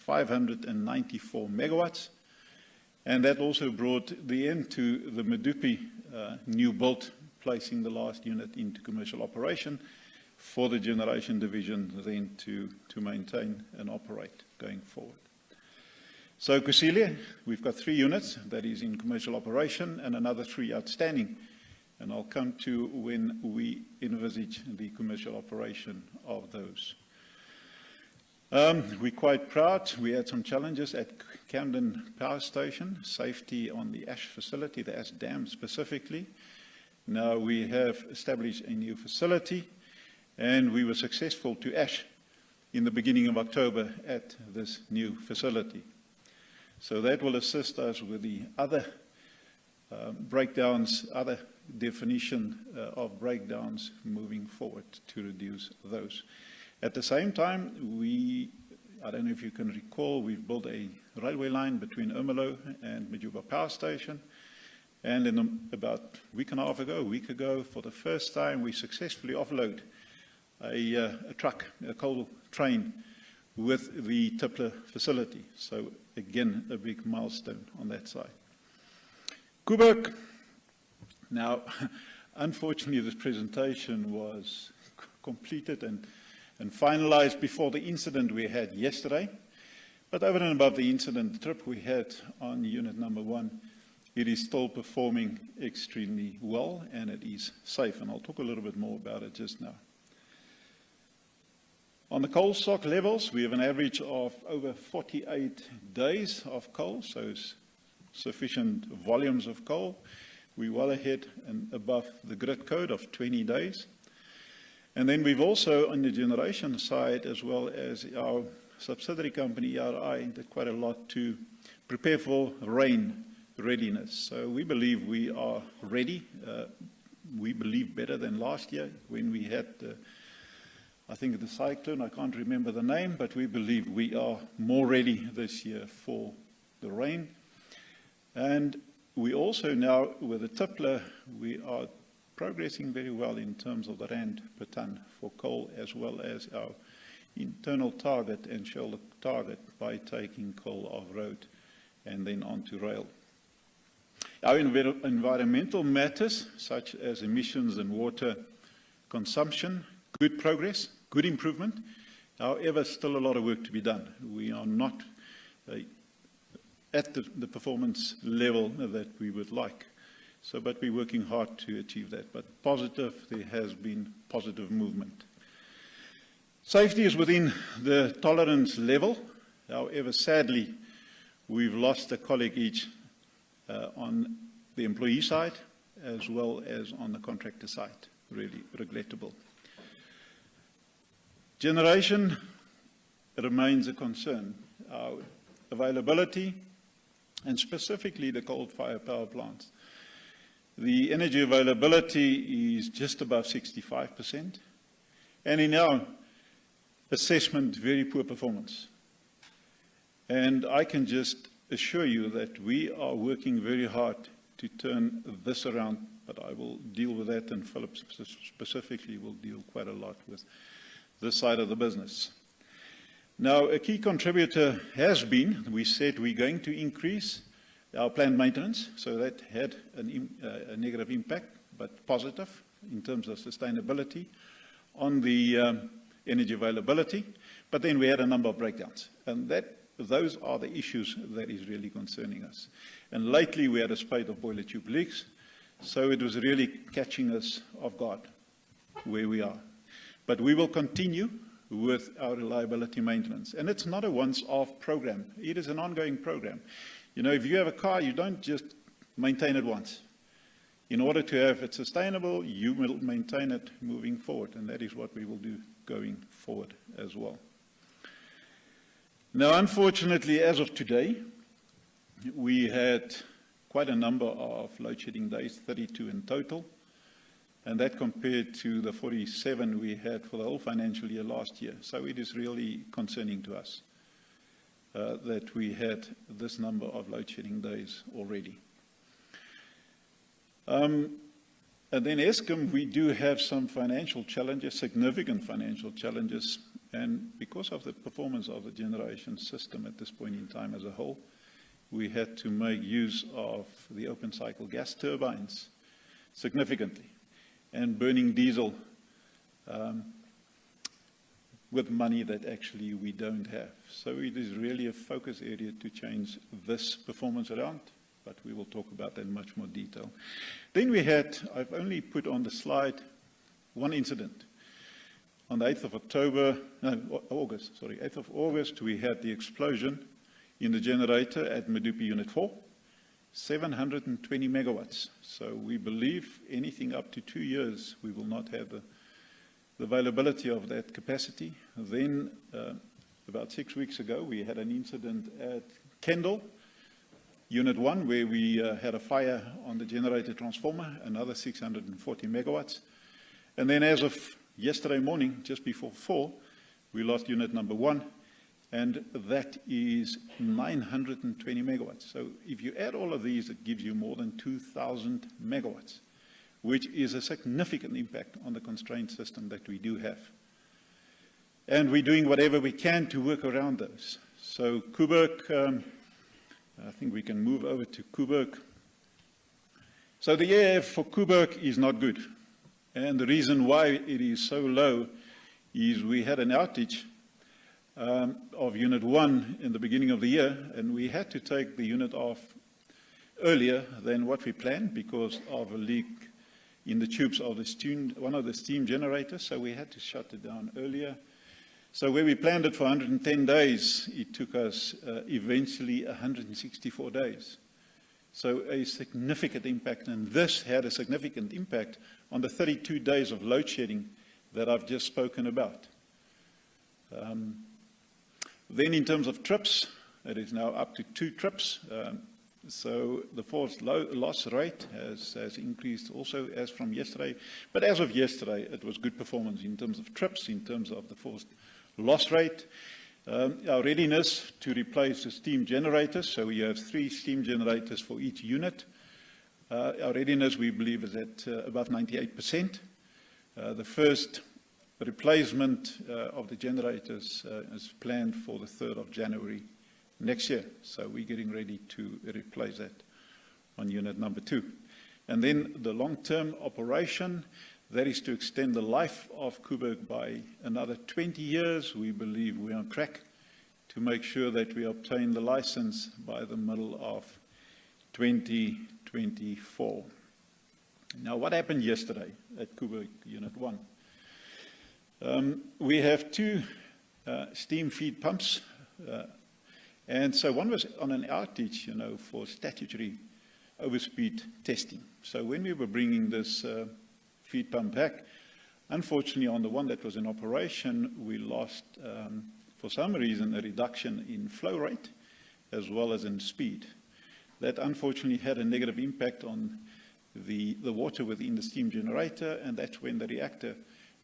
594 megawatts. And that also brought the end to the Medupi new build, placing the last unit into commercial operation for the generation division then to maintain and operate going forward. So Kusile, we've got 3 units that is in commercial operation and another 3 outstanding. And I'll come to when we envisage the commercial operation of those. We're quite proud. We had some challenges at Camden Power Station, safety on the ash facility, the ash dam specifically. Now we have established a new facility, and we were successful to ash in the beginning of October at this new facility. So that will assist us with the other breakdowns, other definition of breakdowns moving forward to reduce those. At the same time, I don't know if you can recall, we've built a railway line between Ermelo and Majuba Power Station. And in about a week ago, for the first time, we successfully offload a truck, a coal train, with the Tipler facility. So again, a big milestone on that side. Kubok. Now, unfortunately, this presentation was completed and finalized before the incident we had yesterday. But over and above the incident, the trip we had on unit number 1, it is still performing extremely well, and it is safe. And I'll talk a little bit more about it just now. On the coal stock levels, we have an average of over 48 days of coal, so sufficient volumes of coal. We're well ahead and above the grid code of 20 days. And then we've also, on the generation side, as well as our subsidiary company, ERI, did quite a lot to prepare for rain readiness. So we believe we are ready. We believe better than last year when we had I think the cyclone, I can't remember the name, but we believe we are more ready this year for the rain. And we also now, with the Tipler, we are progressing very well in terms of the rand per ton for coal, as well as our internal target and shareholder target by taking coal off road and then onto rail. Our environmental matters, such as emissions and water consumption, good progress, good improvement. However, still a lot of work to be done. We are not at the performance level that we would like. So, but we're working hard to achieve that. But positive, there has been positive movement. Safety is within the tolerance level. However, sadly, we've lost a colleague each on the employee side, as well as on the contractor side. Really regrettable. Generation remains a concern. Our availability, and specifically the coal-fired power plants. The energy availability is just above 65%, and in our assessment, very poor performance. And I can just assure you that we are working very hard to turn this around, but I will deal with that, and Philip specifically will deal quite a lot with this side of the business. Now, a key contributor has been, we said we're going to increase our planned maintenance, so that had a negative impact, but positive in terms of sustainability on the energy availability. But then we had a number of breakdowns, and those are the issues that is really concerning us. And lately we had a spate of boiler tube leaks, so it was really catching us off guard where we are. But we will continue with our reliability maintenance. And it's not a once-off program. It is an ongoing program. You know, if you have a car, you don't just maintain it once. In order to have it sustainable, you will maintain it moving forward. And that is what we will do going forward as well. Now, unfortunately, as of today, we had quite a number of load shedding days, 32 in total. And that compared to the 47 we had for the whole financial year last year. So it is really concerning to us that we had this number of load shedding days already. And then Eskom, we do have some financial challenges, significant financial challenges, and because of the performance of the generation system at this point in time as a whole, we had to make use of the open cycle gas turbines significantly, and burning diesel with money that actually we don't have. So it is really a focus area to change this performance around, but we will talk about that in much more detail. Then we had, I've only put on the slide one incident. On the 8th of August, 8th of August, we had the explosion in the generator at Medupi Unit 4, 720 megawatts. So we believe anything up to 2 years, we will not have the availability of that capacity. Then, about 6 weeks ago, we had an incident at Kendall, Unit 1, where we had a fire on the generator transformer, another 640 megawatts. And then as of yesterday morning, just before 4, we lost unit number 1, and that is 920 megawatts. So if you add all of these, it gives you more than 2,000 megawatts, which is a significant impact on the constraint system that we do have. And we're doing whatever we can to work around those. So Kubok, I think we can move over to Kubok. So the EAF for Kubok is not good. And the reason why it is so low is we had an outage of Unit 1 in the beginning of the year, and we had to take the unit off earlier than what we planned because of a leak in the tubes of one of the steam generators, so we had to shut it down earlier. So where we planned it for 110 days, it took us eventually 164 days. So a significant impact, and this had a significant impact on the 32 days of load shedding that I've just spoken about. Then in terms of trips, it is now up to 2 trips. So the forced loss rate has increased also as from yesterday. But as of yesterday, it was good performance in terms of trips, in terms of the forced loss rate. Our readiness to replace the steam generators, so we have 3 steam generators for each unit. Our readiness, we believe, is at above 98%. The first replacement of the generators is planned for the 3rd of January next year. So we're getting ready to replace that on unit number 2. And then the long-term operation, that is to extend the life of Kubok by another 20 years. We believe we're on track to make sure that we obtain the license by the middle of 2024. Now, what happened yesterday at Kubok Unit 1? We have 2 steam feed pumps, and so one was on an outage, for statutory overspeed testing. So when we were bringing this feed pump back, unfortunately on the one that was in operation, we lost, for some reason, a reduction in flow rate as well as in speed. That unfortunately had a negative impact on the water within the steam generator, and that's when the reactor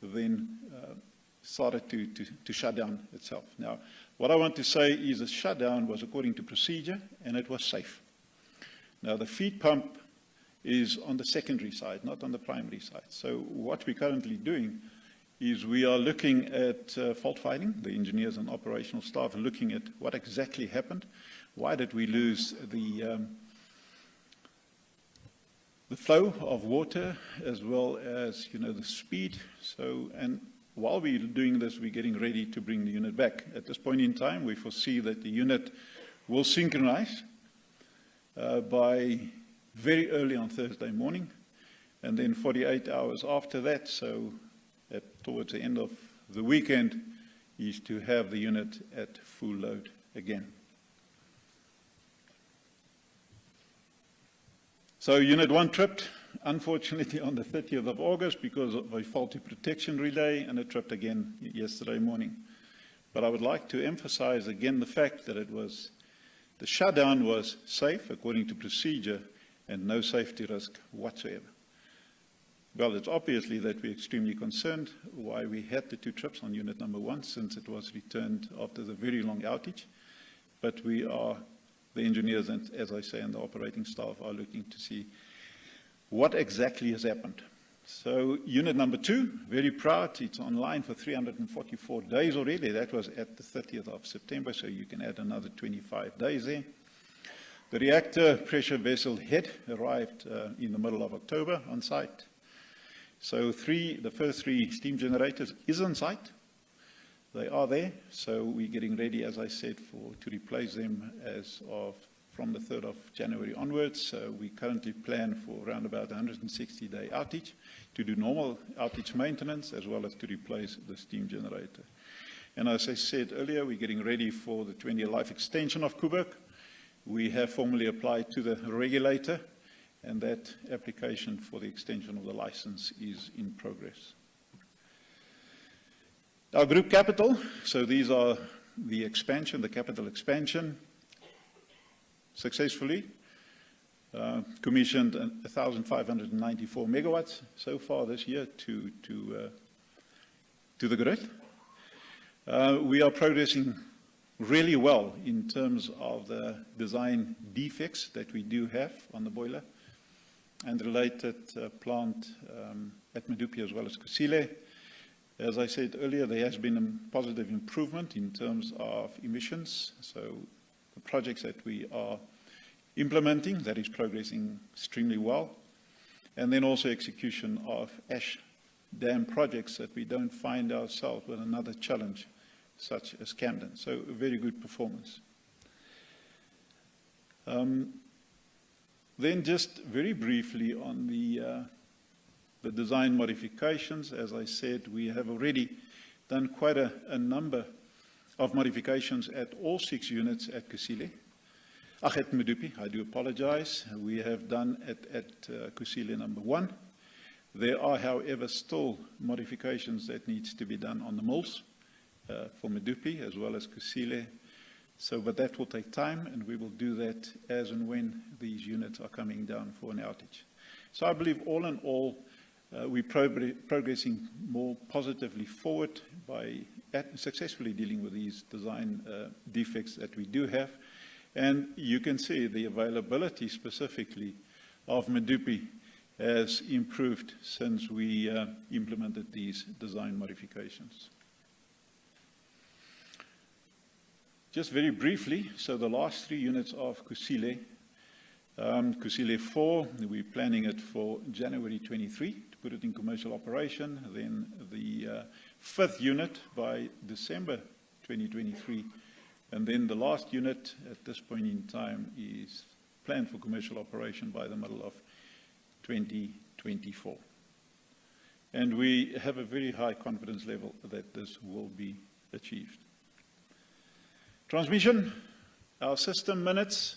then started to shut down itself. Now, what I want to say is the shutdown was according to procedure, and it was safe. Now, the feed pump is on the secondary side, not on the primary side. So what we're currently doing is we are looking at fault finding. The engineers and operational staff are looking at what exactly happened. Why did we lose the flow of water as well as, the speed? So, and while we're doing this, we're getting ready to bring the unit back. At this point in time, we foresee that the unit will synchronize by very early on Thursday morning, and then 48 hours after that, so towards the end of the weekend, is to have the unit at full load again. So Unit 1 tripped, unfortunately, on the 30th of August because of a faulty protection relay, and it tripped again yesterday morning. But I would like to emphasize again the fact that the shutdown was safe according to procedure and no safety risk whatsoever. Well, it's obviously that we're extremely concerned why we had the 2 trips on unit number 1 since it was returned after the very long outage. But the engineers, and as I say, and the operating staff are looking to see what exactly has happened. So unit number 2, very proud, it's online for 344 days already. That was at the 30th of September, so you can add another 25 days there. The reactor pressure vessel head arrived in the middle of October on site. So the first 3 steam generators is on site. They are there, so we're getting ready, as I said, to replace them from the 3rd of January onwards. So we currently plan for around about 160-day outage to do normal outage maintenance as well as to replace the steam generator. And as I said earlier, we're getting ready for the 20-year life extension of Kubok. We have formally applied to the regulator, and that application for the extension of the license is in progress. Our group capital, so these are the expansion, the capital expansion, successfully commissioned 1,594 megawatts so far this year to the grid. We are progressing really well in terms of the design defects that we do have on the boiler and related plant at Medupi as well as Kusile. As I said earlier, there has been a positive improvement in terms of emissions. So the projects that we are implementing, that is progressing extremely well. And then also execution of ash dam projects that we don't find ourselves with another challenge such as Camden. So a very good performance. Then just very briefly on the design modifications. As I said, we have already done quite a number of modifications at all 6 units at Kusile. At Medupi, I do apologize. We have done at Kusile number 1. There are, however, still modifications that needs to be done on the mills for Medupi as well as Kusile. So, but that will take time, and we will do that as and when these units are coming down for an outage. So I believe all in all, we're progressing more positively forward by successfully dealing with these design defects that we do have. And you can see the availability specifically of Medupi has improved since we implemented these design modifications. Just very briefly, so the last 3 units of Kusile, Kusile 4, we're planning it for January 23 to put it in commercial operation. Then the 5th unit by December 2023. And then the last unit at this point in time is planned for commercial operation by the middle of 2024. And we have a very high confidence level that this will be achieved. Transmission, our system minutes,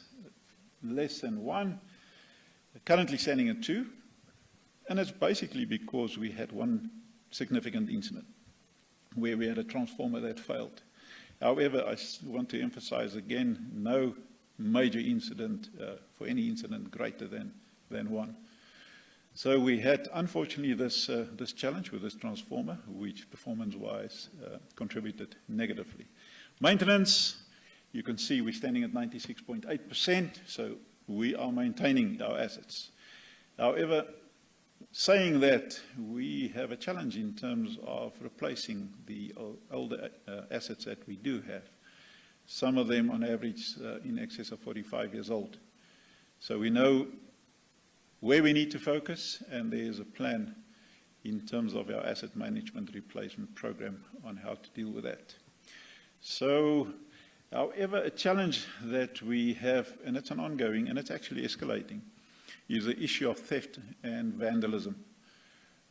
less than 1, currently standing at 2, and it's basically because we had one significant incident where we had a transformer that failed. However, I want to emphasize again, no major incident for any incident greater than 1. So we had, unfortunately, this challenge with this transformer, which performance-wise contributed negatively. Maintenance, you can see we're standing at 96.8%, so we are maintaining our assets. However, saying that, we have a challenge in terms of replacing the older assets that we do have. Some of them, on average, in excess of 45 years old. So we know where we need to focus, and there is a plan in terms of our asset management replacement program on how to deal with that. So, however, a challenge that we have, and it's an ongoing, and it's actually escalating, is the issue of theft and vandalism.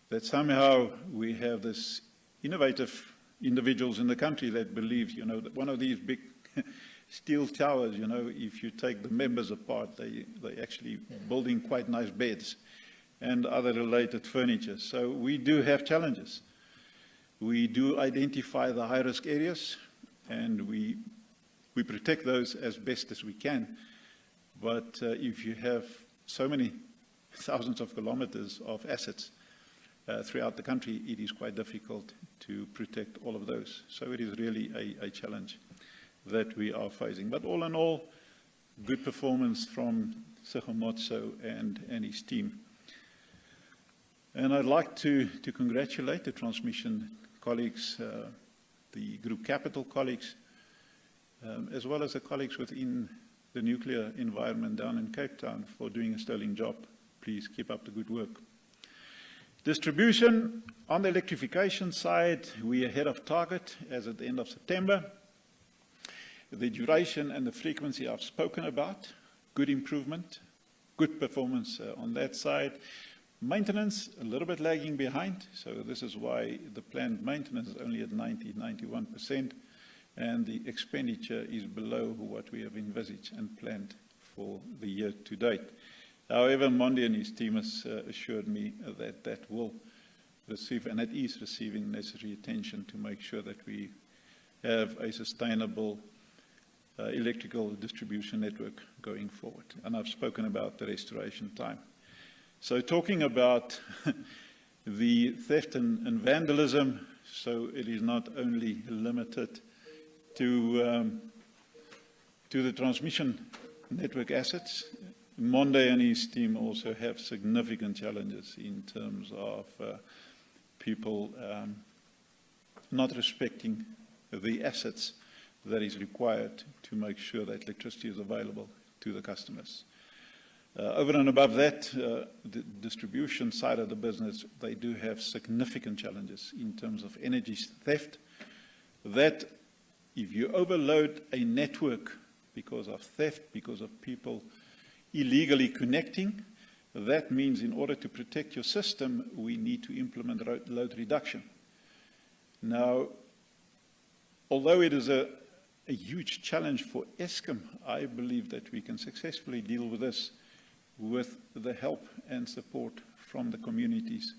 That somehow we have this innovative individuals in the country that believe, that one of these big steel towers, if you take the members apart, they actually building quite nice beds and other related furniture. So we do have challenges. We do identify the high-risk areas, and we protect those as best as we can. But if you have so many thousands of kilometers of assets throughout the country, it is quite difficult to protect all of those. So it is really a challenge that we are facing. But all in all, good performance from Segomotso and his team. And I'd like to congratulate the transmission colleagues, the group capital colleagues, as well as the colleagues within the nuclear environment down in Cape Town for doing a sterling job. Please keep up the good work. Distribution, on the electrification side, we're ahead of target as at the end of September. The duration and the frequency I've spoken about, good improvement, good performance on that side. Maintenance, a little bit lagging behind, so this is why the planned maintenance is only at 91%, and the expenditure is below what we have envisaged and planned for the year to date. However, Mondi and his team has assured me that that will receive, and it is receiving, necessary attention to make sure that we have a sustainable electrical distribution network going forward. And I've spoken about the restoration time. So talking about the theft and vandalism, so it is not only limited to the transmission network assets. Monde and his team also have significant challenges in terms of people not respecting the assets that is required to make sure that electricity is available to the customers. Over and above that, the distribution side of the business, they do have significant challenges in terms of energy theft, that if you overload a network because of theft, because of people illegally connecting, that means in order to protect your system, we need to implement load reduction. Now, although it is a huge challenge for Eskom, I believe that we can successfully deal with this with the help and support from the communities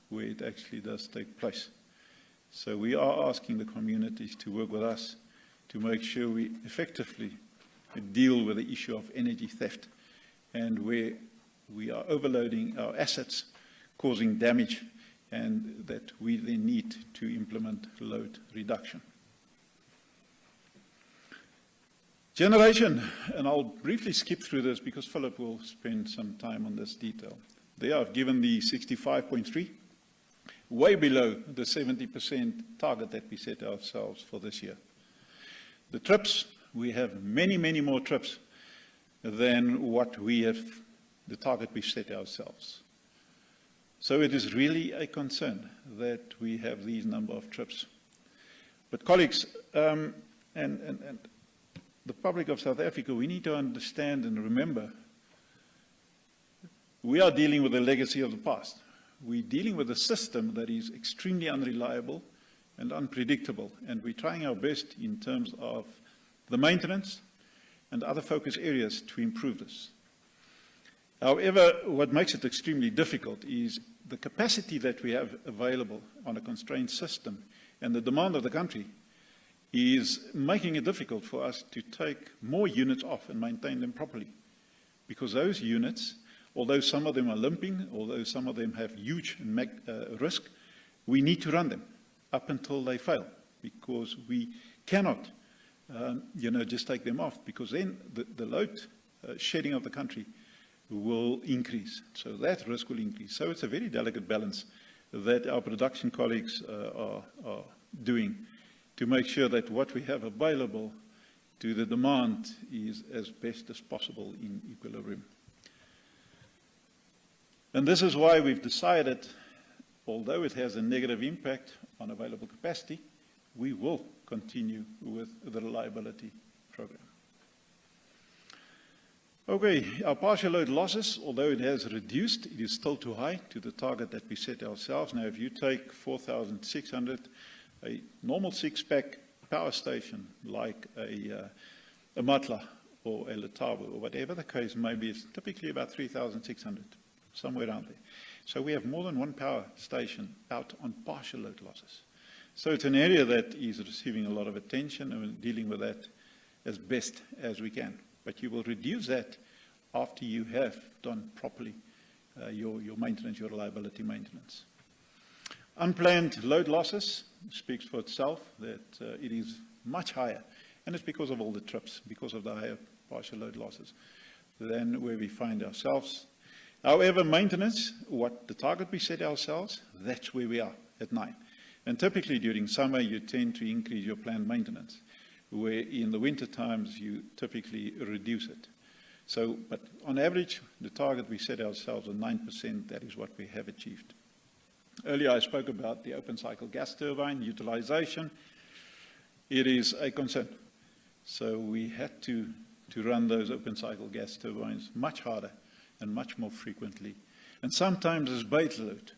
where it actually does take place. So we are asking the communities to work with us to make sure we effectively deal with the issue of energy theft, and where we are overloading our assets, causing damage, and that we then need to implement load reduction. Generation, and I'll briefly skip through this because Philip will spend some time on this detail. There I've given the 65.3, way below the 70% target that we set ourselves for this year. The trips, we have many, many more trips than what we have, the target we set ourselves. So it is really a concern that we have these number of trips. But colleagues, and the public of South Africa, we need to understand and remember, we are dealing with the legacy of the past. We're dealing with a system that is extremely unreliable and unpredictable, and we're trying our best in terms of the maintenance and other focus areas to improve this. However, what makes it extremely difficult is the capacity that we have available on a constrained system, and the demand of the country is making it difficult for us to take more units off and maintain them properly. Because those units, although some of them are limping, although some of them have huge risk, we need to run them up until they fail, because we cannot just take them off, because then the load shedding of the country will increase. So that risk will increase. So it's a very delicate balance that our production colleagues are doing to make sure that what we have available to the demand is as best as possible in equilibrium. And this is why we've decided, although it has a negative impact on available capacity, we will continue with the reliability program. Okay, our partial load losses, although it has reduced, it is still too high to the target that we set ourselves. Now, if you take 4,600, a normal six-pack power station like a Matla or a Letabo or whatever the case may be, it's typically about 3,600, somewhere around there. So we have more than one power station out on partial load losses. So it's an area that is receiving a lot of attention, and we're dealing with that as best as we can. But you will reduce that after you have done properly your maintenance, your reliability maintenance. Unplanned load losses speaks for itself, that it is much higher, and it's because of all the trips, because of the higher partial load losses, than where we find ourselves. However, maintenance, what the target we set ourselves, that's where we are at 9. And typically during summer, you tend to increase your planned maintenance, where in the winter times, you typically reduce it. So, but on average, the target we set ourselves of 9%, that is what we have achieved. Earlier, I spoke about the open cycle gas turbine utilization. It is a concern. So we had to run those open cycle gas turbines much harder and much more frequently. And sometimes as bait load,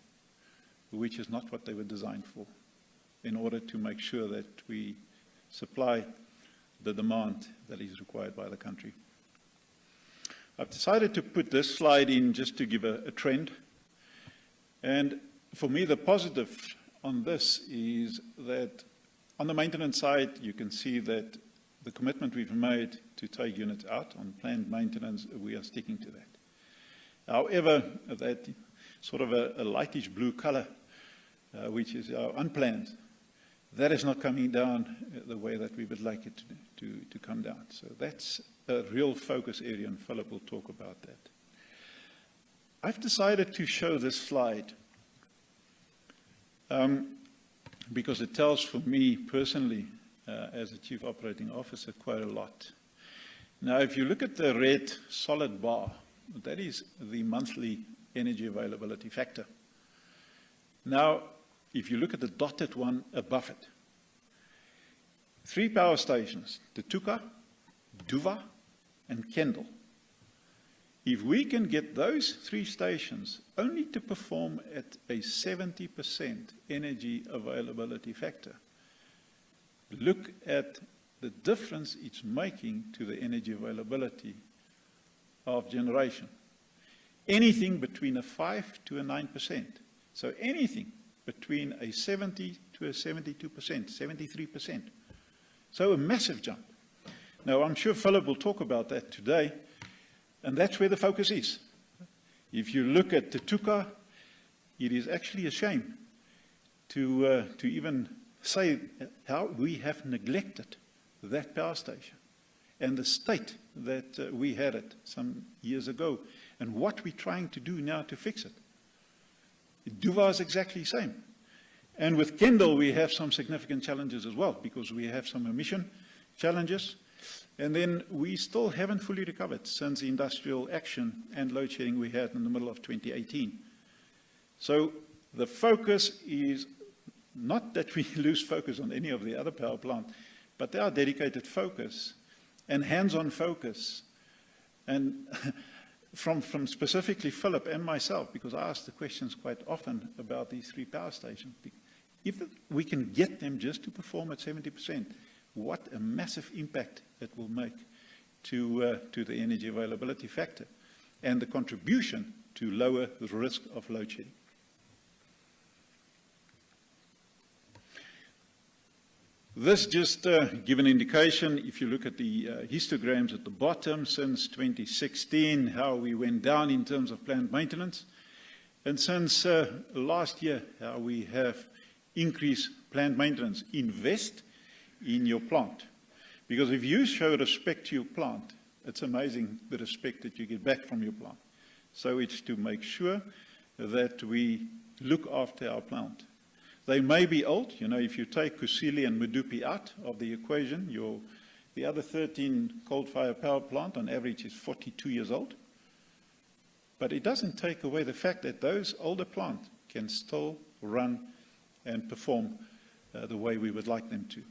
which is not what they were designed for, in order to make sure that we supply the demand that is required by the country. I've decided to put this slide in just to give a trend. And for me, the positive on this is that on the maintenance side, you can see that the commitment we've made to take units out on planned maintenance, we are sticking to that. However, that sort of a lightish blue color, which is our unplanned, that is not coming down the way that we would like it to come down. So that's a real focus area, and Philip will talk about that. I've decided to show this slide because it tells for me personally, as a Chief Operating Officer, quite a lot. Now, if you look at the red solid bar, that is the monthly energy availability factor. Now, if you look at the dotted one above it, 3 power stations, the Tuka, Duva, and Kendall. If we can get those 3 stations only to perform at a 70% energy availability factor, look at the difference it's making to the energy availability of generation. Anything between a 5 to a 9%. So anything between a 70 to a 72%, 73%. So a massive jump. Now, I'm sure Philip will talk about that today, and that's where the focus is. If you look at the Tuka, it is actually a shame to even say how we have neglected that power station and the state that we had it some years ago, and what we're trying to do now to fix it. Duva is exactly the same. And with Kendall, we have some significant challenges as well, because we have some emission challenges. And then we still haven't fully recovered since the industrial action and load shedding we had in the middle of 2018. So the focus is not that we lose focus on any of the other power plants, but there are dedicated focus and hands-on focus. And from specifically Philip and myself, because I ask the questions quite often about these 3 power stations. If we can get them just to perform at 70%, what a massive impact it will make to the energy availability factor and the contribution to lower the risk of load shedding. This just give an indication, if you look at the histograms at the bottom, since 2016, how we went down in terms of planned maintenance. And since last year, how we have increased planned maintenance. Invest in your plant. Because if you show respect to your plant, it's amazing the respect that you get back from your plant. So it's to make sure that we look after our plant. They may be old. You know, if you take Kusile and Medupi out of the equation, the other 13 coal-fired power plant on average is 42 years old. But it doesn't take away the fact that those older plants can still run and perform the way we would like them to.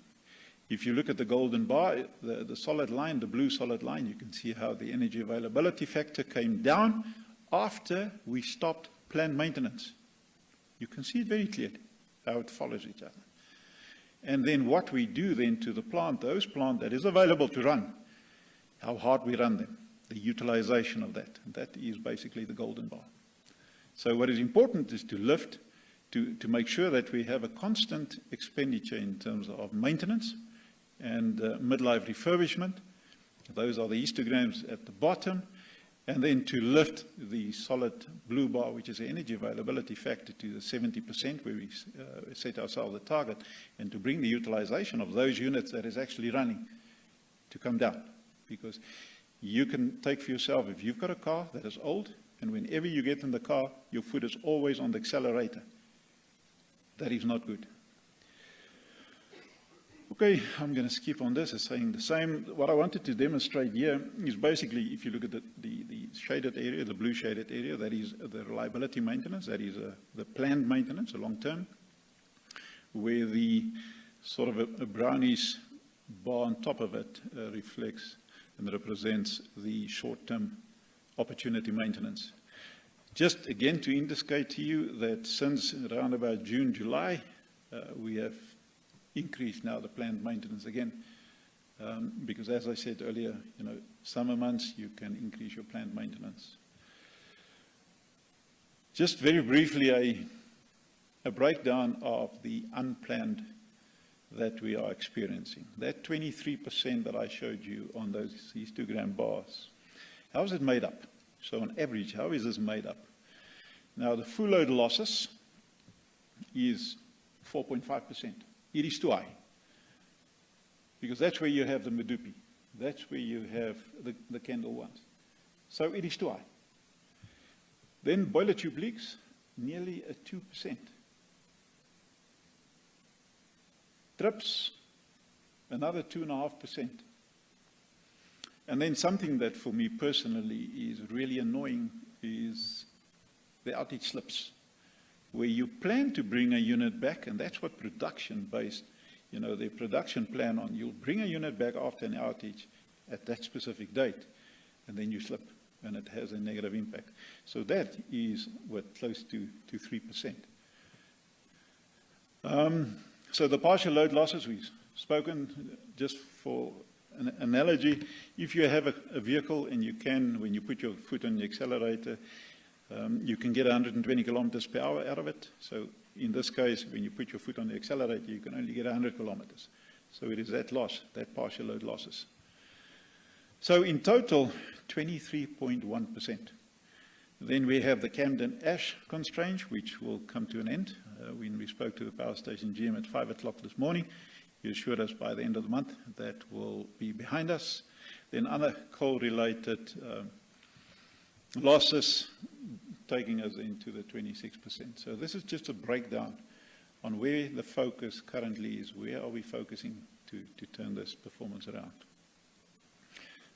If you look at the golden bar, the solid line, the blue solid line, you can see how the energy availability factor came down after we stopped planned maintenance. You can see it very clearly, how it follows each other. And then what we do then to the plant, those plants that is available to run, how hard we run them, the utilization of that. That is basically the golden bar. So what is important is to lift, to make sure that we have a constant expenditure in terms of maintenance and midlife refurbishment. Those are the histograms at the bottom. And then to lift the solid blue bar, which is the energy availability factor, to the 70%, where we set ourselves a target, and to bring the utilization of those units that is actually running to come down. Because you can take for yourself, if you've got a car that is old And whenever you get in the car, your foot is always on the accelerator. That is not good. Okay, I'm going to skip on this. It's saying the same. What I wanted to demonstrate here is basically, if you look at the shaded area, the blue shaded area, that is the reliability maintenance, that is the planned maintenance, the long term, where the sort of a brownish bar on top of it reflects and represents the short-term opportunity maintenance. Just again to indicate to you that since around about June, July, we have increased now the planned maintenance again, because as I said earlier, summer months you can increase your planned maintenance. Just very briefly, a breakdown of the unplanned that we are experiencing. That 23% that I showed you on these 2 gram bars. How is it made up? So on average, how is this made up? Now the full load losses is 4.5%. It is too high, because that's where you have the Medupi. That's where you have the candle ones. So it is too high. Then boiler tube leaks, nearly a 2%. Trips, another 2.5%. And then something that for me personally is really annoying is the outage slips, where you plan to bring a unit back, and that's what production-based, their production plan on. You'll bring a unit back after an outage at that specific date, and then you slip, and it has a negative impact. So that is close to 3%. So the partial load losses, we've spoken, just for an analogy, if you have a vehicle and you can, when you put your foot on the accelerator, you can get 120 kilometers per hour out of it. So in this case, when you put your foot on the accelerator, you can only get 100 kilometers. So it is that loss, that partial load losses. So in total, 23.1%. Then we have the Camden ash constraint, which will come to an end. When we spoke to the power station GM at 5 o'clock this morning, he assured us by the end of the month that will be behind us. Then other coal-related losses taking us into the 26%. So this is just a breakdown on where the focus currently is. Where are we focusing to turn this performance around?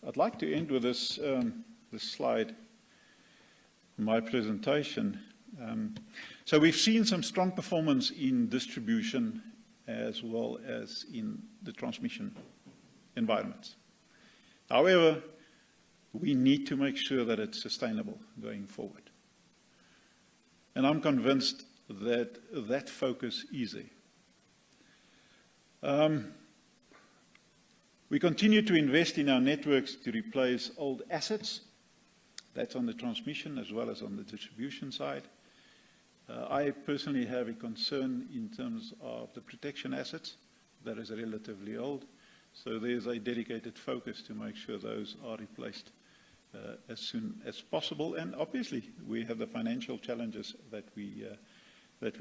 I'd like to end with this slide, my presentation. So we've seen some strong performance in distribution as well as in the transmission environments. However, we need to make sure that it's sustainable going forward. And I'm convinced that that focus is there. We continue to invest in our networks to replace old assets. That's on the transmission as well as on the distribution side. I personally have a concern in terms of the protection assets that is relatively old. So there's a dedicated focus to make sure those are replaced as soon as possible. And obviously, we have the financial challenges that we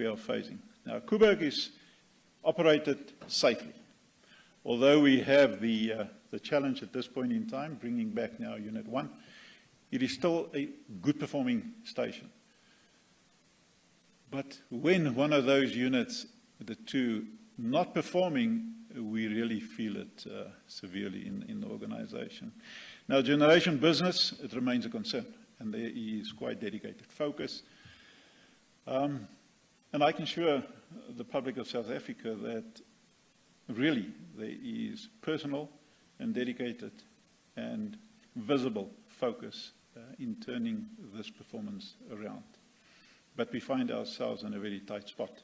are facing. Now, Kubok is operated safely. Although we have the challenge at this point in time, bringing back now Unit 1, it is still a good performing station. But when one of those units, the two, not performing, we really feel it severely in the organization. Now, generation business, it remains a concern, and there is quite dedicated focus. And I can assure the public of South Africa that really there is personal and dedicated and visible focus in turning this performance around. But we find ourselves in a very tight spot.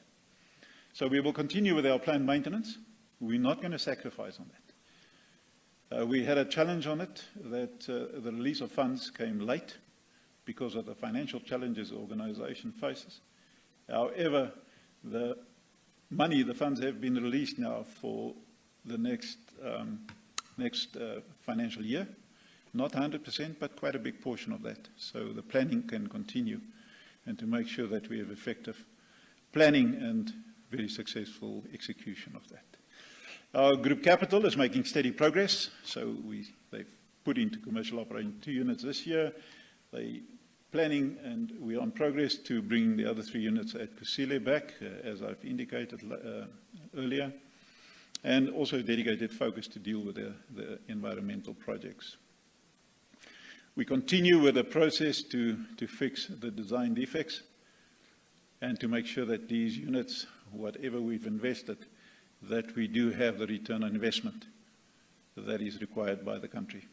So we will continue with our planned maintenance. We're not going to sacrifice on that. We had a challenge on it that the release of funds came late because of the financial challenges the organization faces. However, the funds have been released now for the next financial year. Not 100%, but quite a big portion of that. So the planning can continue, and to make sure that we have effective planning and very successful execution of that. Our group capital is making steady progress. So they've put into commercial operating 2 units this year. They planning, and we are on progress to bring the other 3 units at Kusile back, as I've indicated earlier, and also dedicated focus to deal with the environmental projects. We continue with the process to fix the design defects and to make sure that these units, whatever we've invested, that we do have the return on investment that is required by the country.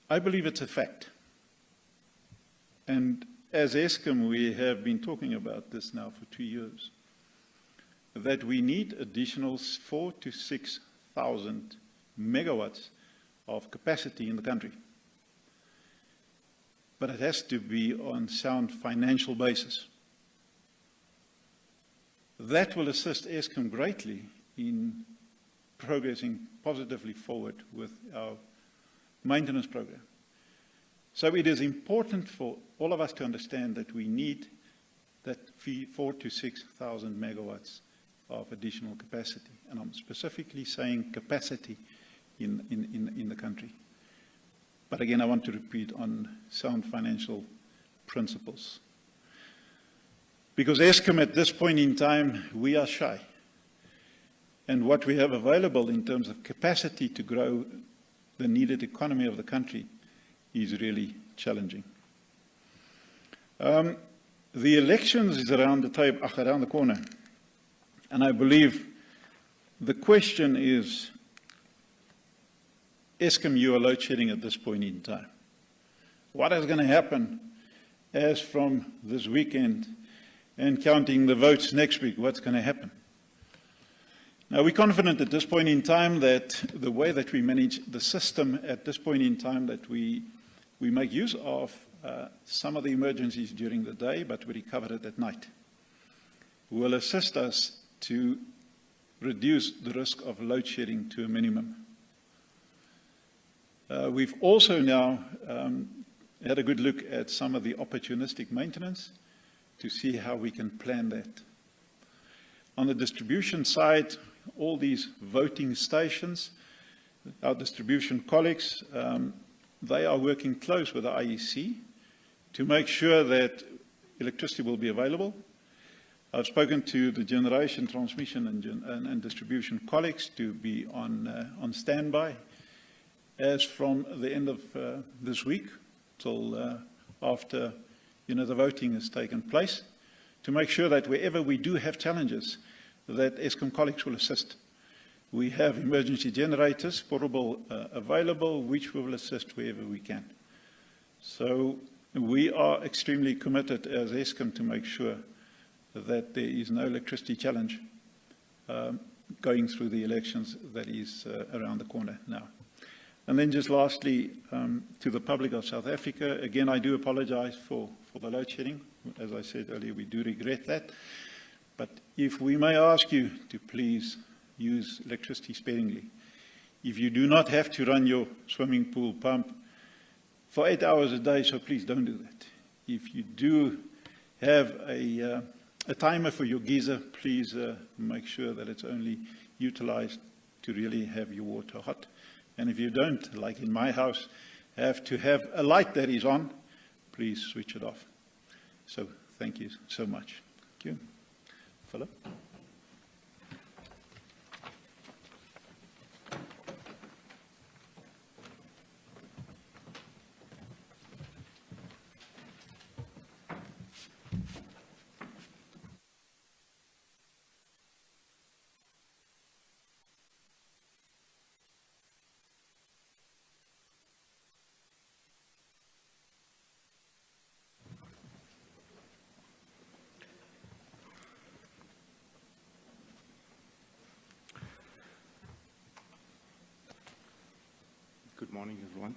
I believe it's a fact. And as Eskom, we have been talking about this now for 2 years, that we need additional 4,000 to 6,000 megawatts of capacity in the country. But it has to be on sound financial basis. That will assist Eskom greatly in progressing positively forward with our maintenance program. So it is important for all of us to understand that we need that 4,000 to 6,000 megawatts of additional capacity. And I'm specifically saying capacity in the country. But again, I want to repeat on sound financial principles. Because Eskom at this point in time, we are shy. And what we have available in terms of capacity to grow the needed economy of the country is really challenging. The elections is around the corner. And I believe the question is, Eskom, you are load shedding at this point in time. What is going to happen as from this weekend and counting the votes next week? What's going to happen? Now, we're confident at this point in time that the way that we manage the system at this point in time, that we make use of some of the emergencies during the day, but we recover it at night, will assist us to reduce the risk of load shedding to a minimum. We've also now had a good look at some of the opportunistic maintenance to see how we can plan that. On the distribution side, all these voting stations, our distribution colleagues, they are working close with the IEC to make sure that electricity will be available. I've spoken to the generation, transmission, and distribution colleagues to be on standby as from the end of this week till after the voting has taken place, to make sure that wherever we do have challenges, that Eskom colleagues will assist. We have emergency generators, portable, available, which we will assist wherever we can. So we are extremely committed as Eskom to make sure that there is no electricity challenge going through the elections that is around the corner now. And then just lastly, to the public of South Africa, again, I do apologize for the load shedding. As I said earlier, we do regret that. But if we may ask you to please use electricity sparingly. If you do not have to run your swimming pool pump for 8 hours a day, so please don't do that. If you do have a timer for your geyser, please make sure that it's only utilized to really have your water hot. And if you don't, like in my house, have to have a light that is on, please switch it off. So thank you so much. Thank you. Philip? Good morning, everyone.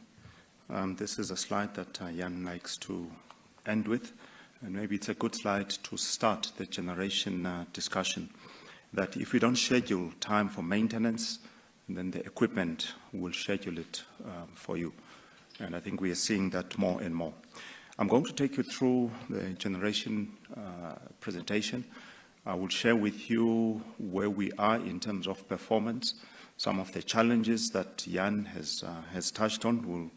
This is a slide that Jan likes to end with, and maybe it's a good slide to start the generation discussion, that if we don't schedule time for maintenance, then the equipment will schedule it for you. And I think we are seeing that more and more. I'm going to take you through the generation presentation. I will share with you where we are in terms of performance, some of the challenges that Jan has touched on. We'll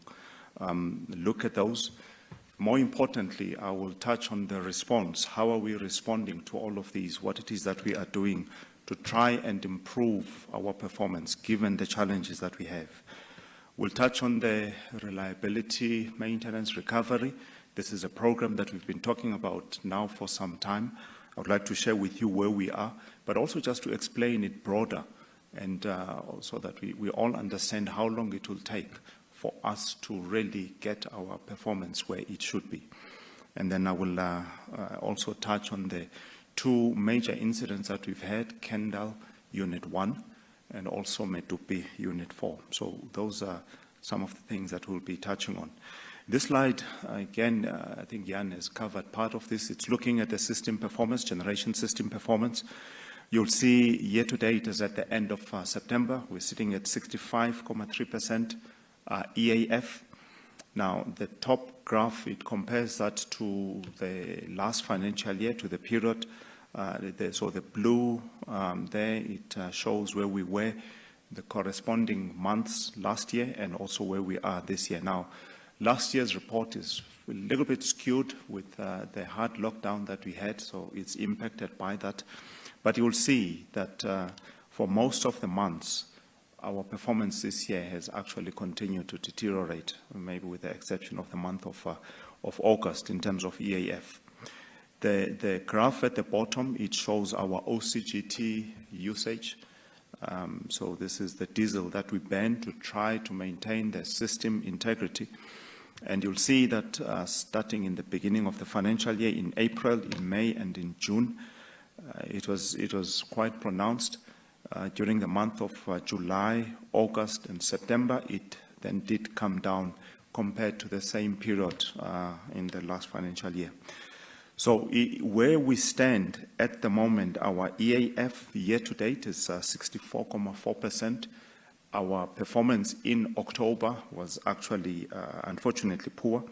look at those. More importantly, I will touch on the response. How are we responding to all of these? What it is that we are doing to try and improve our performance given the challenges that we have. We'll touch on the reliability, maintenance, recovery. This is a program that we've been talking about now for some time. I would like to share with you where we are, but also just to explain it broader and so that we all understand how long it will take for us to really get our performance where it should be. And then I will also touch on the two major incidents that we've had, Kendal Unit 1 and also Medupi Unit 4. So those are some of the things that we'll be touching on. This slide, again, I think Jan has covered part of this. It's looking at the system performance, generation system performance. You'll see year-to-date is at the end of September. We're sitting at 65.3% EAF. Now, the top graph, it compares that to the last financial year, to the period. So the blue there, it shows where we were the corresponding months last year and also where we are this year. Now, last year's report is a little bit skewed with the hard lockdown that we had, so it's impacted by that. But you'll see that for most of the months, our performance this year has actually continued to deteriorate, maybe with the exception of the month of August in terms of EAF. The graph at the bottom, it shows our OCGT usage. So this is the diesel that we burn to try to maintain the system integrity. And you'll see that starting in the beginning of the financial year, in April, in May, and in June, it was quite pronounced. During the month of July, August, and September, it then did come down compared to the same period in the last financial year. So where we stand at the moment, our EAF year-to-date is 64.4%. Our performance in October was actually, unfortunately, poor.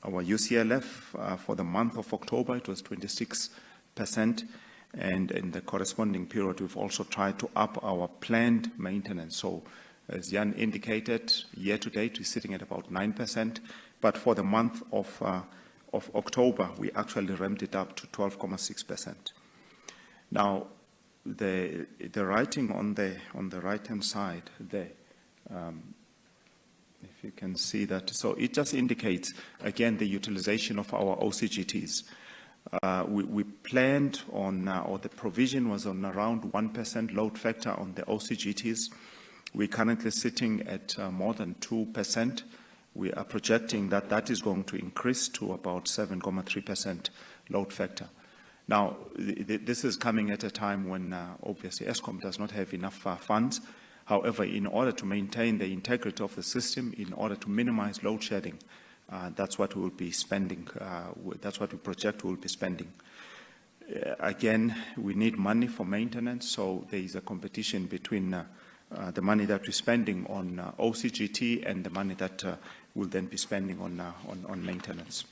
Our UCLF for the month of October, it was 26%. And in the corresponding period, we've also tried to up our planned maintenance. So as Jan indicated, year-to-date, we're sitting at about 9%. But for the month of October, we actually ramped it up to 12.6%. Now, the writing on the right-hand side there, if you can see that, so it just indicates, again, the utilization of our OCGTs. We planned on, or the provision was on around 1% load factor on the OCGTs. We're currently sitting at more than 2%. We are projecting that that is going to increase to about 7.3% load factor. Now, this is coming at a time when obviously Eskom does not have enough funds. However, in order to maintain the integrity of the system, in order to minimize load shedding, that's what we will be spending. That's what we project we will be spending. Again, we need money for maintenance, so there is a competition between the money that we're spending on OCGT and the money that we'll then be spending on maintenance.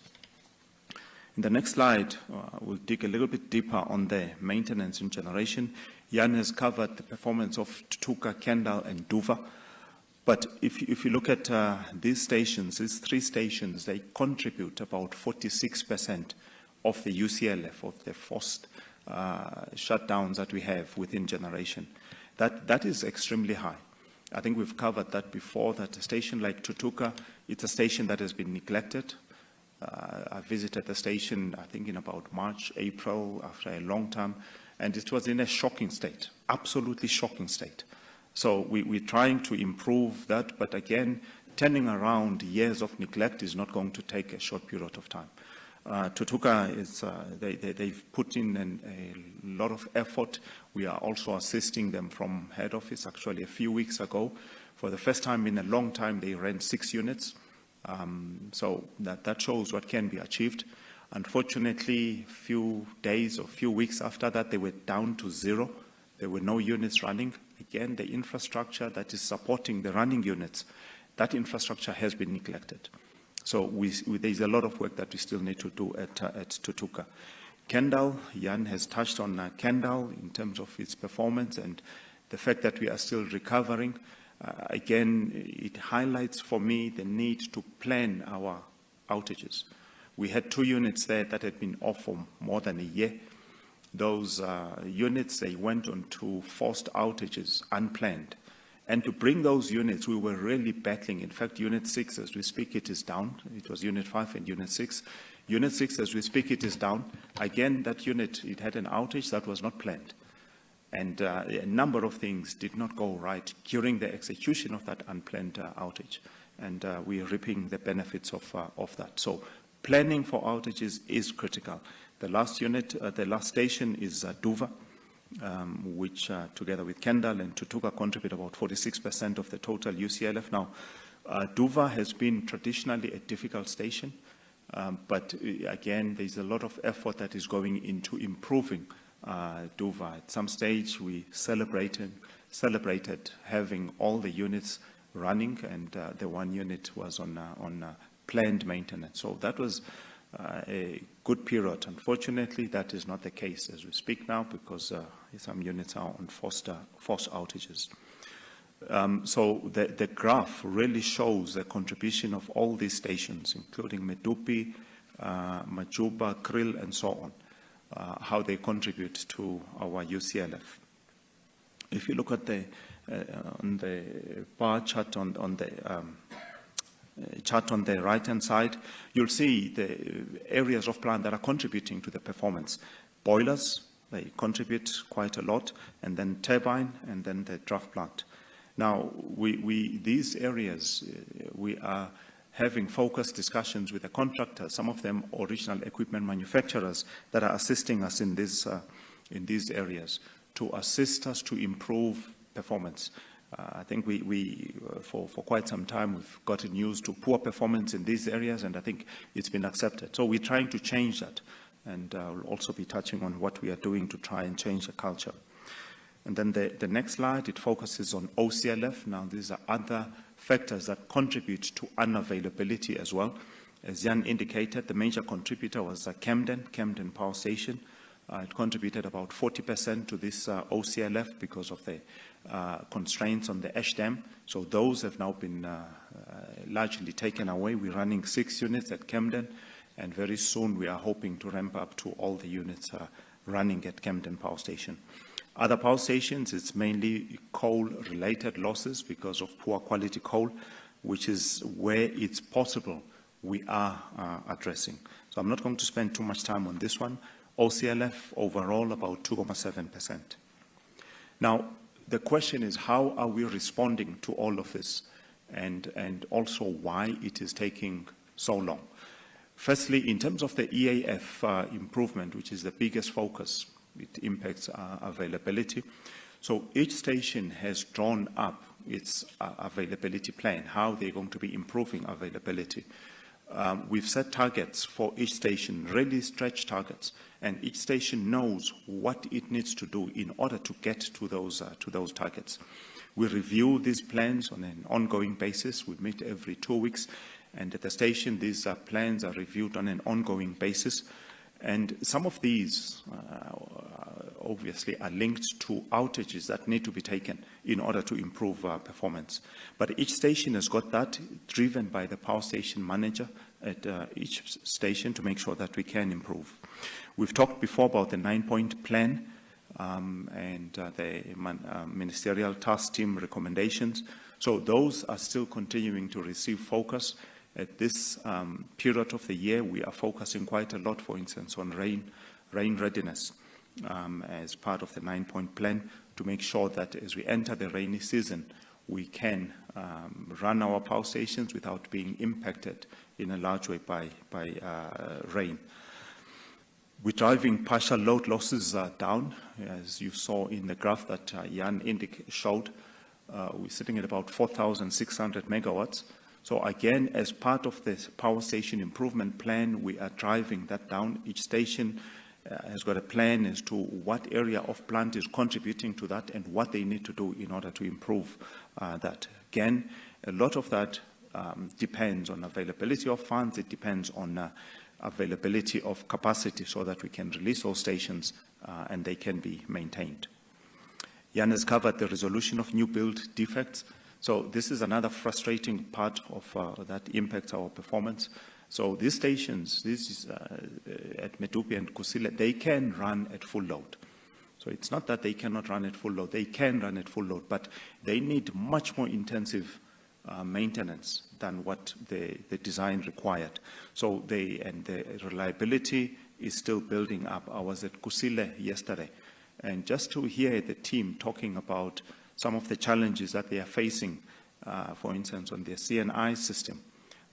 In the next slide, we'll dig a little bit deeper on the maintenance and generation. Jan has covered the performance of Tutuka, Kendal, and Duva. But if you look at these stations, these three stations, they contribute about 46% of the UCLF, of the forced shutdowns that we have within generation. That is extremely high. I think we've covered that before, that a station like Tutuka, it's a station that has been neglected. I visited the station, I think, in about March, April, after a long time, and it was in a shocking state, absolutely shocking state. So we're trying to improve that, but again, turning around years of neglect is not going to take a short period of time. Tutuka, they've put in a lot of effort. We are also assisting them from head office. Actually, a few weeks ago, for the first time in a long time, they ran 6 units. So that shows what can be achieved. Unfortunately, a few days or few weeks after that, they were down to 0. There were no units running. Again, the infrastructure that is supporting the running units, that infrastructure has been neglected. So there's a lot of work that we still need to do at Tutuka. Kendal, Jan has touched on Kendal in terms of its performance, and The fact that we are still recovering, again, it highlights for me the need to plan our outages. We had 2 units there that had been off for more than a year. Those units, they went on to forced outages, unplanned. And to bring those units, we were really battling. In fact, Unit 6, as we speak, it is down. It was Unit 5 and Unit 6. Unit 6, as we speak, it is down. Again, that unit, it had an outage that was not planned. And a number of things did not go right during the execution of that unplanned outage. And we are reaping the benefits of that. So planning for outages is critical. The last unit, the last station is Duva, which together with Kendall and Tutuka contribute about 46% of the total UCLF. Now, Duva has been traditionally a difficult station, but again, there's a lot of effort that is going into improving Duva. At some stage, we celebrated having all the units running, and the 1 unit was on planned maintenance. So that was a good period. Unfortunately, that is not the case as we speak now, because some units are on forced outages. So the graph really shows the contribution of all these stations, including Medupi, Majuba, Krill, and so on, how they contribute to our UCLF. If you look at on the bar chart on the chart on the right-hand side, you'll see the areas of plant that are contributing to the performance. Boilers, they contribute quite a lot, and then turbine, and then the draft plant. Now, these areas, we are having focused discussions with the contractors, some of them original equipment manufacturers that are assisting us in these areas to assist us to improve performance. I think for quite some time, we've gotten used to poor performance in these areas, and I think it's been accepted. So we're trying to change that, and we'll also be touching on what we are doing to try and change the culture. And then the next slide, it focuses on OCLF. Now, these are other factors that contribute to unavailability as well. As Jan indicated, the major contributor was Camden Power Station. It contributed about 40% to this OCLF because of the constraints on the ash dam. So those have now been largely taken away. We're running 6 units at Camden, and very soon we are hoping to ramp up to all the units running at Camden Power Station. Other power stations, it's mainly coal-related losses because of poor quality coal, which is where it's possible we are addressing. So I'm not going to spend too much time on this one. OCLF overall about 2.7%. Now, the question is, how are we responding to all of this, and also why it is taking so long? Firstly, in terms of the EAF improvement, which is the biggest focus, it impacts availability. So each station has drawn up its availability plan, how they're going to be improving availability. We've set targets for each station, really stretch targets, and each station knows what it needs to do in order to get to those targets. We review these plans on an ongoing basis. We meet every 2 weeks, and at the station, these plans are reviewed on an ongoing basis. And some of these obviously are linked to outages that need to be taken in order to improve performance. But each station has got that driven by the power station manager at each station to make sure that we can improve. We've talked before about the 9-point plan and the ministerial task team recommendations. So those are still continuing to receive focus. At this period of the year, we are focusing quite a lot, for instance, on rain readiness as part of the 9-point plan to make sure that as we enter the rainy season, we can run our power stations without being impacted in a large way by rain. We're driving partial load losses down, as you saw in the graph that Jan showed. We're sitting at about 4,600 megawatts. So again, as part of this power station improvement plan, we are driving that down. Each station has got a plan as to what area of plant is contributing to that and what they need to do in order to improve that. Again, a lot of that depends on availability of funds. It depends on availability of capacity so that we can release those stations and they can be maintained. Jan has covered the resolution of new build defects. So this is another frustrating part of that impacts our performance. So these stations, this is at Medupi and Kusile, they can run at full load. So it's not that they cannot run at full load, they can run at full load, but they need much more intensive maintenance than what the design required. So the reliability is still building up. I was at Kusile yesterday, and just to hear the team talking about some of the challenges that they are facing, for instance, on their CNI system,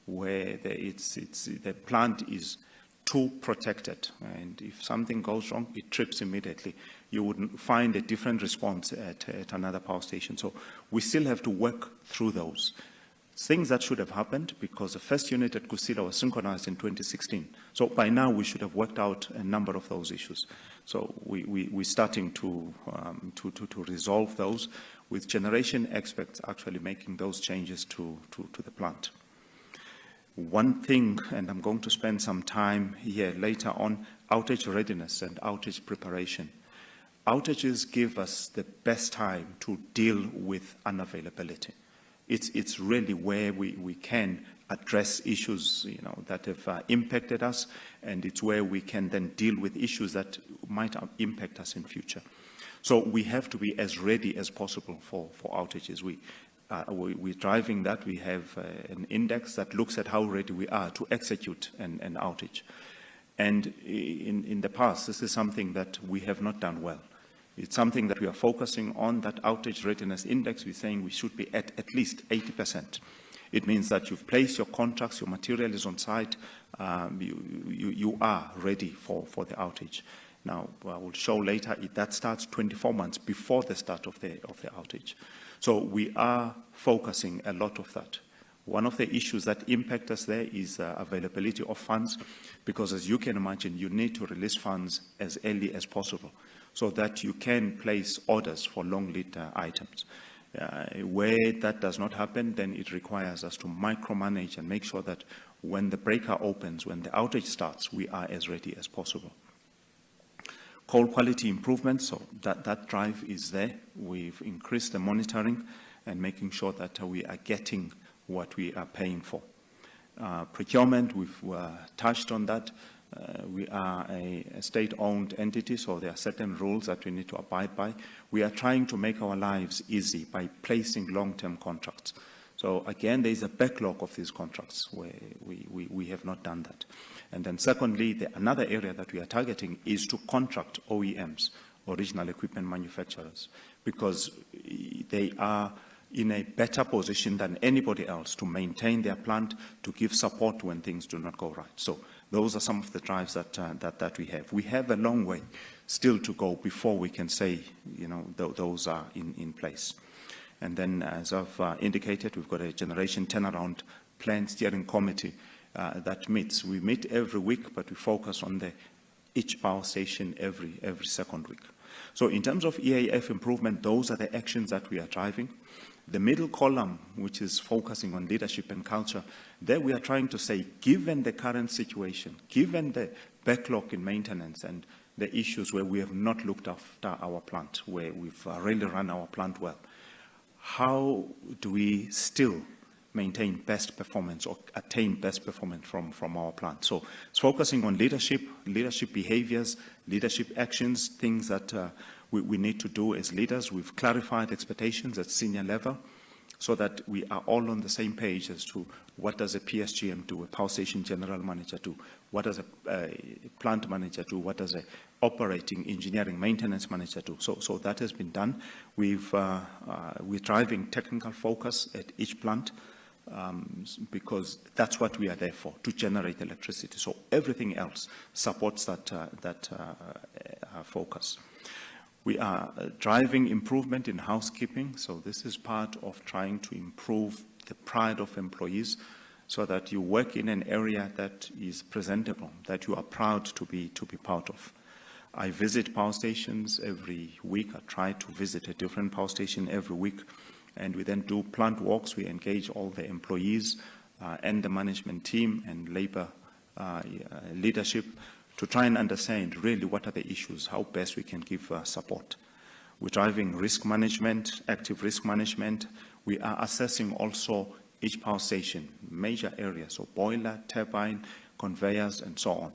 where the plant is too protected, and if something goes wrong, it trips immediately. You would find a different response at another power station. So we still have to work through those. Things that should have happened, because the first unit at Kusile was synchronized in 2016. So by now we should have worked out a number of those issues. So we're starting to resolve those, with generation experts actually making those changes to the plant. One thing, and I'm going to spend some time here later on, outage readiness and outage preparation. Outages give us the best time to deal with unavailability. It's really where we can address issues, that have impacted us, and it's where we can then deal with issues that might impact us in future. So we have to be as ready as possible for outages. We're driving that. We have an index that looks at how ready we are to execute an outage. And in the past, this is something that we have not done well. It's something that we are focusing on, that outage readiness index. We're saying we should be at least 80%. It means that you've placed your contracts, your material is on site, you are ready for the outage. Now, I will show later, that starts 24 months before the start of the outage. So we are focusing a lot of that. One of the issues that impact us there is availability of funds, because as you can imagine, you need to release funds as early as possible so that you can place orders for long lead items. Where that does not happen, then it requires us to micromanage and make sure that when the breaker opens, when the outage starts, we are as ready as possible. Coal quality improvement, so that drive is there. We've increased the monitoring and making sure that we are getting what we are paying for. Procurement, we've touched on that. We are a state-owned entity, so there are certain rules that we need to abide by. We are trying to make our lives easy by placing long-term contracts. So again, there is a backlog of these contracts where we have not done that. And then secondly, another area that we are targeting is to contract OEMs, original equipment manufacturers, because they are in a better position than anybody else to maintain their plant, to give support when things do not go right. So those are some of the drives that we have. We have a long way still to go before we can say, those are in place. And then, as I've indicated, we've got a generation turnaround plan steering committee that meets. We meet every week, but we focus on each power station every second week. So in terms of EAF improvement, those are the actions that we are driving. The middle column, which is focusing on leadership and culture, there we are trying to say, given the current situation, given the backlog in maintenance and the issues where we have not looked after our plant, where we've really run our plant well, how do we still maintain best performance or attain best performance from our plant? So it's focusing on leadership behaviors, leadership actions, things that we need to do as leaders. We've clarified expectations at senior level so that we are all on the same page as to what does a PSGM do, a power station general manager do, what does a plant manager do, what does a operating engineering maintenance manager do. So that has been done. We're driving technical focus at each plant because that's what we are there for, to generate electricity. So everything else supports that focus. We are driving improvement in housekeeping. So this is part of trying to improve the pride of employees so that you work in an area that is presentable, that you are proud to be part of. I visit power stations every week. I try to visit a different power station every week. And we then do plant walks. We engage all the employees and the management team and labor leadership to try and understand really what are the issues, how best we can give support. We're driving risk management, active risk management. We are assessing also each power station, major areas, so boiler, turbine, conveyors, and so on,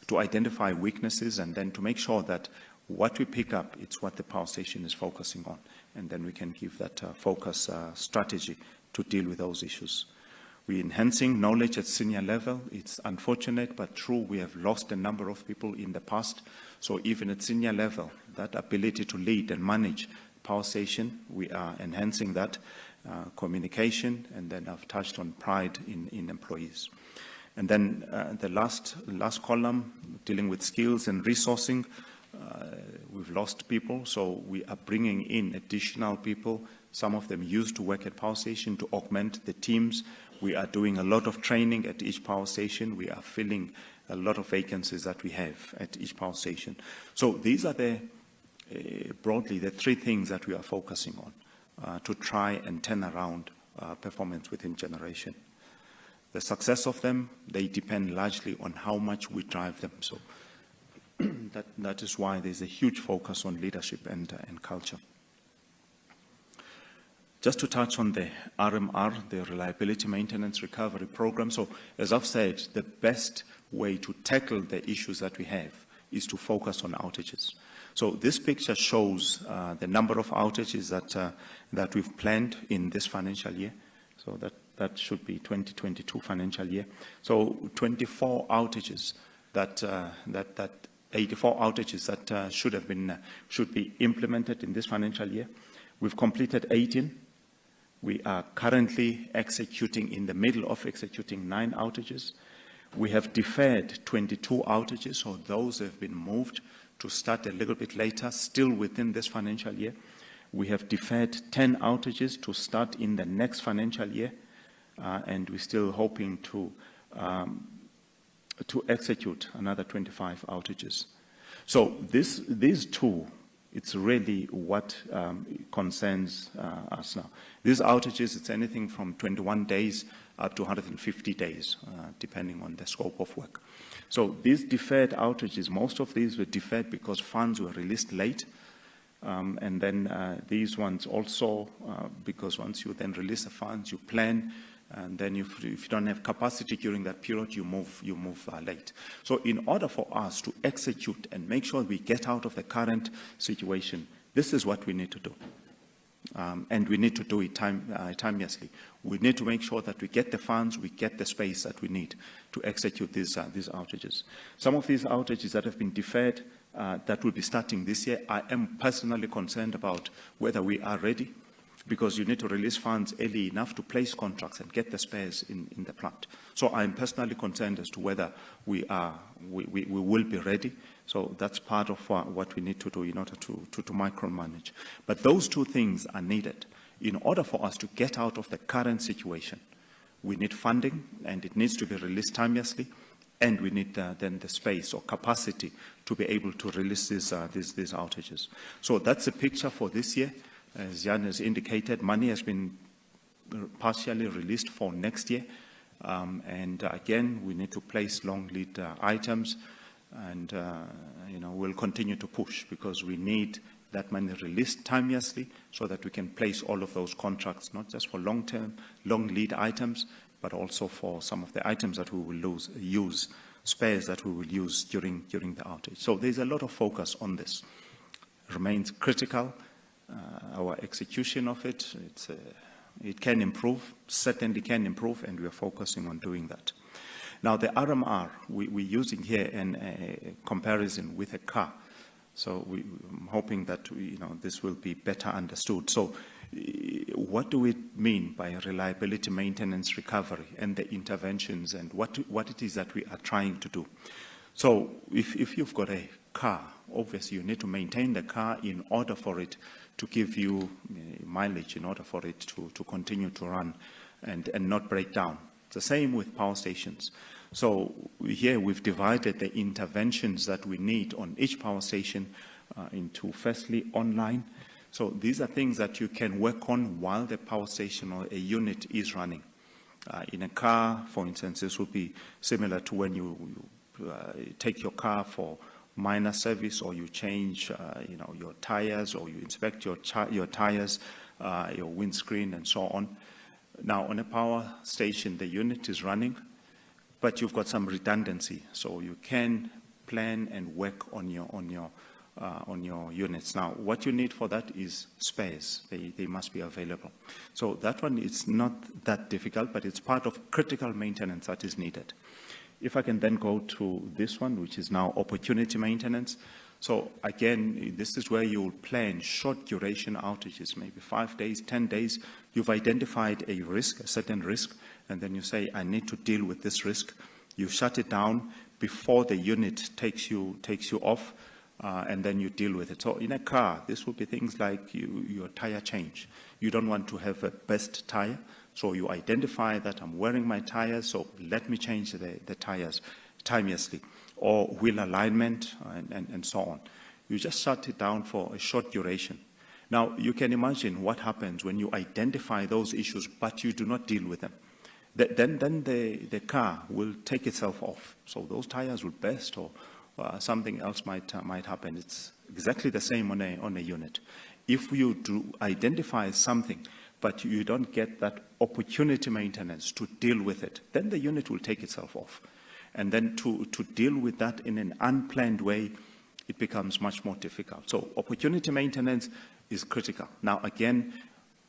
to identify weaknesses and then to make sure that what we pick up, it's what the power station is focusing on. And then we can give that focus strategy to deal with those issues. We're enhancing knowledge at senior level. It's unfortunate, but true, we have lost a number of people in the past. So even at senior level, that ability to lead and manage power station, we are enhancing that communication, and then I've touched on pride in employees. And then the last column, dealing with skills and resourcing. We've lost people, so we are bringing in additional people. Some of them used to work at power station to augment the teams. We are doing a lot of training at each power station. We are filling a lot of vacancies that we have at each power station. So these are broadly the three things that we are focusing on to try and turn around performance within generation. The success of them, they depend largely on how much we drive them. So that is why there's a huge focus on leadership and culture. Just to touch on the RMR, the Reliability Maintenance Recovery Program. So as I've said, the best way to tackle the issues that we have is to focus on outages. So this picture shows the number of outages that we've planned in this financial year. So that should be 2022 financial year. So 24 outages that 84 outages that should be implemented in this financial year. We've completed 18. We are currently in the middle of executing 9 outages. We have deferred 22 outages, so those have been moved to start a little bit later, still within this financial year. We have deferred 10 outages to start in the next financial year, and we're still hoping to execute another 25 outages. So these two, it's really what concerns us now. These outages, it's anything from 21 days up to 150 days, depending on the scope of work. So these deferred outages, most of these were deferred because funds were released late. And then these ones also, because once you then release the funds, you plan, and then if you don't have capacity during that period, you move late. So in order for us to execute and make sure we get out of the current situation, this is what we need to do. And we need to do it timeously. We need to make sure that we get the funds, we get the space that we need to execute these outages. Some of these outages that have been deferred, that will be starting this year, I am personally concerned about whether we are ready, because you need to release funds early enough to place contracts and get the spares in the plant. So I'm personally concerned as to whether we will be ready. So that's part of what we need to do in order to micromanage. But those two things are needed. In order for us to get out of the current situation, we need funding, and it needs to be released timeously, and we need then the space or capacity to be able to release these outages. So that's the picture for this year. As Jan has indicated, money has been partially released for next year. And again, we need to place long lead items, and we'll continue to push because we need that money released timeously so that we can place all of those contracts, not just for long-term, long lead items, but also for some of the items that we will use, spares that we will use during the outage. So there's a lot of focus on this. It remains critical. Our execution of it, it can improve, certainly can improve, and we are focusing on doing that. Now, the RMR, we're using here in a comparison with a car. So I'm hoping that this will be better understood. So what do we mean by reliability, maintenance, recovery, and the interventions, and what it is that we are trying to do? So if you've got a car, obviously you need to maintain the car in order for it to give you mileage, in order for it to continue to run and not break down. It's the same with power stations. So here we've divided the interventions that we need on each power station into, firstly, online. So these are things that you can work on while the power station or a unit is running. In a car, for instance, this would be similar to when you take your car for minor service, or you change, your tires, or you inspect your tires, your windscreen, and so on. Now, on a power station, the unit is running, but you've got some redundancy, so you can plan and work on your units. Now, what you need for that is spares. They must be available. So that one is not that difficult, but it's part of critical maintenance that is needed. If I can then go to this one, which is now opportunity maintenance. So again, this is where you'll plan short duration outages, maybe 5 days, 10 days. You've identified a risk, a certain risk, and then you say, I need to deal with this risk. You shut it down before the unit takes you off, and then you deal with it. So in a car, this would be things like your tire change. You don't want to have a burst tire, so you identify that I'm wearing my tires, so let me change the tires timelessly, or wheel alignment, and so on. You just shut it down for a short duration. Now, you can imagine what happens when you identify those issues, but you do not deal with them. Then the car will take itself off. So those tires will burst, or something else might happen. It's exactly the same on a unit. If you do identify something, but you don't get that opportunity maintenance to deal with it, then the unit will take itself off. And then to deal with that in an unplanned way, it becomes much more difficult. So opportunity maintenance is critical. Now, again,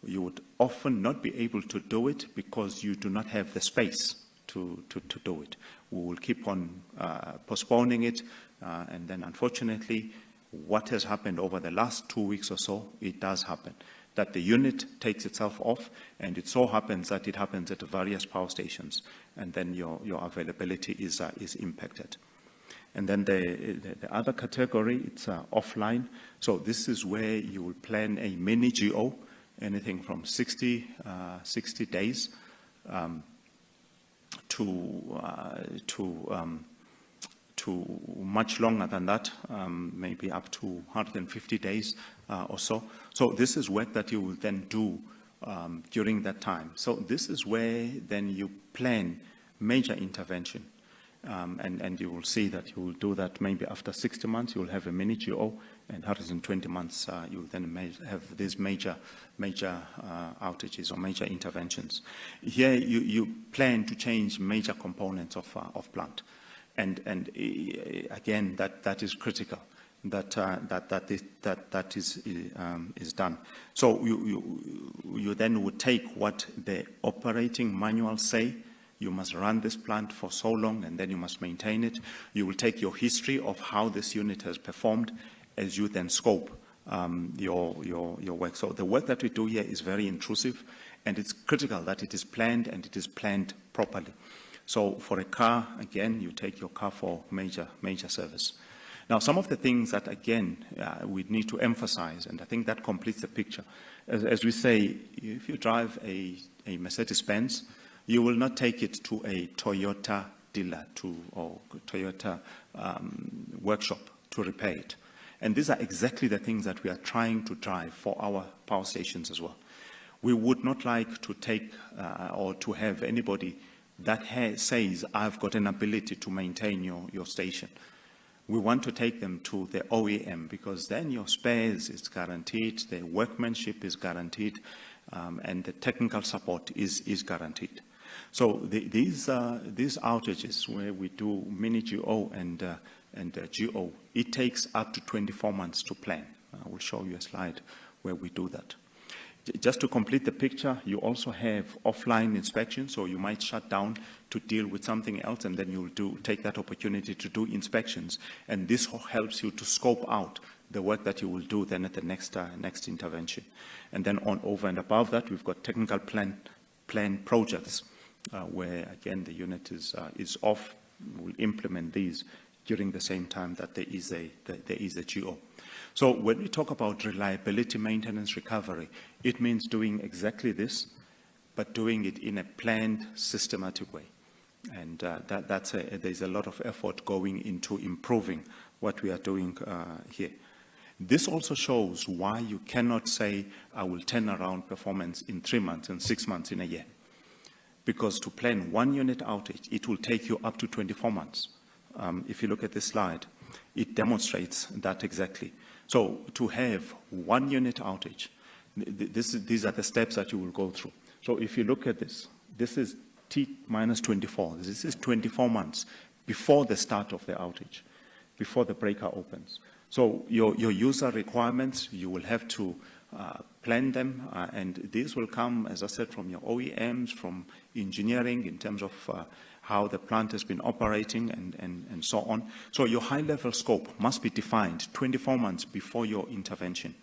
you would often not be able to do it because you do not have the space to do it. We will keep on postponing it, and then unfortunately, what has happened over the last 2 weeks or so, it does happen, that the unit takes itself off, and it so happens that it happens at various power stations, and then your availability is impacted. And then the other category, it's offline. So this is where you will plan a mini GO, anything from 60 days to much longer than that, maybe up to 150 days or so. So this is work that you will then do during that time. So this is where then you plan major intervention. And you will see that you will do that maybe after 60 months, you will have a mini GO, and 120 months, you will then have these major outages or major interventions. Here, you plan to change major components of plant. And again, that is critical, that is done. So you then would take what the operating manuals say. You must run this plant for so long, and then you must maintain it. You will take your history of how this unit has performed as you then scope your work. So the work that we do here is very intrusive, and it's critical that it is planned, and it is planned properly. So for a car, again, you take your car for major service. Now, some of the things that, again, we need to emphasize, and I think that completes the picture. As we say, if you drive a Mercedes-Benz, you will not take it to a Toyota dealer or Toyota workshop to repair it. And these are exactly the things that we are trying to drive for our power stations as well. We would not like to take or to have anybody that says, I've got an ability to maintain your station. We want to take them to the OEM, because then your spares is guaranteed, the workmanship is guaranteed, and the technical support is guaranteed. So these outages where we do mini GO and GO, it takes up to 24 months to plan. I will show you a slide where we do that. Just to complete the picture, you also have offline inspection, so you might shut down to deal with something else, and then you'll take that opportunity to do inspections. And this helps you to scope out the work that you will do then at the next intervention. And then over and above that, we've got technical plan projects, where again the unit is off. We'll implement these during the same time that there is a GO. So when we talk about reliability, maintenance, recovery, it means doing exactly this, but doing it in a planned, systematic way. And there's a lot of effort going into improving what we are doing here. This also shows why you cannot say, I will turn around performance in 3 months and 6 months in a year. Because to plan one unit outage, it will take you up to 24 months. If you look at this slide, it demonstrates that exactly. So to have 1 unit outage, these are the steps that you will go through. So if you look at this, this is T minus 24. This is 24 months before the start of the outage, before the breaker opens. So your user requirements, you will have to plan them, and these will come, as I said, from your OEMs, from engineering in terms of how the plant has been operating and so on. So your high-level scope must be defined 24 months before your intervention.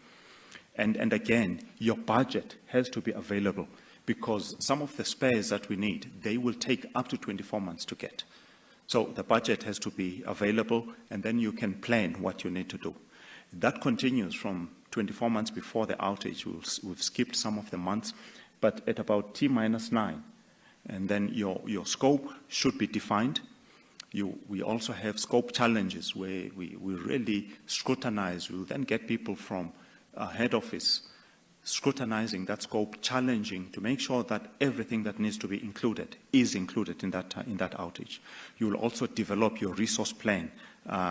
And again, your budget has to be available, because some of the spares that we need, they will take up to 24 months to get. So the budget has to be available, and then you can plan what you need to do. That continues from 24 months before the outage. We've skipped some of the months, but at about T minus 9. And then your scope should be defined. We also have scope challenges where we really scrutinize. We'll then get people from head office scrutinizing that scope, challenging to make sure that everything that needs to be included is included in that outage. You will also develop your resource plan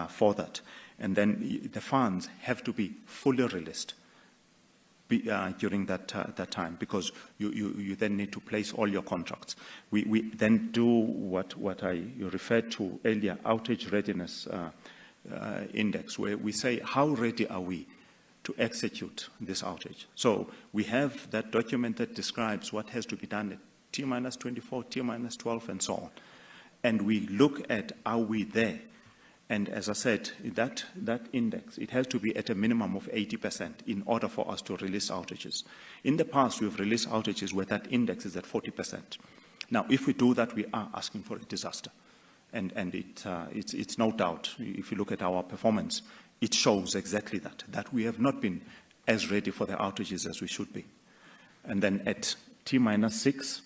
for that. And then the funds have to be fully released during that time, because you then need to place all your contracts. We then do what you referred to earlier, outage readiness index, where we say, how ready are we to execute this outage? So we have that document that describes what has to be done at T minus 24, T minus 12, and so on. And we look at, are we there? And as I said, that index, it has to be at a minimum of 80% in order for us to release outages. In the past, we've released outages where that index is at 40%. Now, if we do that, we are asking for a disaster. And it's no doubt, if you look at our performance, it shows exactly that we have not been as ready for the outages as we should be. And then at T minus 6,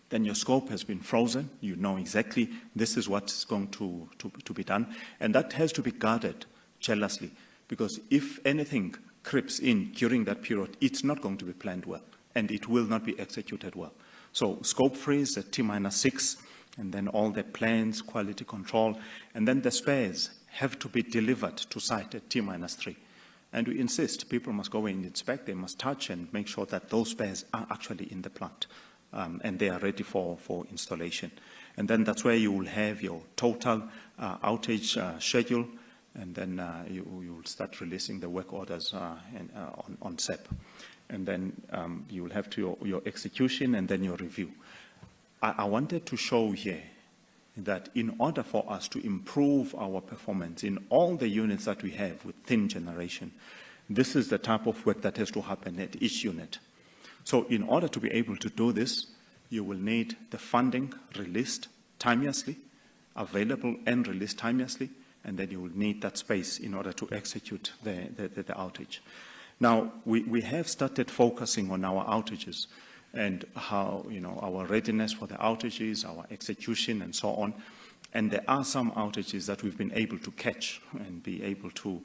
then your scope has been frozen. You know exactly this is what's going to be done. And that has to be guarded jealously, because if anything creeps in during that period, it's not going to be planned well, and it will not be executed well. So scope freeze at T minus 6, and then all the plans, quality control, and then the spares have to be delivered to site at T minus 3. And we insist people must go and inspect, they must touch and make sure that those spares are actually in the plant. And they are ready for installation. And then that's where you will have your total outage schedule, and then you will start releasing the work orders on SEP. And then you will have your execution and then your review. I wanted to show here that in order for us to improve our performance in all the units that we have with thin generation, this is the type of work that has to happen at each unit. So in order to be able to do this, you will need the funding released timeously, available and released timeously, and then you will need that space in order to execute the outage. Now, we have started focusing on our outages and how, our readiness for the outages, our execution, and so on. And there are some outages that we've been able to catch and be able to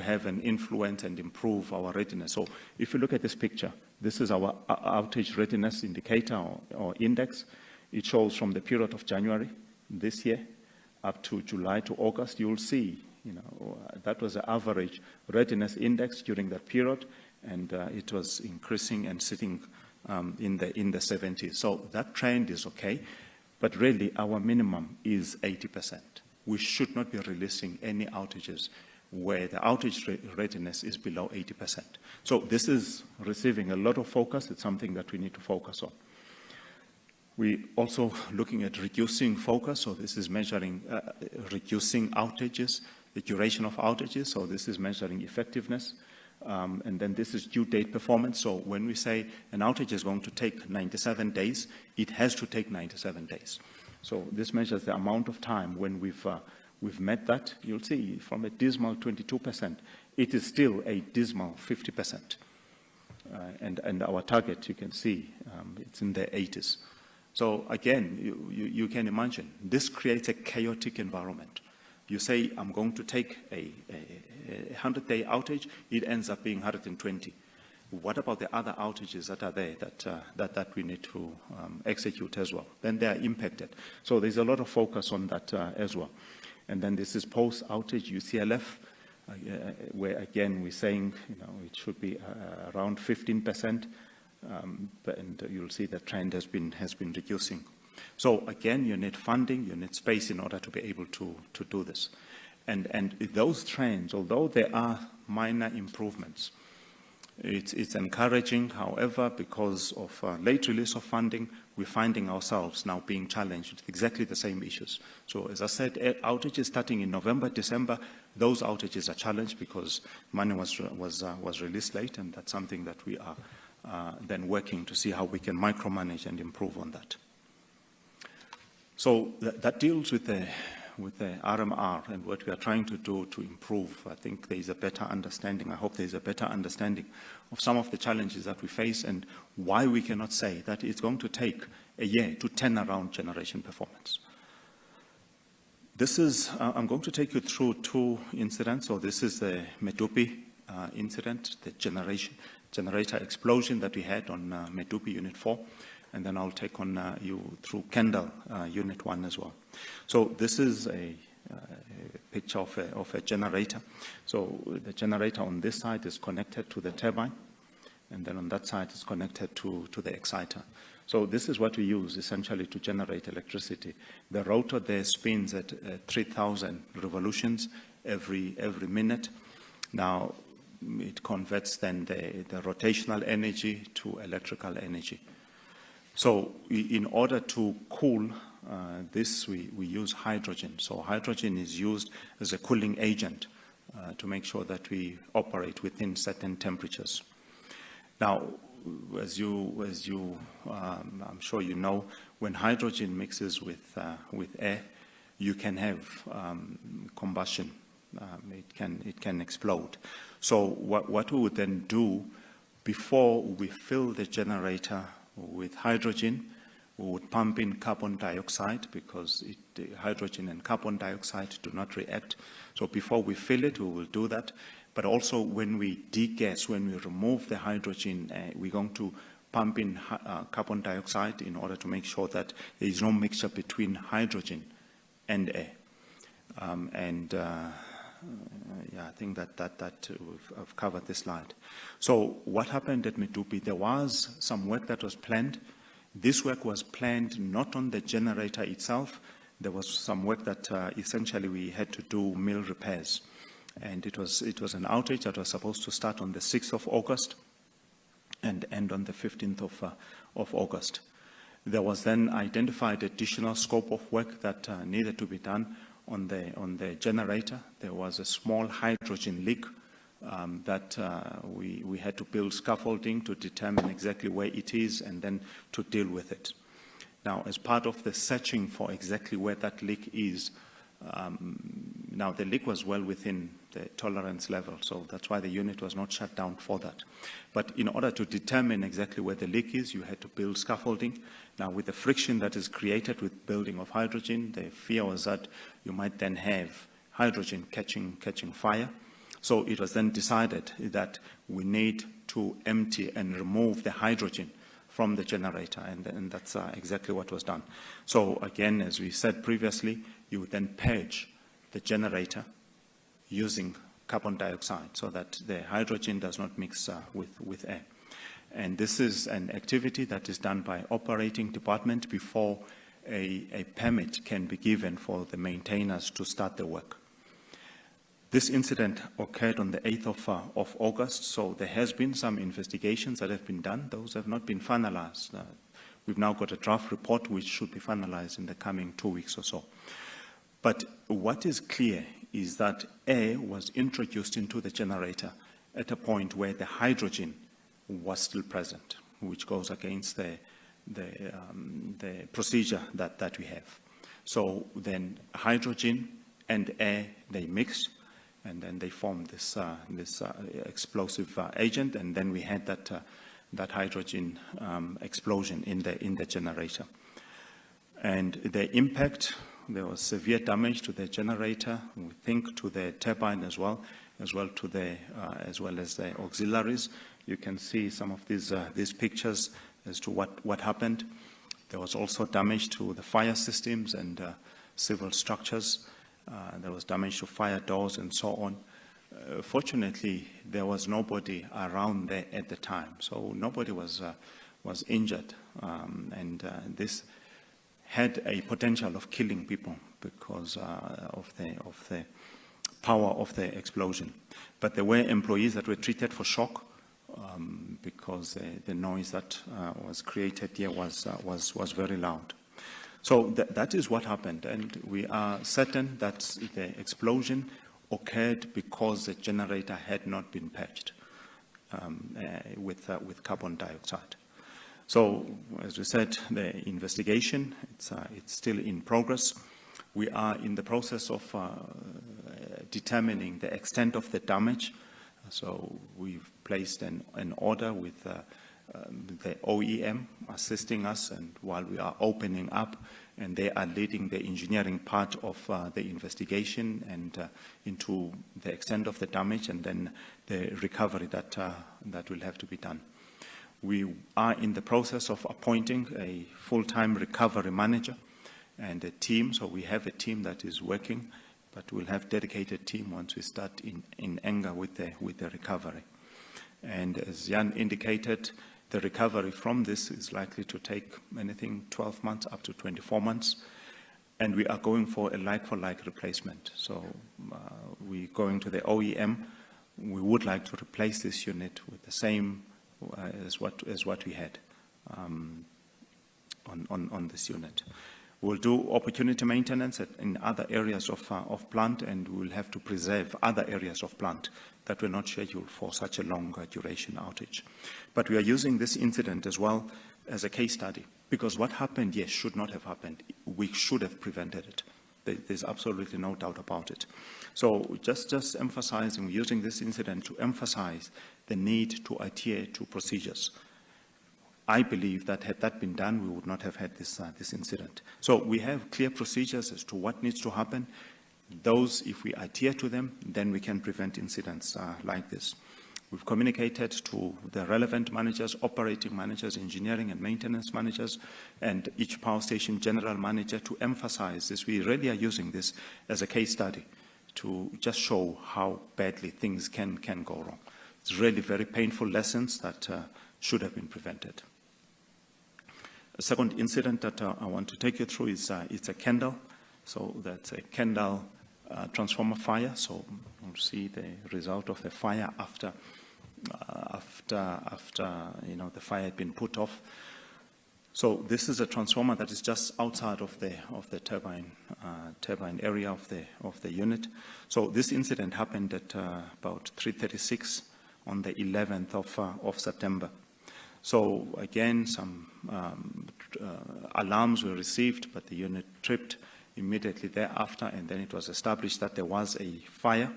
have an influence and improve our readiness. So if you look at this picture, this is our outage readiness indicator or index. It shows from the period of January this year up to July to August. You'll see, that was the average readiness index during that period, and it was increasing and sitting in the 70s. So that trend is okay, but really our minimum is 80%. We should not be releasing any outages where the outage readiness is below 80%. So this is receiving a lot of focus. It's something that we need to focus on. We're also looking at reducing focus. So this is measuring reducing outages, the duration of outages. So this is measuring effectiveness. And then this is due date performance. So when we say an outage is going to take 97 days, it has to take 97 days. So this measures the amount of time when we've met that. You'll see from a dismal 22%, it is still a dismal 50%. And our target, you can see, it's in the 80s. So again, you can imagine, this creates a chaotic environment. You say, I'm going to take a 100-day outage, it ends up being 120. What about the other outages that are there that we need to execute as well? Then they are impacted. So there's a lot of focus on that as well. And then this is post-outage UCLF, where again we're saying it should be around 15%, and you'll see the trend has been reducing. So again, you need funding, you need space in order to be able to do this. And those trends, although there are minor improvements, it's encouraging. However, because of late release of funding, we're finding ourselves now being challenged with exactly the same issues. So as I said, outages starting in November, December, those outages are challenged because money was released late, and that's something that we are then working to see how we can micromanage and improve on that. So that deals with the RMR and what we are trying to do to improve. I think there is a better understanding. I hope there is a better understanding of some of the challenges that we face and why we cannot say that it's going to take a year to turn around generation performance. This is, I'm going to take you through two incidents. So this is the Medupi incident, the generator explosion that we had on Medupi Unit 4. And then I'll take on you through Kendall Unit 1 as well. So this is a picture of a generator. So the generator on this side is connected to the turbine, and then on that side is connected to the exciter. So this is what we use essentially to generate electricity. The rotor there spins at 3,000 revolutions every minute. Now it converts then the rotational energy to electrical energy. So in order to cool this, we use hydrogen. So hydrogen is used as a cooling agent to make sure that we operate within certain temperatures. Now, as you I'm sure you know, when hydrogen mixes with air, you can have combustion. It can explode. So what we would then do before we fill the generator with hydrogen, we would pump in carbon dioxide because hydrogen and carbon dioxide do not react. So before we fill it, we will do that. But also when we degas, when we remove the hydrogen, we're going to pump in carbon dioxide in order to make sure that there is no mixture between hydrogen and air. Yeah, I think that I've covered this slide. So what happened at Medupi? There was some work that was planned. This work was planned not on the generator itself. There was some work that essentially we had to do mill repairs. And it was an outage that was supposed to start on the 6th of August and end on the 15th of August. There was then identified additional scope of work that needed to be done on the generator. There was a small hydrogen leak that we had to build scaffolding to determine exactly where it is and then to deal with it. Now, as part of the searching for exactly where that leak is, now the leak was well within the tolerance level, so that's why the unit was not shut down for that. But in order to determine exactly where the leak is, you had to build scaffolding. Now, with the friction that is created with building of hydrogen, the fear was that you might then have hydrogen catching fire. So it was then decided that we need to empty and remove the hydrogen from the generator, and that's exactly what was done. So again, as we said previously, you would then purge the generator using carbon dioxide so that the hydrogen does not mix with air. And this is an activity that is done by operating department before a permit can be given for the maintainers to start the work. This incident occurred on the 8th of August, so there has been some investigations that have been done. Those have not been finalized. We've now got a draft report which should be finalized in the coming 2 weeks or so. But what is clear is that air was introduced into the generator at a point where the hydrogen was still present, which goes against the procedure that we have. So then hydrogen and air, they mixed, and then they formed this explosive agent, and then we had that hydrogen explosion in the generator. And the impact, there was severe damage to the generator, we think to the turbine as well as the auxiliaries. You can see some of these pictures as to what happened. There was also damage to the fire systems and civil structures. There was damage to fire doors and so on. Fortunately, there was nobody around there at the time, so nobody was injured, and this had a potential of killing people because of the power of the explosion. But there were employees that were treated for shock because the noise that was created here was very loud. So that is what happened, and we are certain that the explosion occurred because the generator had not been patched with carbon dioxide. So, as we said, the investigation, it's still in progress. We are in the process of determining the extent of the damage. So we've placed an order with the OEM assisting us, and while we are opening up, and they are leading the engineering part of the investigation and into the extent of the damage and then the recovery that will have to be done. We are in the process of appointing a full-time recovery manager and a team. So we have a team that is working, but we'll have dedicated team once we start in anger with the recovery. And as Jan indicated, the recovery from this is likely to take anything 12 months up to 24 months. And we are going for a like-for-like replacement. So we're going to the OEM. We would like to replace this unit with the same as what we had on this unit. We'll do opportunity maintenance in other areas of plant, and we'll have to preserve other areas of plant that were not scheduled for such a long duration outage. But we are using this incident as well as a case study, because what happened, yes, should not have happened. We should have prevented it. There's absolutely no doubt about it. So just emphasizing, we're using this incident to emphasize the need to adhere to procedures. I believe that had that been done, we would not have had this incident. So we have clear procedures as to what needs to happen. Those, if we adhere to them, then we can prevent incidents like this. We've communicated to the relevant managers, operating managers, engineering and maintenance managers, and each power station general manager to emphasize this. We really are using this as a case study to just show how badly things can go wrong. It's really very painful lessons that should have been prevented. A second incident that I want to take you through is it's a Kendall. So that's a Kendall transformer fire. So you'll see the result of the fire after the fire had been put off. So this is a transformer that is just outside of the turbine area of the unit. So this incident happened at about 3:36 on the 11th of September. So again, some alarms were received, but the unit tripped immediately thereafter, and then it was established that there was a fire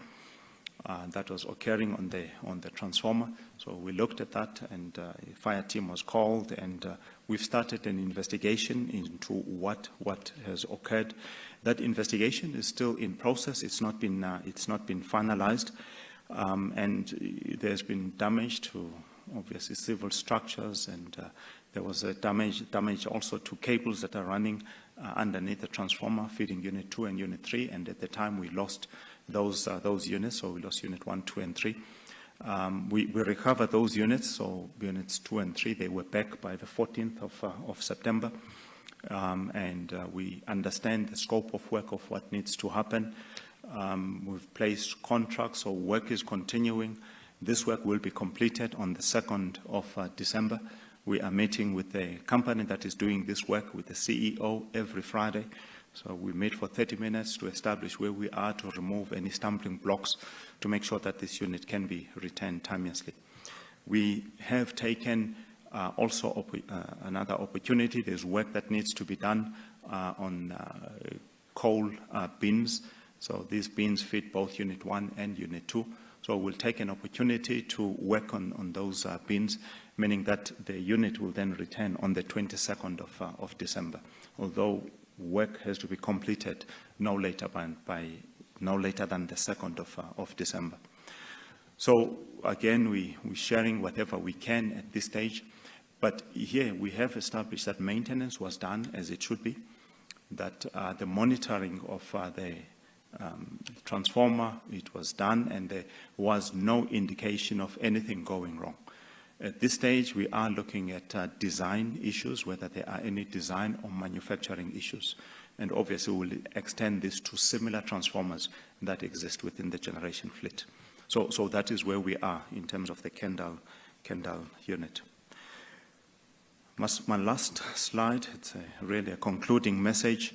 that was occurring on the transformer. So we looked at that, and a fire team was called, and we've started an investigation into what has occurred. That investigation is still in process. It's not been finalized, and there's been damage to obviously civil structures, and there was a damage also to cables that are running underneath the transformer feeding Unit 2 and Unit 3, and at the time we lost those units, so we lost Unit 1, 2, and 3. We recovered those units, so Units 2 and 3, they were back by the 14th of September, and we understand the scope of work of what needs to happen. We've placed contracts, so work is continuing. This work will be completed on the 2nd of December. We are meeting with the company that is doing this work, with the CEO, every Friday. So we meet for 30 minutes to establish where we are, to remove any stumbling blocks, to make sure that this unit can be returned timeously. We have taken also another opportunity. There's work that needs to be done on coal bins. So these bins feed both Unit 1 and Unit 2. So we'll take an opportunity to work on those bins, meaning that the unit will then return on the 22nd of December, although work has to be completed no later than the 2nd of December. So again, we're sharing whatever we can at this stage, but here we have established that maintenance was done as it should be, that the monitoring of transformer, it was done, and there was no indication of anything going wrong. At this stage, we are looking at design issues, whether there are any design or manufacturing issues. And obviously, we'll extend this to similar transformers that exist within the generation fleet. So that is where we are in terms of the Kendall unit. My last slide, it's really a concluding message.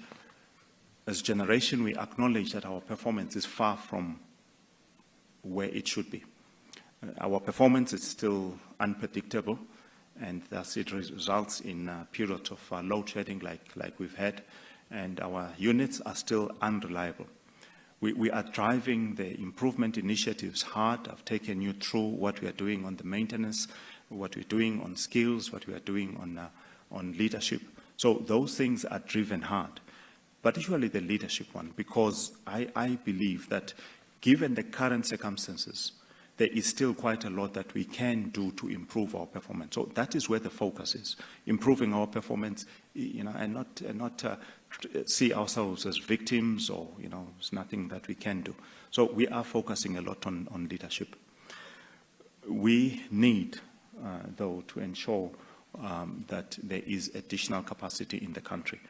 As generation, we acknowledge that our performance is far from where it should be. Our performance is still unpredictable, and thus it results in periods of load shedding like we've had, and our units are still unreliable. We are driving the improvement initiatives hard. I've taken you through what we are doing on the maintenance, what we're doing on skills, what we are doing on leadership. So those things are driven hard, particularly the leadership one, because I believe that given the current circumstances, there is still quite a lot that we can do to improve our performance. So that is where the focus is, improving our performance, and not see ourselves as victims or, it's nothing that we can do. So we are focusing a lot on leadership. We need, though, to ensure that there is additional capacity in the country,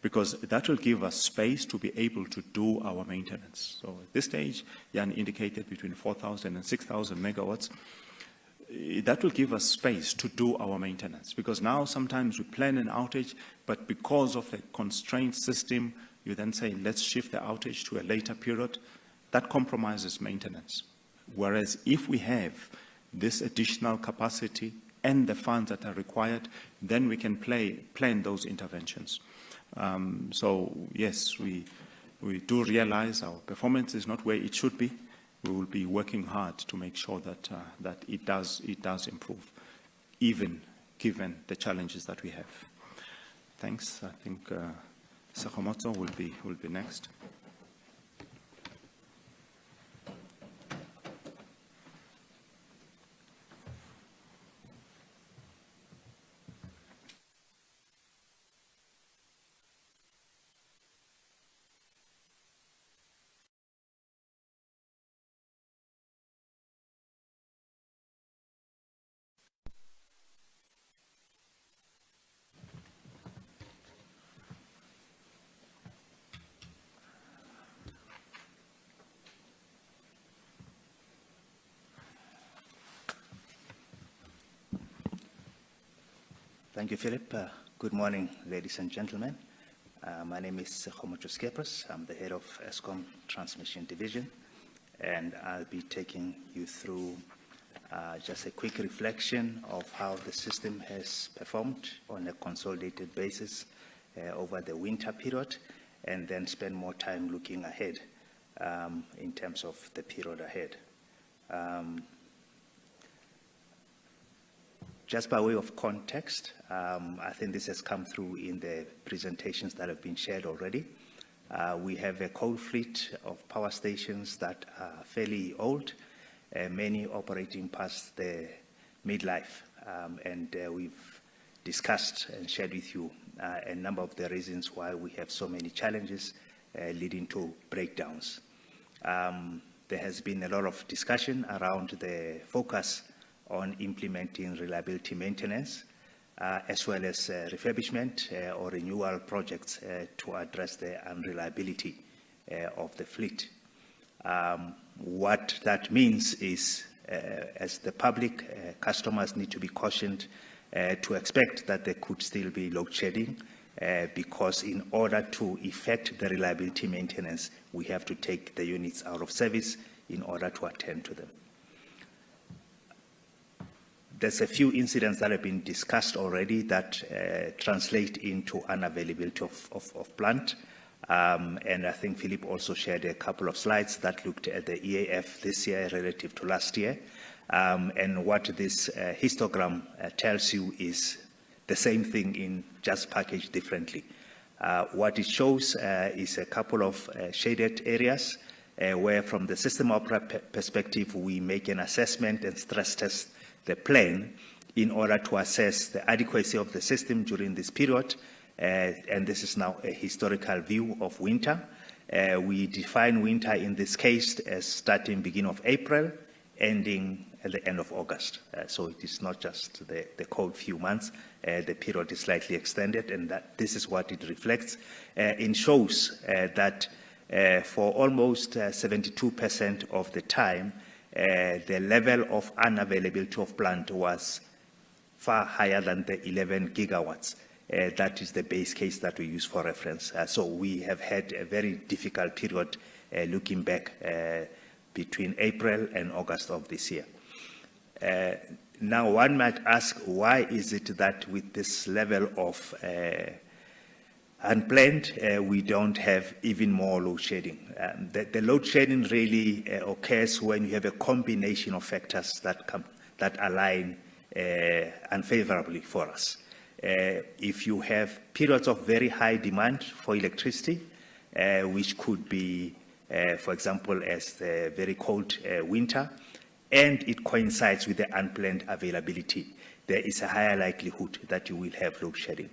because that will give us space to be able to do our maintenance. So at this stage, Jan indicated between 4,000 and 6,000 megawatts. That will give us space to do our maintenance, because now sometimes we plan an outage, but because of a constrained system, you then say, let's shift the outage to a later period. That compromises maintenance. Whereas if we have this additional capacity and the funds that are required, then we can plan those interventions. So yes, we do realize our performance is not where it should be. We will be working hard to make sure that it does improve, even given the challenges that we have. Thanks. I think Sekgomotso will be next. Thank you, Philip. Good morning, ladies and gentlemen. My name is Sekgomotso. I'm the head of Eskom Transmission Division, and I'll be taking you through just a quick reflection of how the system has performed on a consolidated basis over the winter period, and then spend more time looking ahead in terms of the period ahead. Just by way of context, I think this has come through in the presentations that have been shared already. We have a coal fleet of power stations that are fairly old, many operating past the midlife, and we've discussed and shared with you a number of the reasons why we have so many challenges leading to breakdowns. There has been a lot of discussion around the focus on implementing reliability maintenance, as well as refurbishment or renewal projects to address the unreliability of the fleet. What that means is, as the public, customers need to be cautioned to expect that there could still be load shedding, because in order to effect the reliability maintenance, we have to take the units out of service in order to attend to them. There's a few incidents that have been discussed already that translate into unavailability of plant. And I think Philip also shared a couple of slides that looked at the EAF this year relative to last year. And what this histogram tells you is the same thing in just packaged differently. What it shows is a couple of shaded areas where, from the system operator perspective, we make an assessment and stress test the plan in order to assess the adequacy of the system during this period. And this is now a historical view of winter. We define winter in this case as starting beginning of April, ending at the end of August. So it is not just the cold few months. The period is slightly extended, and this is what it reflects. It shows that for almost 72% of the time, the level of unavailability of plant was far higher than the 11 gigawatts. That is the base case that we use for reference. So we have had a very difficult period looking back between April and August of this year. Now, one might ask, why is it that with this level of unplanned, we don't have even more load shedding? The load shedding really occurs when you have a combination of factors that align unfavorably for us. If you have periods of very high demand for electricity, which could be, for example, as the very cold winter, and it coincides with the unplanned availability, there is a higher likelihood that you will have load shedding.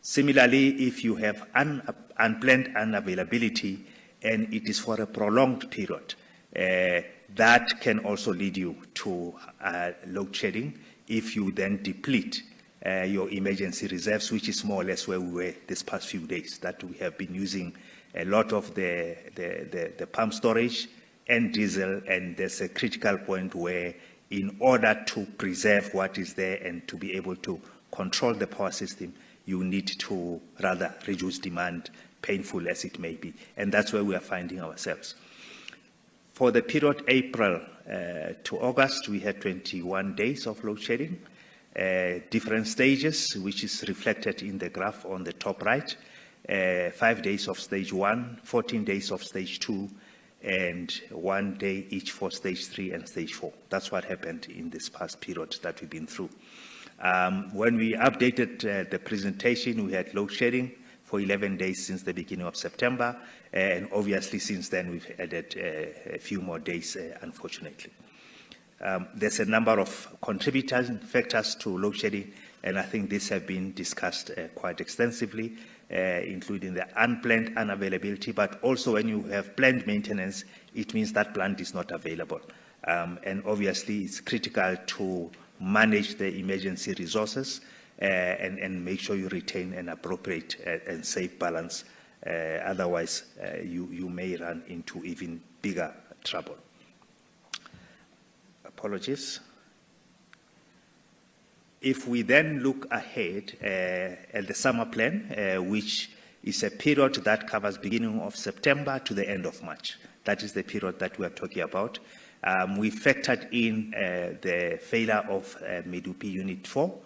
Similarly, if you have unplanned unavailability and it is for a prolonged period, that can also lead you to load shedding if you then deplete your emergency reserves, which is more or less where we were this past few days, that we have been using a lot of the pump storage and diesel, and there's a critical point where, in order to preserve what is there and to be able to control the power system, you need to rather reduce demand, painful as it may be. And that's where we are finding ourselves. For the period April to August, we had 21 days of load shedding, different stages, which is reflected in the graph on the top right, 5 days of stage 1, 14 days of stage 2, and 1 day each for stage 3 and stage 4. That's what happened in this past period that we've been through. When we updated the presentation, we had load shedding for 11 days since the beginning of September, and obviously since then we've added a few more days, unfortunately. There's a number of contributing factors to load shedding, and I think these have been discussed quite extensively, including the unplanned unavailability, but also when you have planned maintenance, it means that plant is not available. And obviously, it's critical to manage the emergency resources and make sure you retain an appropriate and safe balance. Otherwise, you may run into even bigger trouble. Apologies. If we then look ahead at the summer plan, which is a period that covers beginning of September to the end of March. That is the period that we are talking about. We factored in the failure of Medupi Unit 4,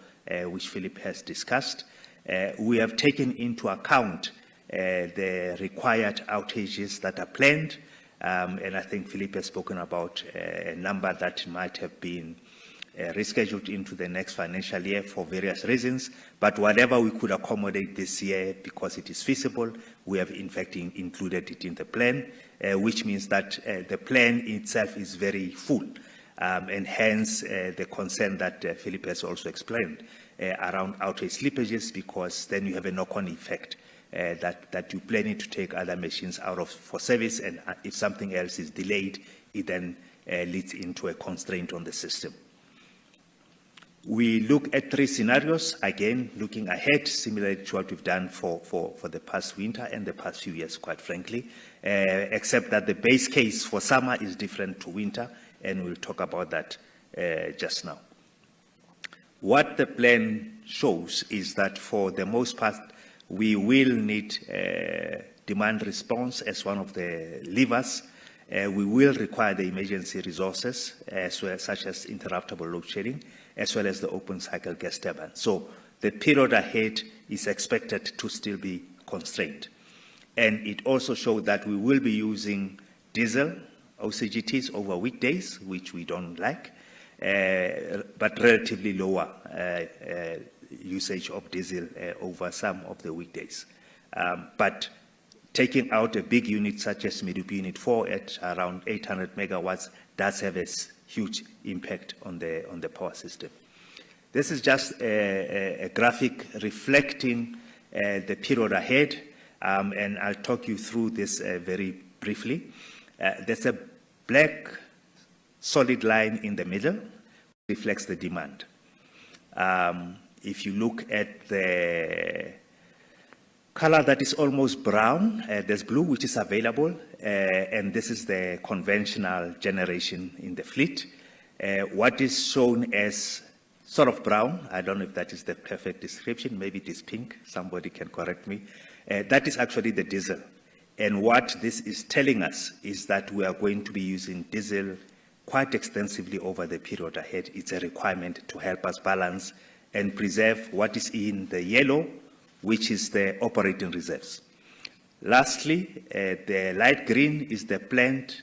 which Philip has discussed. We have taken into account the required outages that are planned, and I think Philip has spoken about a number that might have been rescheduled into the next financial year for various reasons, but whatever we could accommodate this year because it is feasible, we have in fact included it in the plan, which means that the plan itself is very full, and hence the concern that Philip has also explained around outage slippages, because then you have a knock-on effect that you planning to take other machines out of for service, and if something else is delayed, it then leads into a constraint on the system. We look at 3 scenarios, again, looking ahead, similar to what we've done for the past winter and the past few years, quite frankly, except that the base case for summer is different to winter, and we'll talk about that just now. What the plan shows is that for the most part, we will need demand response as one of the levers. We will require the emergency resources, such as interruptible load shedding, as well as the open cycle gas turbine. So the period ahead is expected to still be constrained. And it also showed that we will be using diesel OCGTs over weekdays, which we don't like, but relatively lower usage of diesel over some of the weekdays. But taking out a big unit such as Medupi Unit 4 at around 800 megawatts does have a huge impact on the power system. This is just a graphic reflecting the period ahead. And I'll talk you through this very briefly. There's a black solid line in the middle, reflects the demand. If you look at the color that is almost brown, there's blue, which is available, and this is the conventional generation in the fleet. What is shown as sort of brown, I don't know if that is the perfect description, maybe it is pink, somebody can correct me. That is actually the diesel. And what this is telling us is that we are going to be using diesel quite extensively over the period ahead. It's a requirement to help us balance and preserve what is in the yellow, which is the operating reserves. Lastly, the light green is the planned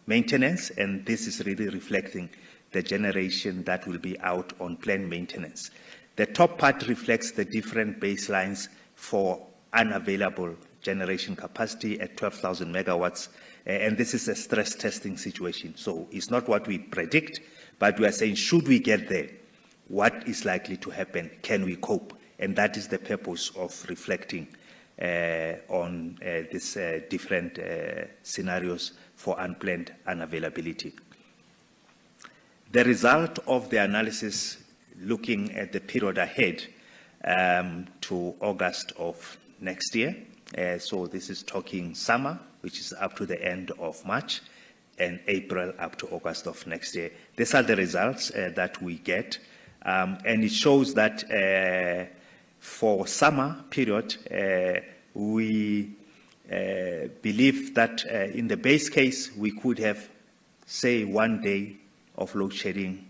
maintenance, and this is really reflecting the generation that will be out on planned maintenance. The top part reflects the different baselines for unavailable generation capacity at 12,000 megawatts, and this is a stress testing situation. So it's not what we predict, but we are saying, should we get there, what is likely to happen? Can we cope? And that is the purpose of reflecting on these different scenarios for unplanned unavailability. The result of the analysis looking at the period ahead to August of next year, so this is talking summer, which is up to the end of March, and April up to August of next year. These are the results that we get, and it shows that for summer period, we believe that in the base case, we could have, say, 1 day of load shedding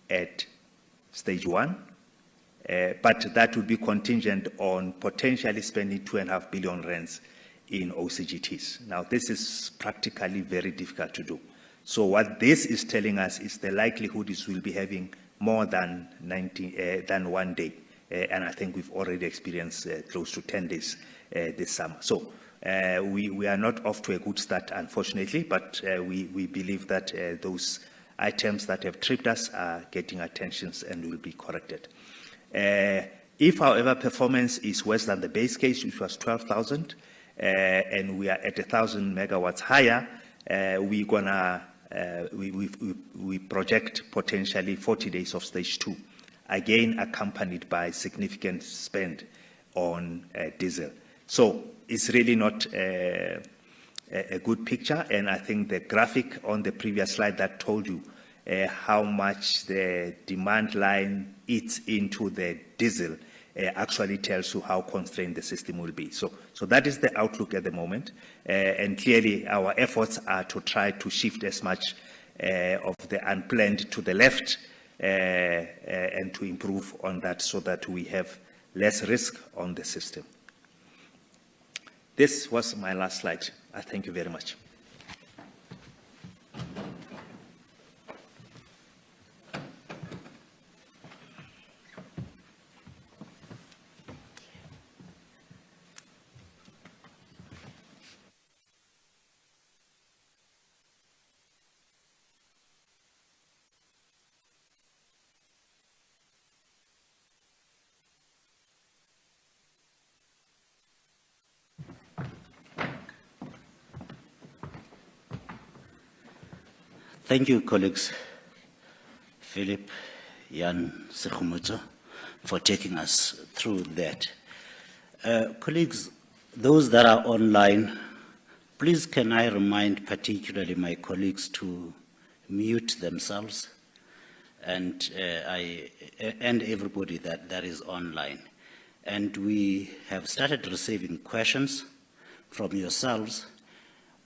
at stage 1, but that would be contingent on potentially spending 2.5 billion rands in OCGTs. Now, this is practically very difficult to do. So what this is telling us is the likelihood is we'll be having more than 1 day. And I think we've already experienced close to 10 days this summer. So we are not off to a good start, unfortunately, but we believe that those items that have tripped us are getting attentions and will be corrected. If, however, performance is worse than the base case, which was 12,000, and we are at 1,000 megawatts higher, we project potentially 40 days of stage 2. Again, accompanied by significant spend on diesel. So it's really not a good picture, and I think the graphic on the previous slide that told you how much the demand line eats into the diesel actually tells you how constrained the system will be. So that is the outlook at the moment, and clearly our efforts are to try to shift as much of the unplanned to the left, and to improve on that so that we have less risk on the system. This was my last slide. I thank you very much. Thank you, colleagues, Philip, Jan Sekhumutso, for taking us through that. Colleagues, those that are online, please can I remind particularly my colleagues to mute themselves and everybody that is online. And we have started receiving questions from yourselves.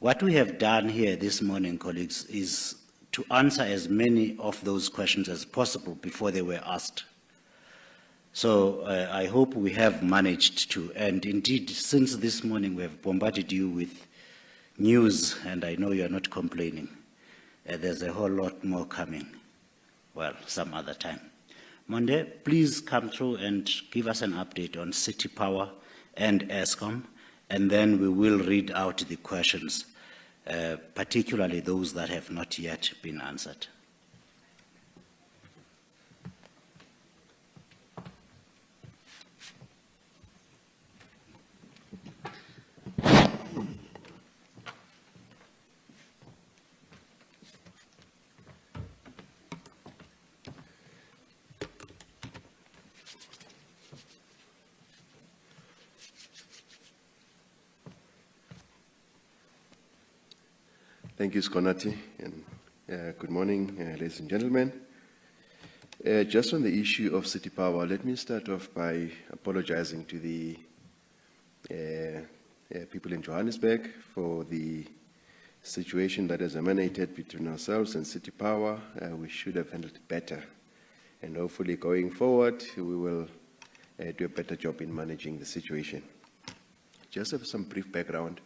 What we have done here this morning, colleagues, is to answer as many of those questions as possible before they were asked. So I hope we have managed to, and indeed, since this morning we have bombarded you with news, and I know you are not complaining. There's a whole lot more coming. Well, some other time. Monday, please come through and give us an update on City Power and Eskom, and then we will read out the questions, particularly those that have not yet been answered. Thank you, Skonati, and good morning, ladies and gentlemen. Just on the issue of city power, let me start off by apologizing to the people in Johannesburg for the situation that has emanated between ourselves and city power. We should have handled it better. And hopefully going forward, we will do a better job in managing the situation. Just have some brief background.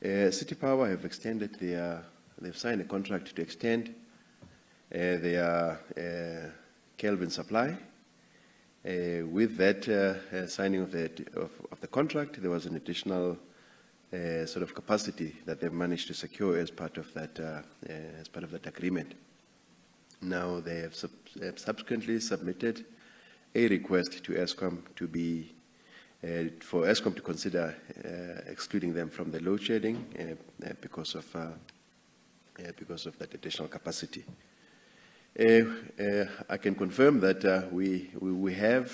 City Power have extended they've signed a contract to extend their Kelvin supply. With that signing of the contract, there was an additional sort of capacity that they've managed to secure as part of that agreement. Now they have subsequently submitted a request to Eskom for Eskom to consider excluding them from the load shedding because of that additional capacity. I can confirm that we have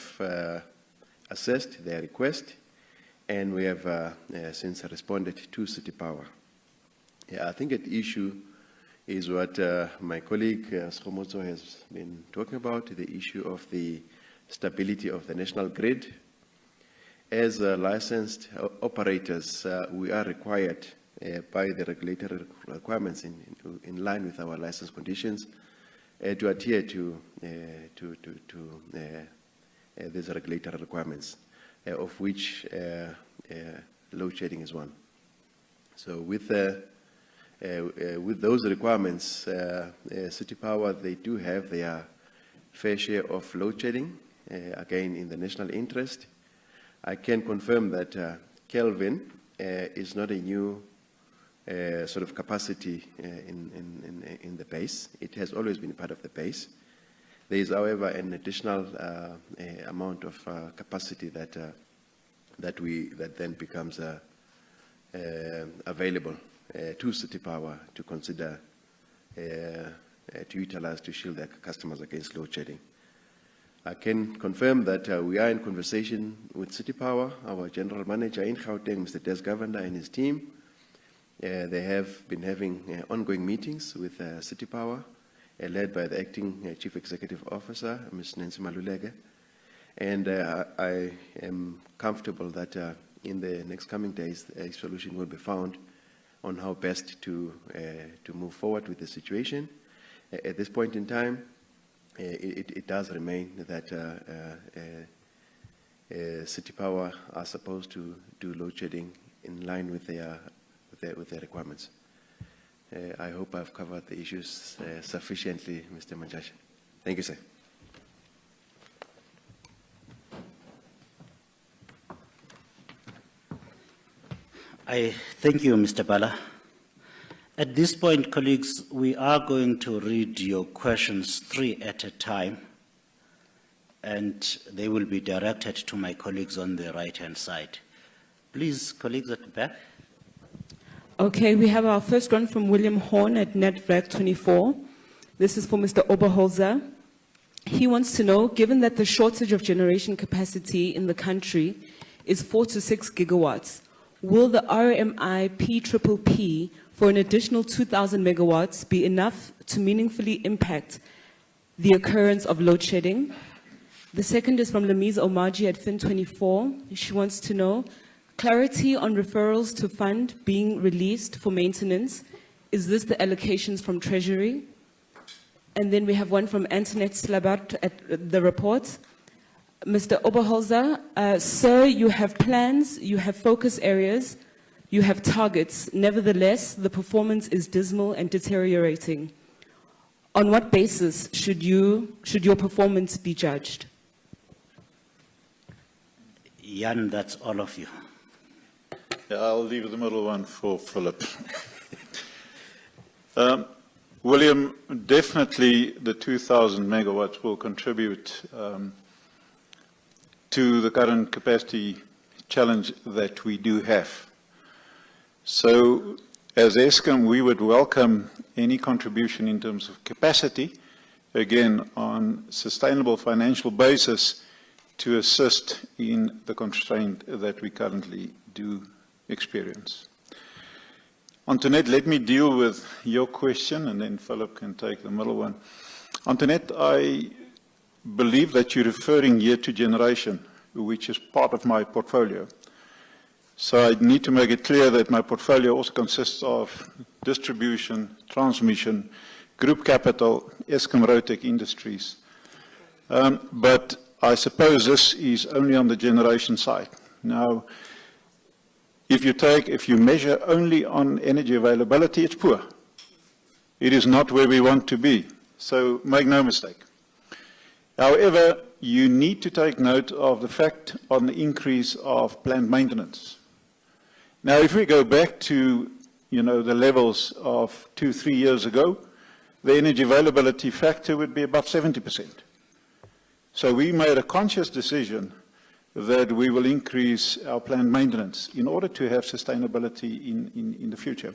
assessed their request, and we have since responded to City Power. I think at issue is what my colleague Skomoto has been talking about, the issue of the stability of the national grid. As licensed operators, we are required by the regulatory requirements in line with our license conditions to adhere to these regulatory requirements, of which load shedding is one. So with those requirements, City Power, they do have their fair share of load shedding, again in the national interest. I can confirm that Kelvin is not a new sort of capacity in the base. It has always been part of the base. There is, however, an additional amount of capacity that then becomes available to City Power to consider to utilize to shield their customers against load shedding. I can confirm that we are in conversation with City Power, our General Manager in Gauteng, Mr. Des Governor, and his team. They have been having ongoing meetings with City Power, led by the Acting Chief Executive Officer, Ms. Nancy Maluleke. And I am comfortable that in the next coming days, a solution will be found on how best to move forward with the situation. At this point in time, it does remain that City Power are supposed to do load shedding in line with their requirements. I hope I've covered the issues sufficiently, Mr. Manjasha. Thank you, sir. I thank you, Mr. Bala. At this point, colleagues, we are going to read your questions 3 at a time, and they will be directed to my colleagues on the right-hand side. Please, colleagues at the back. Okay, we have our first one from William Horn at Network 24. This is for Mr. Oberholzer. He wants to know, given that the shortage of generation capacity in the country is 4 to 6 gigawatts, will the RMI PPP for an additional 2,000 megawatts be enough to meaningfully impact the occurrence of load shedding? The second is from Lamiz Omaji at Fin24. She wants to know, clarity on referrals to fund being released for maintenance. Is this the allocations from Treasury? And then we have one from Antoinette Slabart at the report. Mr. Oberholzer, sir, you have plans, you have focus areas, you have targets. Nevertheless, the performance is dismal and deteriorating. On what basis should your performance be judged? Jan, that's all of you. Yeah, I'll leave the middle one for Philip. William, definitely the 2,000 megawatts will contribute to the current capacity challenge that we do have. So, as Eskom, we would welcome any contribution in terms of capacity, again, on sustainable financial basis to assist in the constraint that we currently do experience. Antoinette, let me deal with your question, and then Philip can take the middle one. Antoinette, I believe that you're referring here to generation, which is part of my portfolio. So I need to make it clear that my portfolio also consists of distribution, transmission, group capital, Eskom Rotec Industries. But I suppose this is only on the generation side. Now, if you measure only on energy availability, it's poor. It is not where we want to be. So make no mistake. However, you need to take note of the fact on the increase of plant maintenance. Now, if we go back to, the levels of 2-3 years ago, the energy availability factor would be above 70%. So we made a conscious decision that we will increase our plant maintenance in order to have sustainability in the future.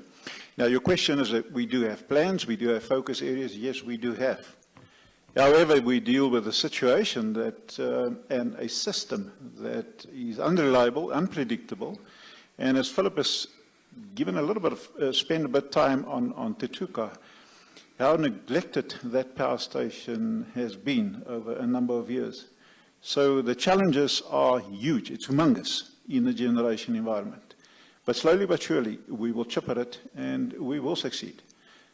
Now, your question is that we do have plans, we do have focus areas. Yes, we do have. However, we deal with a situation that, and a system that is unreliable, unpredictable, and as Philip has given a little bit of, spent a bit of time on Tetuka, how neglected that power station has been over a number of years. So the challenges are huge. It's humongous in the generation environment. But slowly but surely, we will chip at it and we will succeed.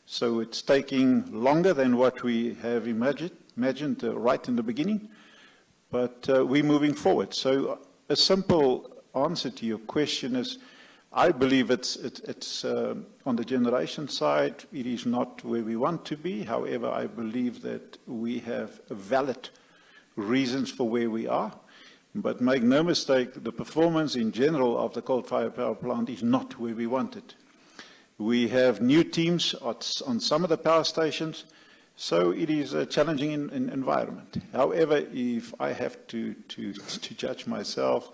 So it's taking longer than what we have imagined right in the beginning, but we're moving forward. So a simple answer to your question is, I believe it's on the generation side, it is not where we want to be. However, I believe that we have valid reasons for where we are. But make no mistake, the performance in general of the coal-fired power plant is not where we want it. We have new teams on some of the power stations, so it is a challenging environment. However, if I have to judge myself,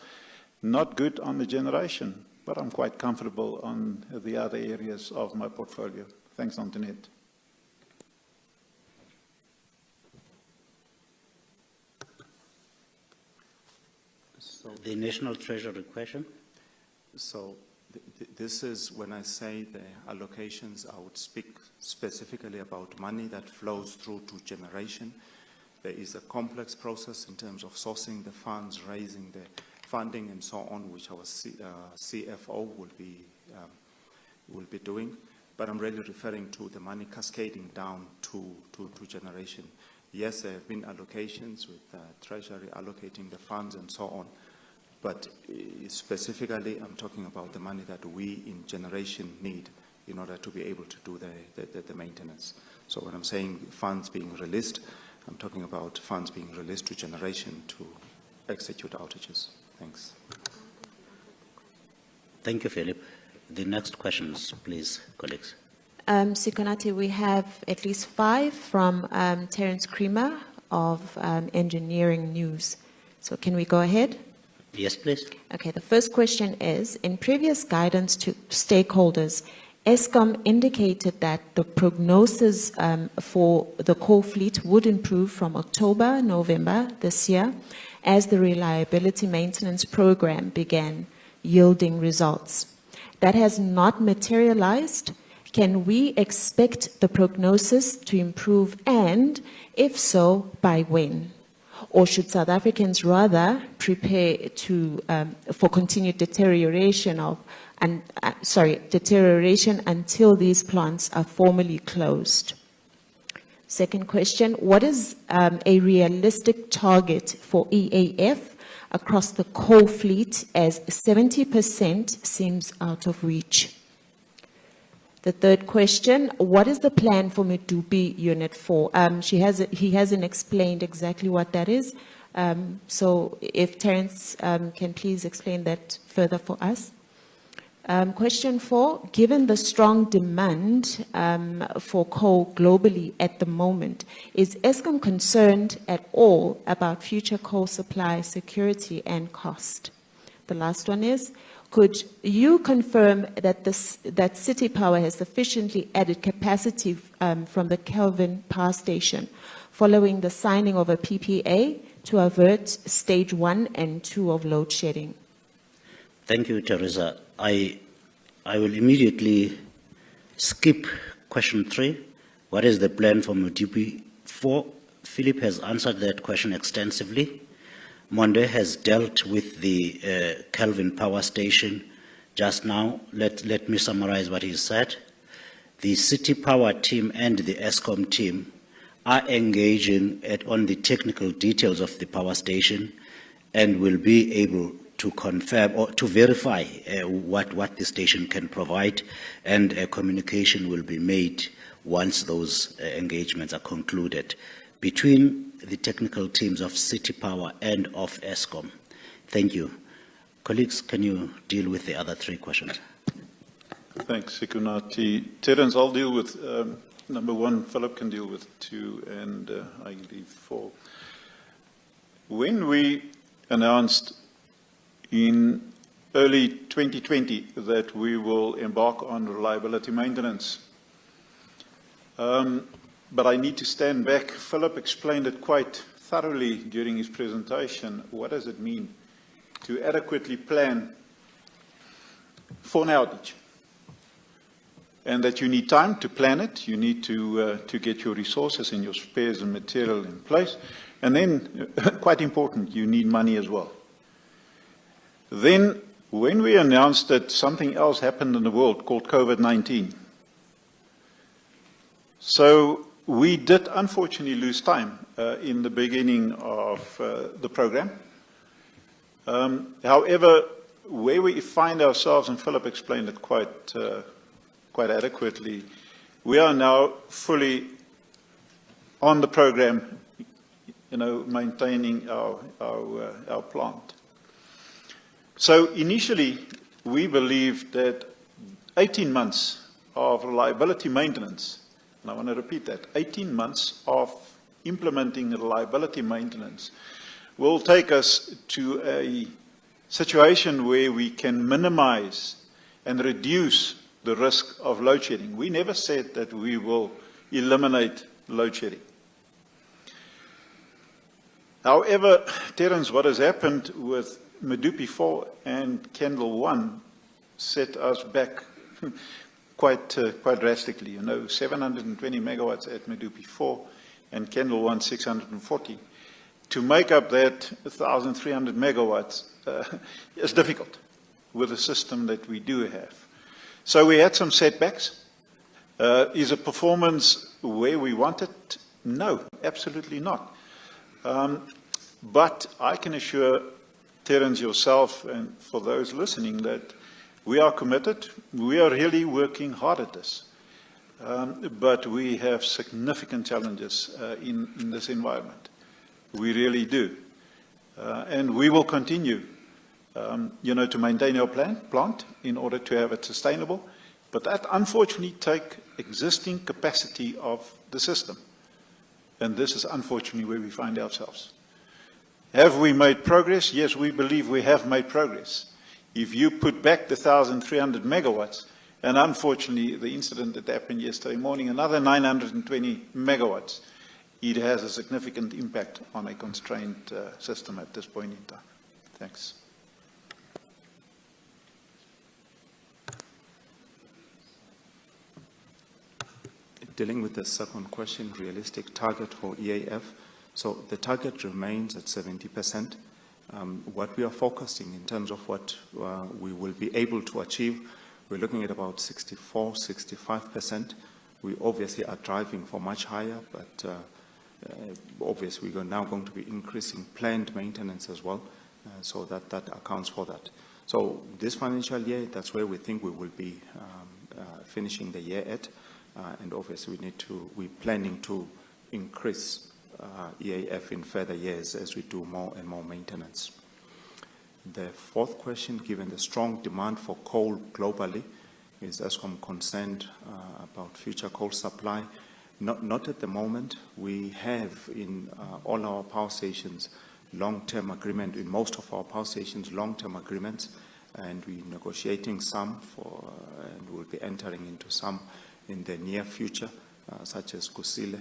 not good on the generation, but I'm quite comfortable on the other areas of my portfolio. Thanks, Antoinette. So The National Treasury question. So this is when I say the allocations, I would speak specifically about money that flows through to generation. There is a complex process in terms of sourcing the funds, raising the funding and so on, which our CFO will be doing. But I'm really referring to the money cascading down to generation. Yes, there have been allocations with Treasury allocating the funds and so on. But specifically, I'm talking about the money that we in generation need in order to be able to do the maintenance. So when I'm saying funds being released, I'm talking about funds being released to generation to execute outages. Thanks. Thank you, Philip. The next questions, please, colleagues. Sikonati, we have at least 5 from Terence Creamer of Engineering News. So can we go ahead? Yes, please. Okay, the first question is, in previous guidance to stakeholders, Eskom indicated that the prognosis for the coal fleet would improve from October, November this year, as the reliability maintenance program began yielding results. That has not materialized. Can we expect the prognosis to improve, and if so, by when? Or should South Africans rather prepare for continued deterioration until these plants are formally closed? Second question, what is a realistic target for EAF across the coal fleet, as 70% seems out of reach? The third question, what is the plan for Medupi Unit 4? He hasn't explained exactly what that is. So if Terence can please explain that further for us. Question 4, given the strong demand for coal globally at the moment, is Eskom concerned at all about future coal supply security and cost? The last one is, could you confirm that City Power has sufficiently added capacity from the Kelvin Power Station following the signing of a PPA to avert stage 1 and 2 of load shedding? Thank you, Teresa. I will immediately skip question 3. What is the plan for Medupi 4? Philip has answered that question extensively. Monde has dealt with the Kelvin power station just now. Let me summarize what he said. The City Power team and the Eskom team are engaging on the technical details of the power station and will be able to confirm or to verify what the station can provide, and communication will be made once those engagements are concluded between the technical teams of City Power and of Eskom. Thank you. Colleagues, can you deal with the other 3 questions? Thanks, Sekunati. Terence, I'll deal with number 1. Philip can deal with 2, and I leave 4. When we announced in early 2020 that we will embark on reliability maintenance, but I need to stand back. Philip explained it quite thoroughly during his presentation. What does it mean to adequately plan for an outage? And that you need time to plan it, you need to get your resources and your spares and material in place, and then, quite important, you need money as well. Then, when we announced that something else happened in the world called COVID-19, so we did unfortunately lose time in the beginning of the program. However, where we find ourselves, and Philip explained it quite adequately, we are now fully on the program, maintaining our plant. So initially, we believed that 18 months of reliability maintenance, and I want to repeat that, 18 months of implementing reliability maintenance will take us to a situation where we can minimize and reduce the risk of load shedding. We never said that we will eliminate load shedding. However, Terence, what has happened with Medupi 4 and Kendall 1 set us back quite drastically. 720 megawatts at Medupi 4 and Kendall 1 640. To make up that 1,300 megawatts is difficult with the system that we do have. So we had some setbacks. Is the performance where we want it? No, absolutely not. But I can assure Terence, yourself, and for those listening, that we are committed. We are really working hard at this. But we have significant challenges in this environment. We really do. And we will continue, to maintain our plant in order to have it sustainable. But that, unfortunately, takes existing capacity of the system. And this is, unfortunately, where we find ourselves. Have we made progress? Yes, we believe we have made progress. If you put back the 1,300 megawatts, and unfortunately, the incident that happened yesterday morning, another 920 megawatts, it has a significant impact on a constrained system at this point in time. Thanks. Dealing with the second question, realistic target for EAF. So the target remains at 70%. What we are focusing in terms of what we will be able to achieve, we're looking at about 64, 65%. We obviously are driving for much higher, but obviously we are now going to be increasing planned maintenance as well, so that accounts for that. So this financial year, that's where we think we will be finishing the year at, and obviously we're planning to increase EAF in further years as we do more and more maintenance. The fourth question, given the strong demand for coal globally, is Eskom concerned about future coal supply? Not at the moment. We have in all our power stations long-term agreement, in most of our power stations long-term agreements, and we're negotiating some and we'll be entering into some in the near future, such as Kusile.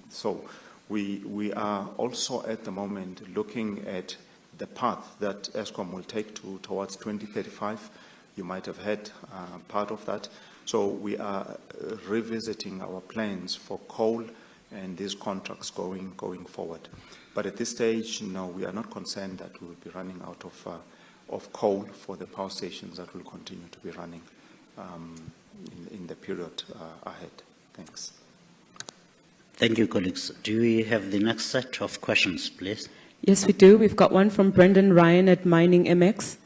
So we are also at the moment looking at the path that Eskom will take towards 2035. You might have heard part of that. So we are revisiting our plans for coal and these contracts going forward. But at this stage, no, we are not concerned that we will be running out of coal for the power stations that will continue to be running in the period ahead. Thanks. Thank you, colleagues. Do we have the next set of questions, please? Yes, we do. We've got one from Brendan Ryan at Mining MX.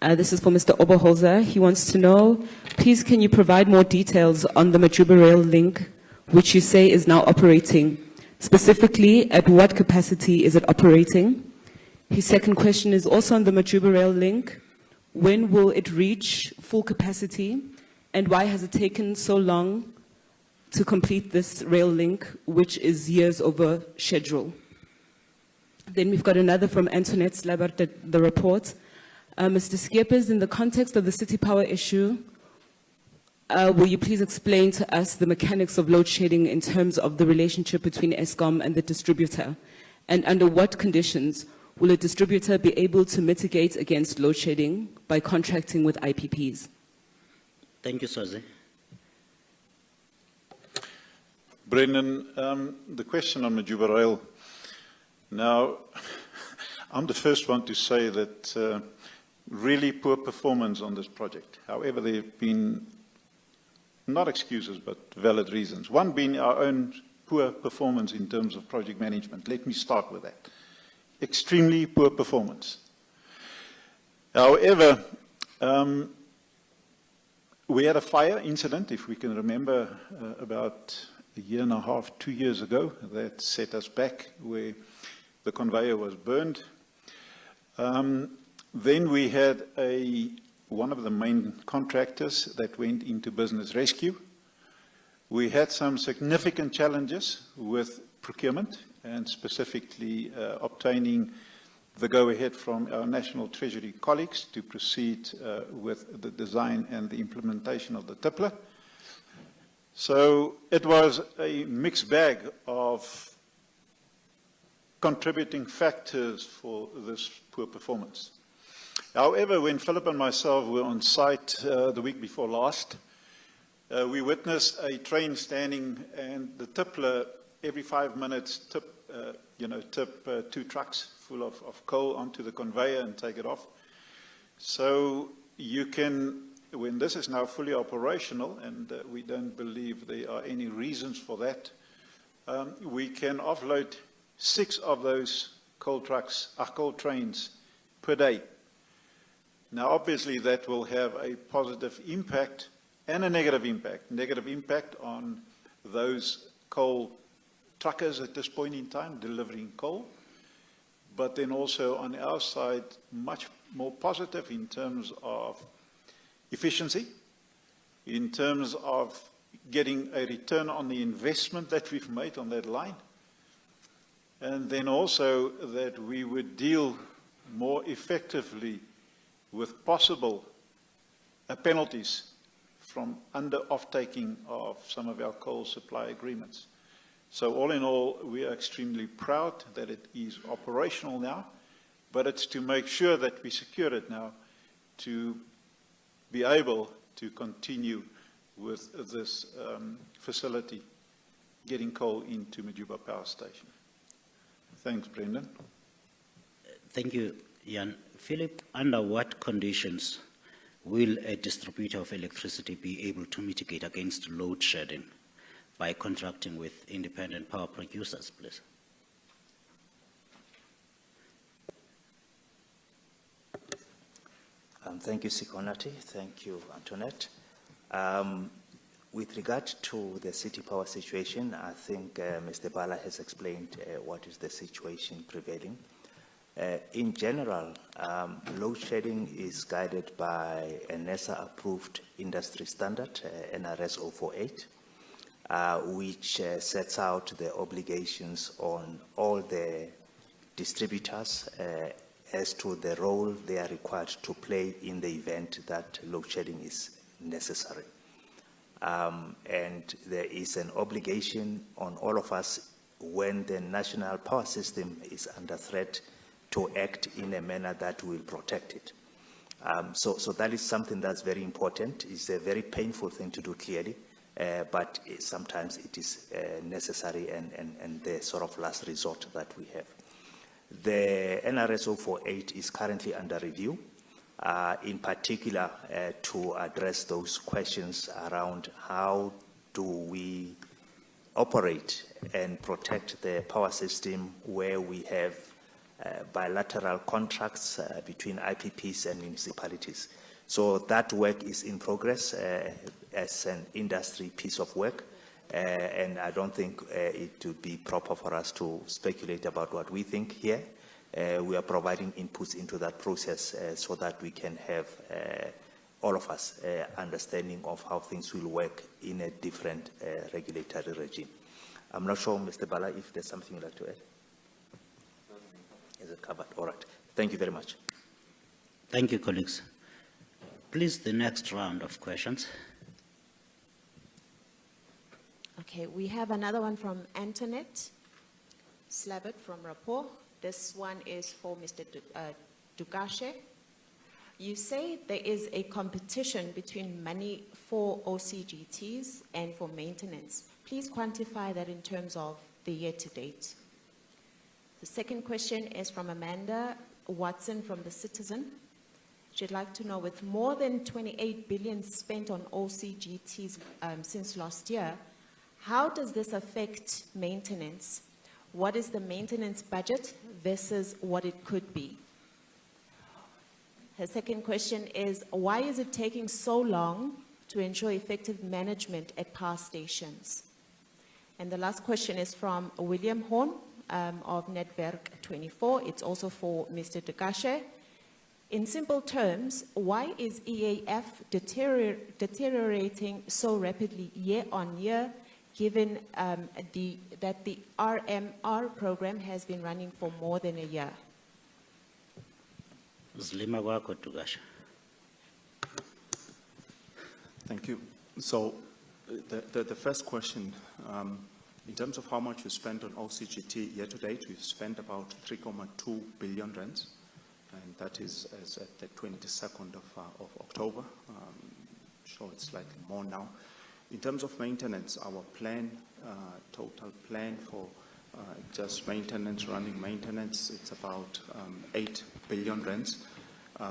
This is for Mr. Oberholzer. He wants to know, please can you provide more details on the Majuba Rail link, which you say is now operating? Specifically, at what capacity is it operating? His second question is also on the Majuba Rail link. When will it reach full capacity? And why has it taken so long to complete this rail link, which is years over schedule? Then we've got another from Antoinette Slabert at the report. Mr. Skeepers, in the context of the city power issue, will you please explain to us the mechanics of load shedding in terms of the relationship between Eskom and the distributor? And under what conditions will a distributor be able to mitigate against load shedding by contracting with IPPs? Thank you, Sozi. Brendan, the question on Majuba Rail. Now, I'm the first one to say that really poor performance on this project. However, there have been not excuses, but valid reasons. One being our own poor performance in terms of project management. Let me start with that. Extremely poor performance. However, we had a fire incident, if we can remember, about a year and a half, 2 years ago, that set us back, where the conveyor was burned. Then we had one of the main contractors that went into business rescue. We had some significant challenges with procurement, and specifically obtaining the go-ahead from our National Treasury colleagues to proceed with the design and the implementation of the tippler. So it was a mixed bag of contributing factors for this poor performance. However, when Philip and myself were on site the week before last, we witnessed a train standing and the tippler every 5 minutes tip 2 trucks full of coal onto the conveyor and take it off. So you can, when this is now fully operational, and we don't believe there are any reasons for that, we can offload 6 of those coal trains per day. Now, obviously, that will have a positive impact and a negative impact. Negative impact on those coal truckers at this point in time delivering coal, but then also on our side, much more positive in terms of efficiency, in terms of getting a return on the investment that we've made on that line, and then also that we would deal more effectively with possible penalties from under-off-taking of some of our coal supply agreements. So all in all, we are extremely proud that it is operational now, but it's to make sure that we secure it now to be able to continue with this facility getting coal into Majuba Power Station. Thanks, Brendan. Thank you, Jan. Philip, under what conditions will a distributor of electricity be able to mitigate against load shedding by contracting with independent power producers, please? Thank you, Sikonati. Thank you, Antoinette. With regard to the city power situation, I think Mr. Bala has explained what is the situation prevailing. In general, load shedding is guided by a NESA-approved industry standard, NRS 048, which sets out the obligations on all the distributors as to the role they are required to play in the event that load shedding is necessary. And there is an obligation on all of us when the national power system is under threat to act in a manner that will protect it. So that is something that's very important. It's a very painful thing to do, clearly, but sometimes it is necessary and the sort of last resort that we have. The NRSO 48 is currently under review, in particular to address those questions around how do we operate and protect the power system where we have bilateral contracts between IPPs and municipalities. So that work is in progress as an industry piece of work, and I don't think it would be proper for us to speculate about what we think here. We are providing inputs into that process so that we can have all of us understanding of how things will work in a different regulatory regime. I'm not sure, Mr. Bala, if there's something you'd like to add. Is it covered? All right. Thank you very much. Thank you, colleagues. Please, the next round of questions. Okay, we have another one from Antoinette Slabbert from Rapport. This one is for Mr. Dugashe. You say there is a competition between money for OCGTs and for maintenance. Please quantify that in terms of the year-to-date. The second question is from Amanda Watson from The Citizen. She'd like to know, with more than 28 billion spent on OCGTs since last year, how does this affect maintenance? What is the maintenance budget versus what it could be? Her second question is, why is it taking so long to ensure effective management at power stations? And the last question is from William Horn of Netwerk 24. It's also for Mr. Dugashe. In simple terms, why is EAF deteriorating so rapidly year on year, given that the RMR program has been running for more than a year? Thank you. So the first question, in terms of how much we spent on OCGT year to date, we've spent about 3.2 billion rands, and that is as at the 22nd of October. Sure, it's slightly more now. In terms of maintenance, our plan, total plan for just maintenance, running maintenance, it's about 8 billion rands.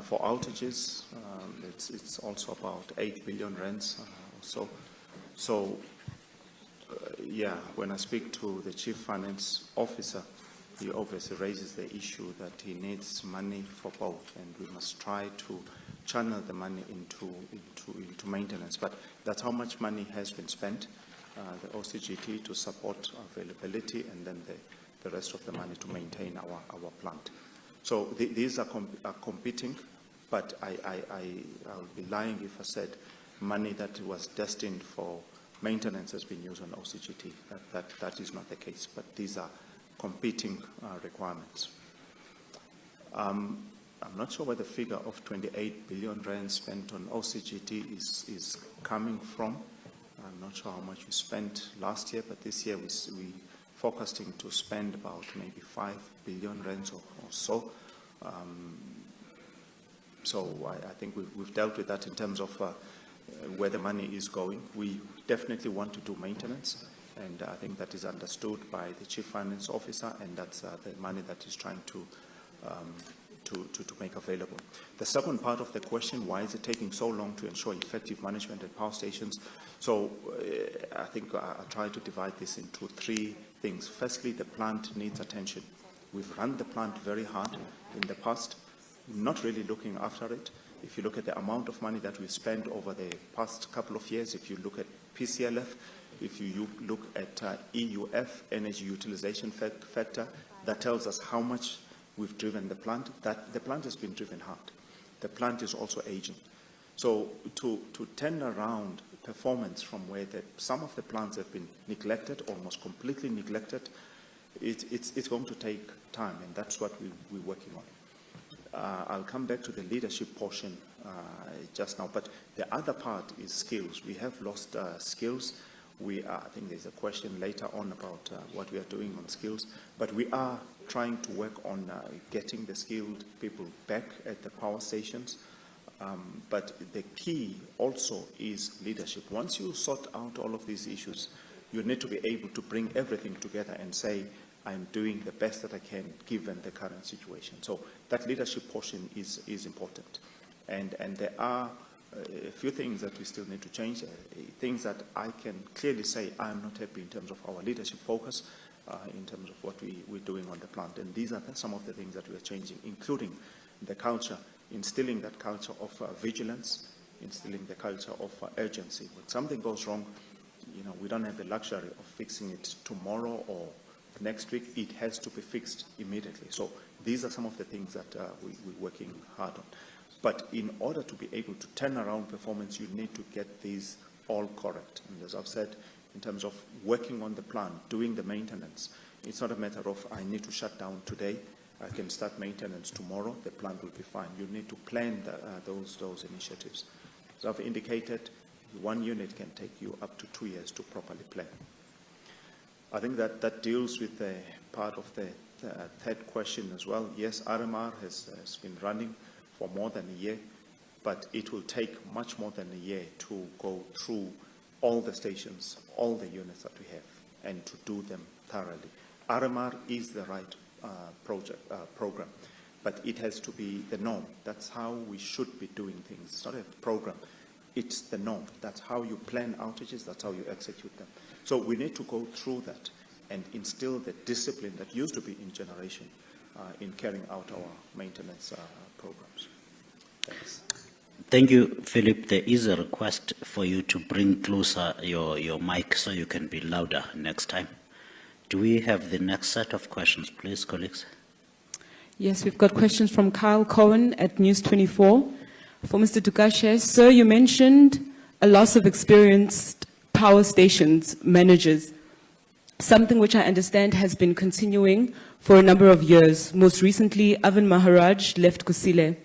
For outages, it's also about 8 billion rands or so. Yeah, when I speak to the Chief Finance Officer, he obviously raises the issue that he needs money for both, and we must try to channel the money into maintenance. But that's how much money has been spent, the OCGT to support availability, and then the rest of the money to maintain our plant. So these are competing, but I would be lying if I said money that was destined for maintenance has been used on OCGT. That is not the case, but these are competing requirements. I'm not sure where the figure of 28 billion rand spent on OCGT is coming from. I'm not sure how much we spent last year, but this year we forecasting to spend about maybe 5 billion rands or so. So I think we've dealt with that in terms of where the money is going. We definitely want to do maintenance, and I think that is understood by the Chief Finance Officer, and that's the money that he's trying to make available. The second part of the question, why is it taking so long to ensure effective management at power stations? So I think I'll try to divide this into three things. Firstly, the plant needs attention. We've run the plant very hard in the past, not really looking after it. If you look at the amount of money that we've spent over the past couple of years, if you look at PCLF, if you look at EUF, energy utilization factor, that tells us how much we've driven the plant. That the plant has been driven hard. The plant is also aging. So to turn around performance from where some of the plants have been neglected, almost completely neglected, it's going to take time, and that's what we're working on. I'll come back to the leadership portion just now, but the other part is skills. We have lost skills. I think there's a question later on about what we are doing on skills, but we are trying to work on getting the skilled people back at the power stations. But the key also is leadership. Once you sort out all of these issues, you need to be able to bring everything together and say, I'm doing the best that I can given the current situation. So that leadership portion is important. And there are a few things that we still need to change, things that I can clearly say I'm not happy in terms of our leadership focus, in terms of what we're doing on the plant. And these are some of the things that we are changing, including the culture, instilling that culture of vigilance, instilling the culture of urgency. When something goes wrong, we don't have the luxury of fixing it tomorrow or next week. It has to be fixed immediately. So these are some of the things that we're working hard on. But in order to be able to turn around performance, you need to get these all correct. And as I've said, in terms of working on the plant, doing the maintenance, it's not a matter of I need to shut down today, I can start maintenance tomorrow, the plant will be fine. You need to plan those initiatives. As I've indicated, one unit can take you up to 2 years to properly plan. I think that deals with the part of the third question as well. Yes, RMR has been running for more than a year, but it will take much more than a year to go through all the stations, all the units that we have, and to do them thoroughly. RMR is the right program, but it has to be the norm. That's how we should be doing things. It's not a program. It's the norm. That's how you plan outages. That's how you execute them. So we need to go through that and instill the discipline that used to be in generation in carrying out our maintenance programs. Thanks. Thank you, Philip. There is a request for you to bring closer your mic so you can be louder next time. Do we have the next set of questions, please, colleagues? Yes, we've got questions from Kyle Cohen at News 24. For Mr. Dukashe, sir, you mentioned a loss of experienced power stations managers, something which I understand has been continuing for a number of years. Most recently, Avan Maharaj left Kusile.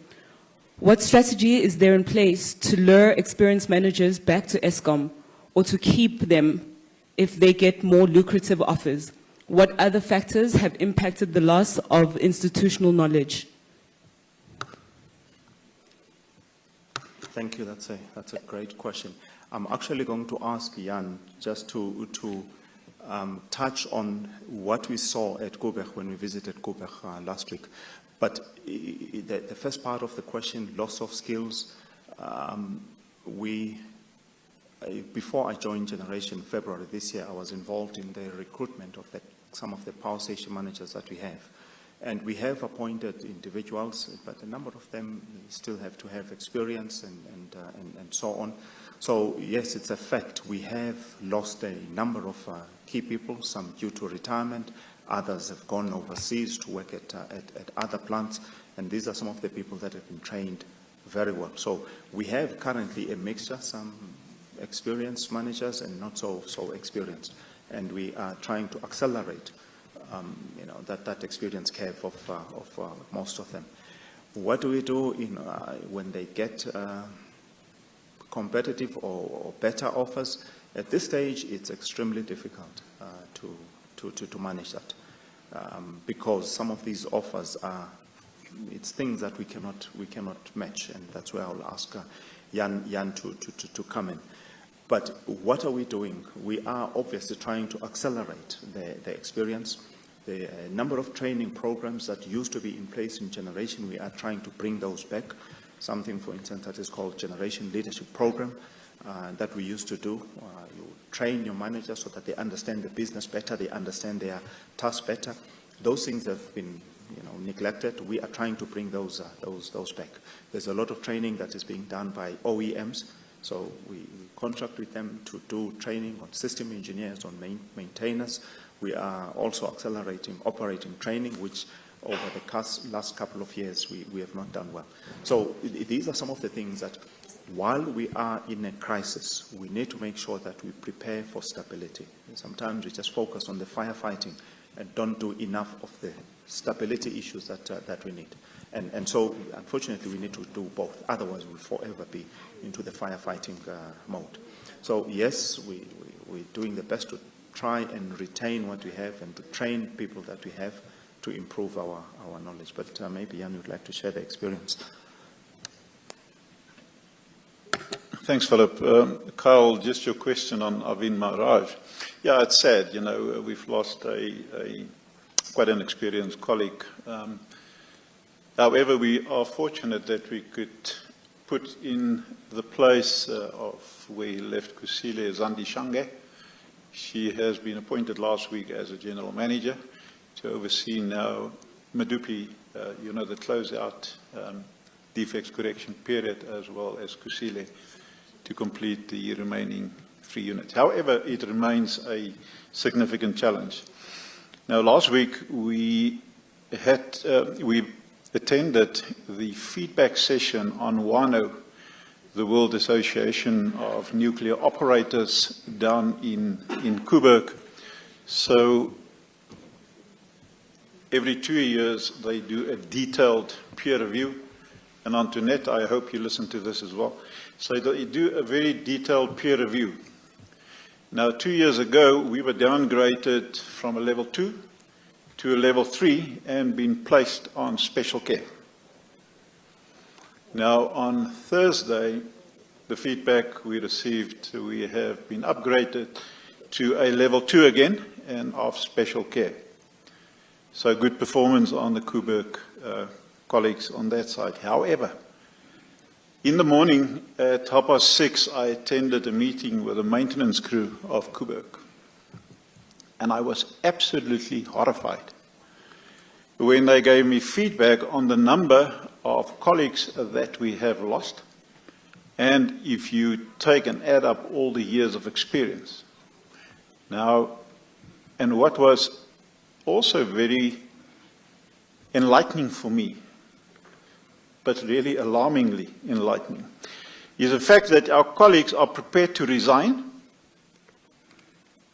What strategy is there in place to lure experienced managers back to Eskom or to keep them if they get more lucrative offers? What other factors have impacted the loss of institutional knowledge? Thank you. That's a great question. I'm actually going to ask Jan just to touch on what we saw at Kubok when we visited Kubok last week. But the first part of the question, loss of skills, before I joined Generation February this year, I was involved in the recruitment of some of the power station managers that we have. And we have appointed individuals, but a number of them still have to have experience and so on. So yes, it's a fact. We have lost a number of key people, some due to retirement, others have gone overseas to work at other plants, and these are some of the people that have been trained very well. So we have currently a mixture, some experienced managers and not so experienced, and we are trying to accelerate that experience curve of most of them. What do we do when they get competitive or better offers? At this stage, it's extremely difficult to manage that because some of these offers it's things that we cannot match, and that's where I'll ask Jan to come in. But what are we doing? We are obviously trying to accelerate the experience. The number of training programs that used to be in place in Generation, we are trying to bring those back. Something, for instance, that is called Generation Leadership Program that we used to do. You train your managers so that they understand the business better, they understand their tasks better. Those things have been neglected. We are trying to bring those back. There's a lot of training that is being done by OEMs. So we contract with them to do training on system engineers, on maintainers. We are also accelerating operating training, which over the last couple of years we have not done well. So these are some of the things that while we are in a crisis, we need to make sure that we prepare for stability. And sometimes we just focus on the firefighting and don't do enough of the stability issues that we need. And so, unfortunately, we need to do both. Otherwise, we'll forever be into the firefighting mode. So, yes, we're doing the best to try and retain what we have and to train people that we have to improve our knowledge. But maybe Jan would like to share the experience. Thanks, Philip. Kyle, just your question on Avin Maharaj. Yeah, it's sad, you know, we've lost quite an experienced colleague. However, we are fortunate that we could put in the place of where he left Kusile Zandi Shange. She has been appointed last week as a general manager to oversee now Medupi, you know, the closeout defects correction period, as well as Kusile, to complete the remaining 3 units. However, it remains a significant challenge. Now, last week we attended the feedback session on WANO, the World Association of Nuclear Operators, down in Kubok. So every 2 years they do a detailed peer review. And Antoinette, I hope you listen to this as well. So they do a very detailed peer review. Now, 2 years ago, we were downgraded from a level 2 to a level 3 and been placed on special care. Now, on Thursday, the feedback we received, we have been upgraded to a level 2 again and of special care. So good performance on the Kubok colleagues on that side. However, in the morning at 6:30, I attended a meeting with the maintenance crew of Kubok. And I was absolutely horrified when they gave me feedback on the number of colleagues that we have lost. And if you take and add up all the years of experience. Now, and what was also very enlightening for me, but really alarmingly enlightening, is the fact that our colleagues are prepared to resign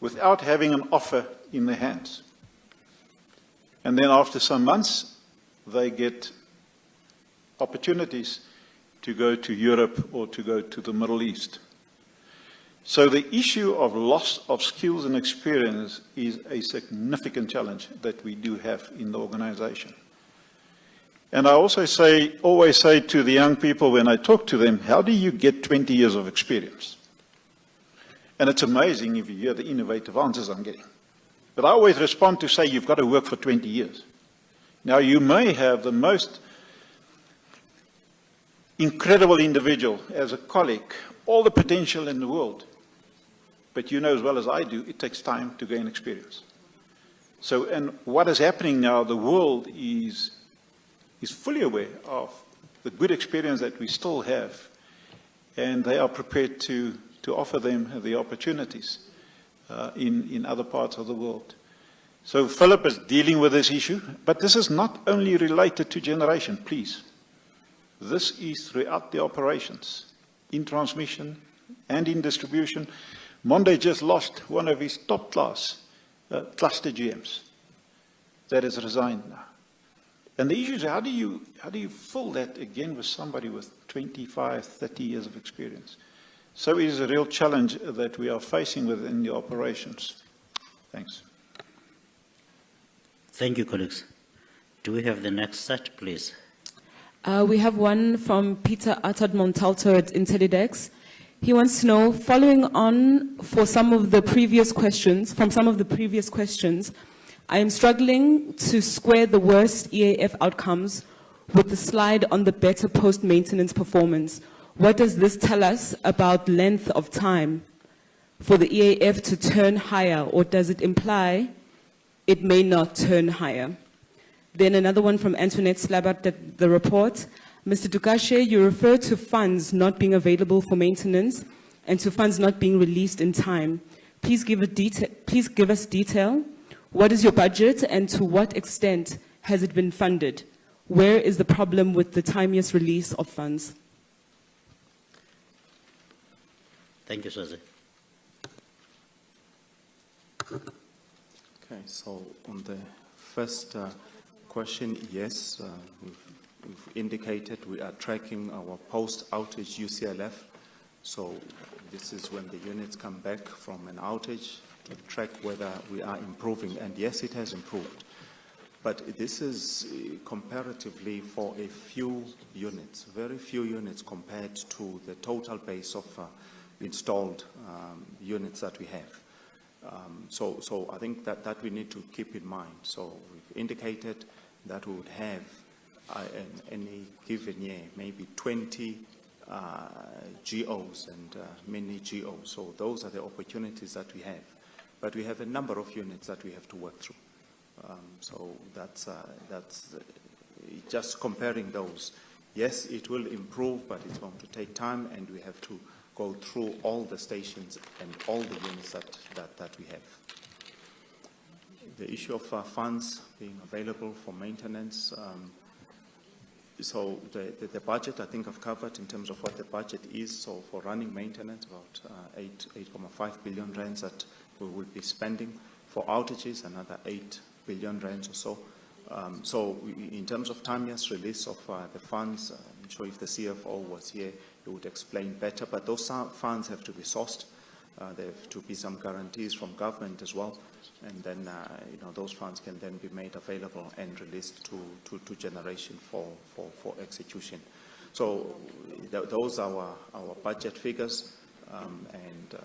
without having an offer in their hands. And then after some months, they get opportunities to go to Europe or to go to the Middle East. So the issue of loss of skills and experience is a significant challenge that we do have in the organization. And I also always say to the young people when I talk to them, how do you get 20 years of experience? And it's amazing if you hear the innovative answers I'm getting. But I always respond to say, you've got to work for 20 years. Now, you may have the most incredible individual as a colleague, all the potential in the world. But you know as well as I do, it takes time to gain experience. So, and what is happening now, the world is fully aware of the good experience that we still have, and they are prepared to offer them the opportunities in other parts of the world. So Philip is dealing with this issue, but this is not only related to generation, please. This is throughout the operations, in transmission and in distribution. Monde just lost one of his top class cluster GMs that has resigned now. And the issue is how do you fill that again with somebody with 25, 30 years of experience? So it is a real challenge that we are facing within the operations. Thanks. Thank you, colleagues. Do we have the next set, please? We have one from Peter Attard Montalto at Intellidex. He wants to know, following on from some of the previous questions, I am struggling to square the worst EAF outcomes with the slide on the better post-maintenance performance. What does this tell us about length of time for the EAF to turn higher, or does it imply it may not turn higher? Then another one from Antoinette Slabert at the report. Mr. Dukashe, you refer to funds not being available for maintenance and to funds not being released in time. Please give us detail. What is your budget and to what extent has it been funded? Where is the problem with the timeliest release of funds? Thank you, Suzy. Okay, so on the first question, yes, we've indicated we are tracking our post-outage UCLF. So this is when the units come back from an outage to track whether we are improving. And yes, it has improved. But this is comparatively for a few units, very few units compared to the total base of installed units that we have. So I think that we need to keep in mind. So we've indicated that we would have in any given year maybe 20 GOs and mini GOs. So those are the opportunities that we have. But we have a number of units that we have to work through. So that's just comparing those. Yes, it will improve, but it's going to take time, and we have to go through all the stations and all the units that we have. The issue of funds being available for maintenance. So the budget, I think I've covered in terms of what the budget is. So for running maintenance, about 8.5 billion rands that we will be spending. For outages, another 8 billion rands or so. So in terms of timeliness release of the funds, I'm sure if the CFO was here, he would explain better. But those funds have to be sourced. There have to be some guarantees from government as well. And then, those funds can then be made available and released to generation for execution. So those are our budget figures, and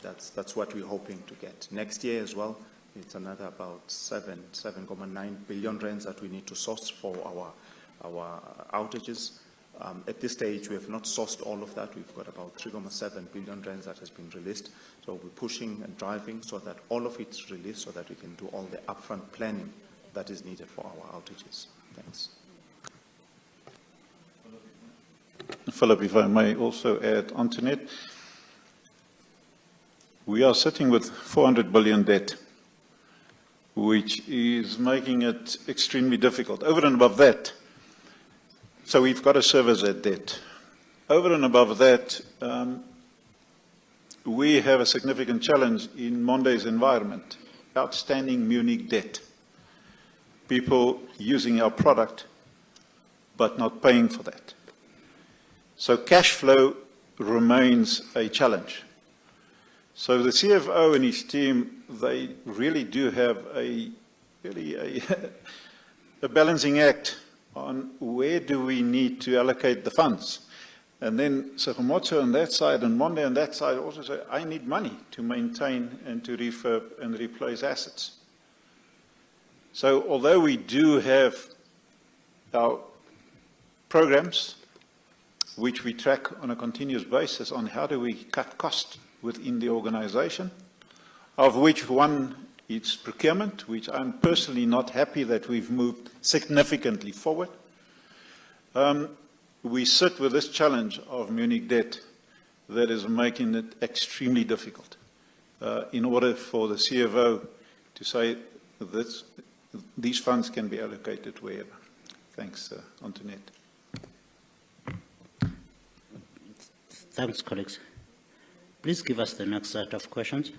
that's what we're hoping to get. Next year as well, it's another about 7.9 billion rands that we need to source for our outages. At this stage, we have not sourced all of that. We've got about 3.7 billion rands that has been released. So we're pushing and driving so that all of it's released so that we can do all the upfront planning that is needed for our outages. Thanks. Philip, if I may also add, Antoinette, we are sitting with 400 billion debt, which is making it extremely difficult. Over and above that, so we've got to service that debt. Over and above that, we have a significant challenge in Monday's environment, outstanding Munich debt. People using our product, but not paying for that. So cash flow remains a challenge. So the CFO and his team, they really do have a balancing act on where do we need to allocate the funds. And then Sekgomotso on that side and Monde on that side also say, I need money to maintain and to refurb and replace assets. So although we do have our programs, which we track on a continuous basis on how do we cut costs within the organization, of which one is procurement, which I'm personally not happy that we've moved significantly forward. We sit with this challenge of Munich debt that is making it extremely difficult in order for the CFO to say that these funds can be allocated wherever. Thanks, Antoinette. Thanks, colleagues. Please give us the next set of questions.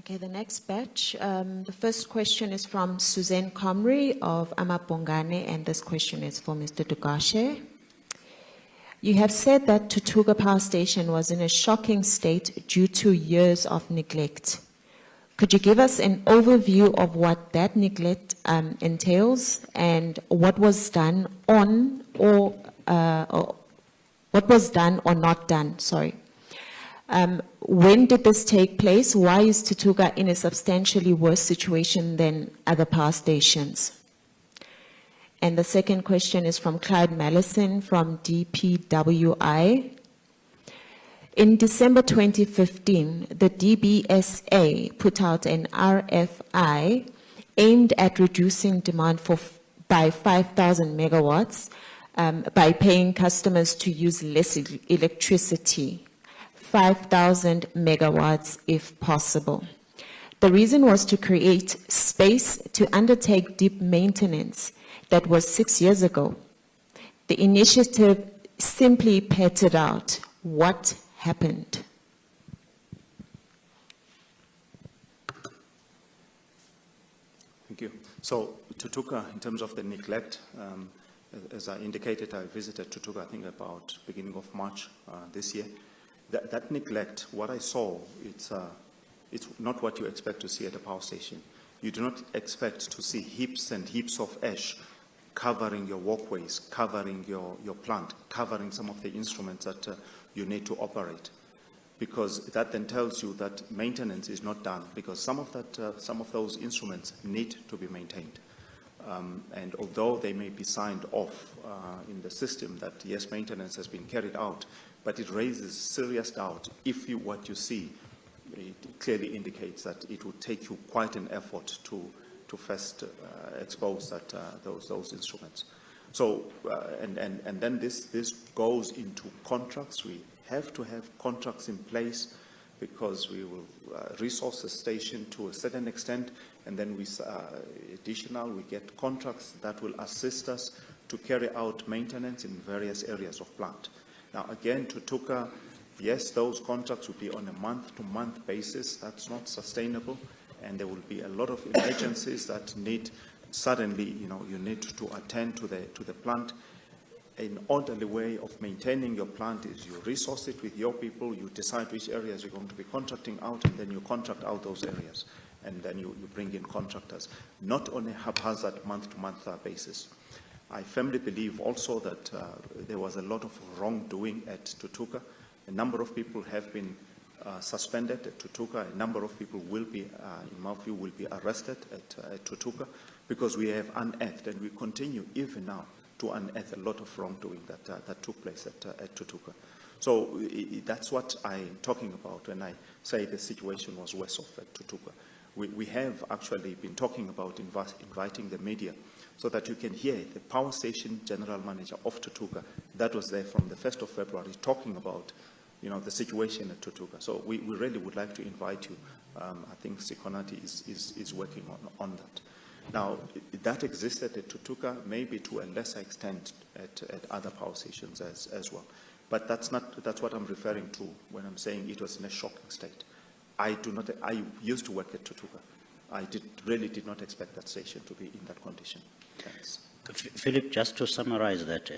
Okay, the next batch. The first question is from Suzanne Comrie of Amabongane, and this question is for Mr. Dugashe. You have said that Tutuga Power Station was in a shocking state due to years of neglect. Could you give us an overview of what that neglect entails and what was done or not done? Sorry. When did this take place? Why is Tutuga in a substantially worse situation than other power stations? And the second question is from Clyde Mallison from DPWI. In December 2015, the DBSA put out an RFI aimed at reducing demand by 5,000 megawatts by paying customers to use less electricity. 5,000 megawatts if possible. The reason was to create space to undertake deep maintenance. That was 6 years ago. The initiative simply petered out. What happened? Thank you. So Tutuga, in terms of the neglect, as I indicated, I visited Tutuga, I think about beginning of March this year. That neglect, what I saw, it's not what you expect to see at a power station. you do not expect to see heaps and heaps of ash covering your walkways, covering your plant, covering some of the instruments that you need to operate. Because that then tells you that maintenance is not done, because some of those instruments need to be maintained. And although they may be signed off in the system that yes, maintenance has been carried out, but it raises serious doubt if what you see, it clearly indicates that it would take you quite an effort to first expose those instruments. So, and then this goes into contracts. We have to have contracts in place because we will resource the station to a certain extent, and then we get contracts that will assist us to carry out maintenance in various areas of plant. Now, again, Tutuka, yes, those contracts will be on a month-to-month basis. That's not sustainable, and there will be a lot of emergencies that need suddenly, you need to attend to the plant. An orderly way of maintaining your plant is you resource it with your people, you decide which areas you're going to be contracting out, and then you contract out those areas, and then you bring in contractors, not on a haphazard month-to-month basis. I firmly believe also that there was a lot of wrongdoing at Tutuka. A number of people have been suspended at Tutuka. A number of people will be, in my view, will be arrested at Tutuka because we have unearthed, and we continue even now to unearth a lot of wrongdoing that took place at Tutuka. So that's what I'm talking about when I say the situation was worse off at Tutuka. We have actually been talking about inviting the media so that you can hear the power station general manager of Tutuka that was there from the 1st of February talking about the situation at Tutuka. So we really would like to invite you. I think Sikonati is working on that. Now, that existed at Tutuka, maybe to a lesser extent at other power stations as well. But that's what I'm referring to when I'm saying it was in a shocking state. I used to work at Tutuka. I really did not expect that station to be in that condition. Thanks. Philip, just to summarize that,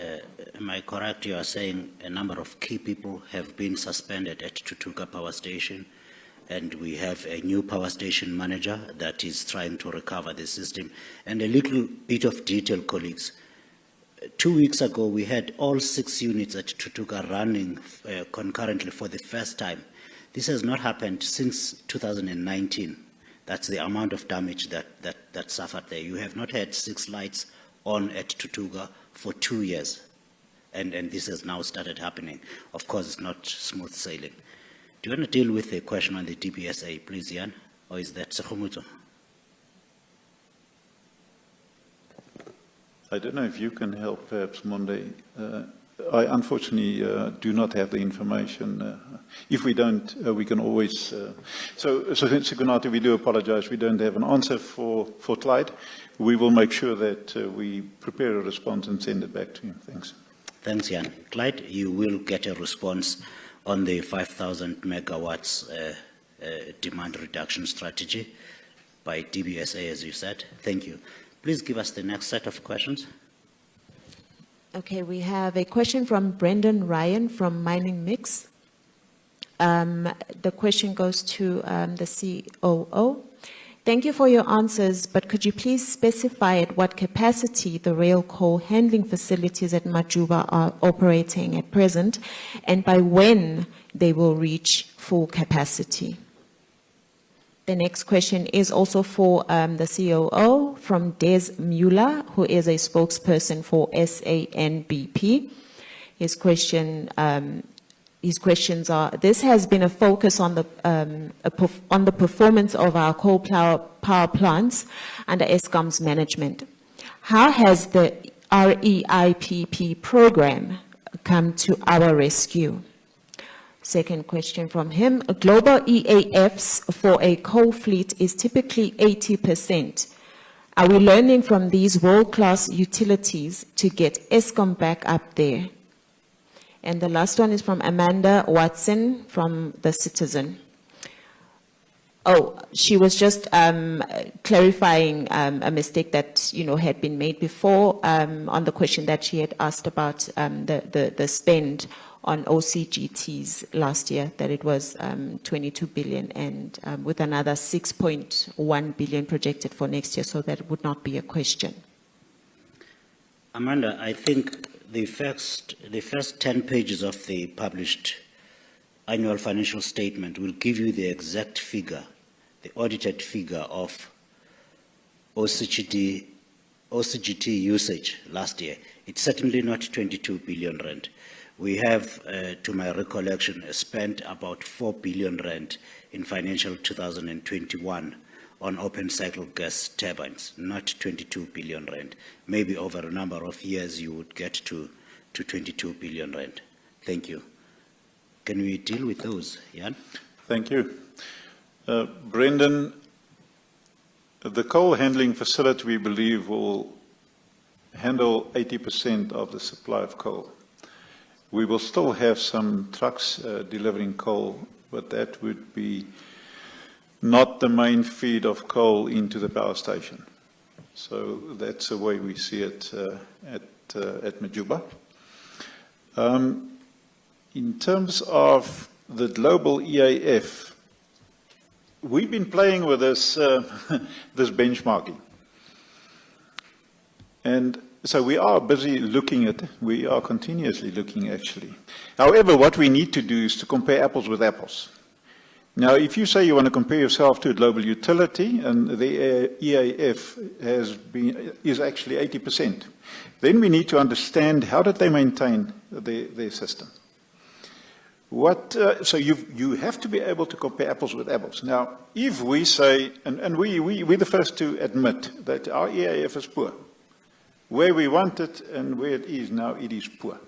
am I correct? You are saying a number of key people have been suspended at Tutuka Power Station, and we have a new power station manager that is trying to recover the system. And a little bit of detail, colleagues. 2 weeks ago, we had all 6 units at Tutuka running concurrently for the first time. This has not happened since 2019. That's the amount of damage that suffered there. You have not had 6 lights on at Tutuka for 2 years. And this has now started happening. Of course, it's not smooth sailing. Do you want to deal with the question on the DPSA, please, Jan? Or is that Sekhomuto? I don't know if you can help, perhaps, Monday. I unfortunately do not have the information. If we don't, we can always... So Sikonati, we do apologize. We don't have an answer for Clyde. We will make sure that we prepare a response and send it back to you. Thanks. Thanks, Jan. Clyde, you will get a response on the 5,000 megawatts demand reduction strategy by DBSA, as you said. Thank you. Please give us the next set of questions. Okay, we have a question from Brendan Ryan from Mining Mix. The question goes to the COO. Thank you for your answers, but could you please specify at what capacity the rail coal handling facilities at Majuba are operating at present, and by when they will reach full capacity? The next question is also for the COO from Des Mueller, who is a spokesperson for SANBP. His questions are: this has been a focus on the performance of our coal power plants under Eskom's management. How has the REIPP program come to our rescue? Second question from him: global EAFs for a coal fleet is typically 80%. Are we learning from these world-class utilities to get Eskom back up there? And the last one is from Amanda Watson from The Citizen. Oh, she was just clarifying a mistake that had been made before on the question that she had asked about the spend on OCGTs last year, that it was 22 billion, and with another 6.1 billion projected for next year, so that would not be a question. Amanda, I think the first 10 pages of the published annual financial statement will give you the exact figure, the audited figure of OCGT usage last year. It's certainly not 22 billion rand. We have, to my recollection, spent about 4 billion rand in financial 2021 on open cycle gas turbines, not 22 billion rand. Maybe over a number of years you would get to 22 billion rand. Thank you. Can we deal with those, Jan? Thank you. Brendan, the coal handling facility, we believe, will handle 80% of the supply of coal. We will still have some trucks delivering coal, but that would be not the main feed of coal into the power station. So that's the way we see it at Majuba. In terms of the global EAF, we've been playing with this, this benchmarking. And so we are busy looking at it. We are continuously looking, actually. However, what we need to do is to compare apples with apples. Now, if you say you want to compare yourself to a global utility, and the EAF is actually 80%, then we need to understand how did they maintain their system. So you have to be able to compare apples with apples. Now, if we say, and we're the first to admit that our EAF is poor, where we want it and where it is now, it is poor.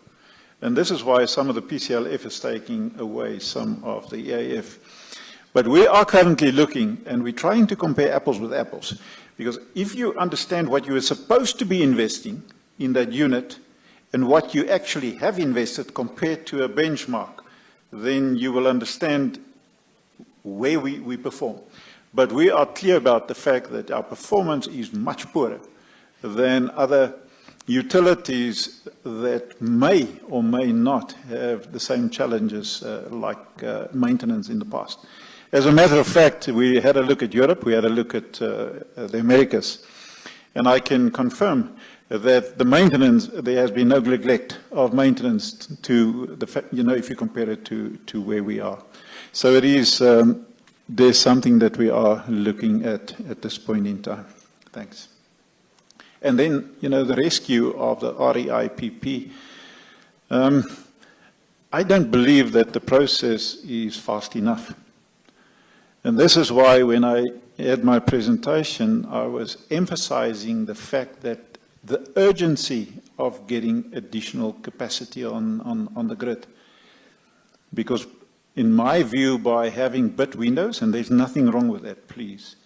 And this is why some of the PCLF is taking away some of the EAF. But we are currently looking, and we're trying to compare apples with apples, because if you understand what you are supposed to be investing in that unit and what you actually have invested compared to a benchmark, then you will understand where we perform. But we are clear about the fact that our performance is much poorer than other utilities that may or may not have the same challenges like maintenance in the past. As a matter of fact, we had a look at Europe, we had a look at the Americas, and I can confirm that the maintenance, there has been no neglect of maintenance to the fact, if you compare it to where we are. So it is, there's something that we are looking at this point in time. Thanks. And then, the rescue of the REIPP, I don't believe that the process is fast enough. And this is why when I had my presentation, I was emphasizing the fact that the urgency of getting additional capacity on the grid. Because in my view, by having bid windows, and there's nothing wrong with that, please,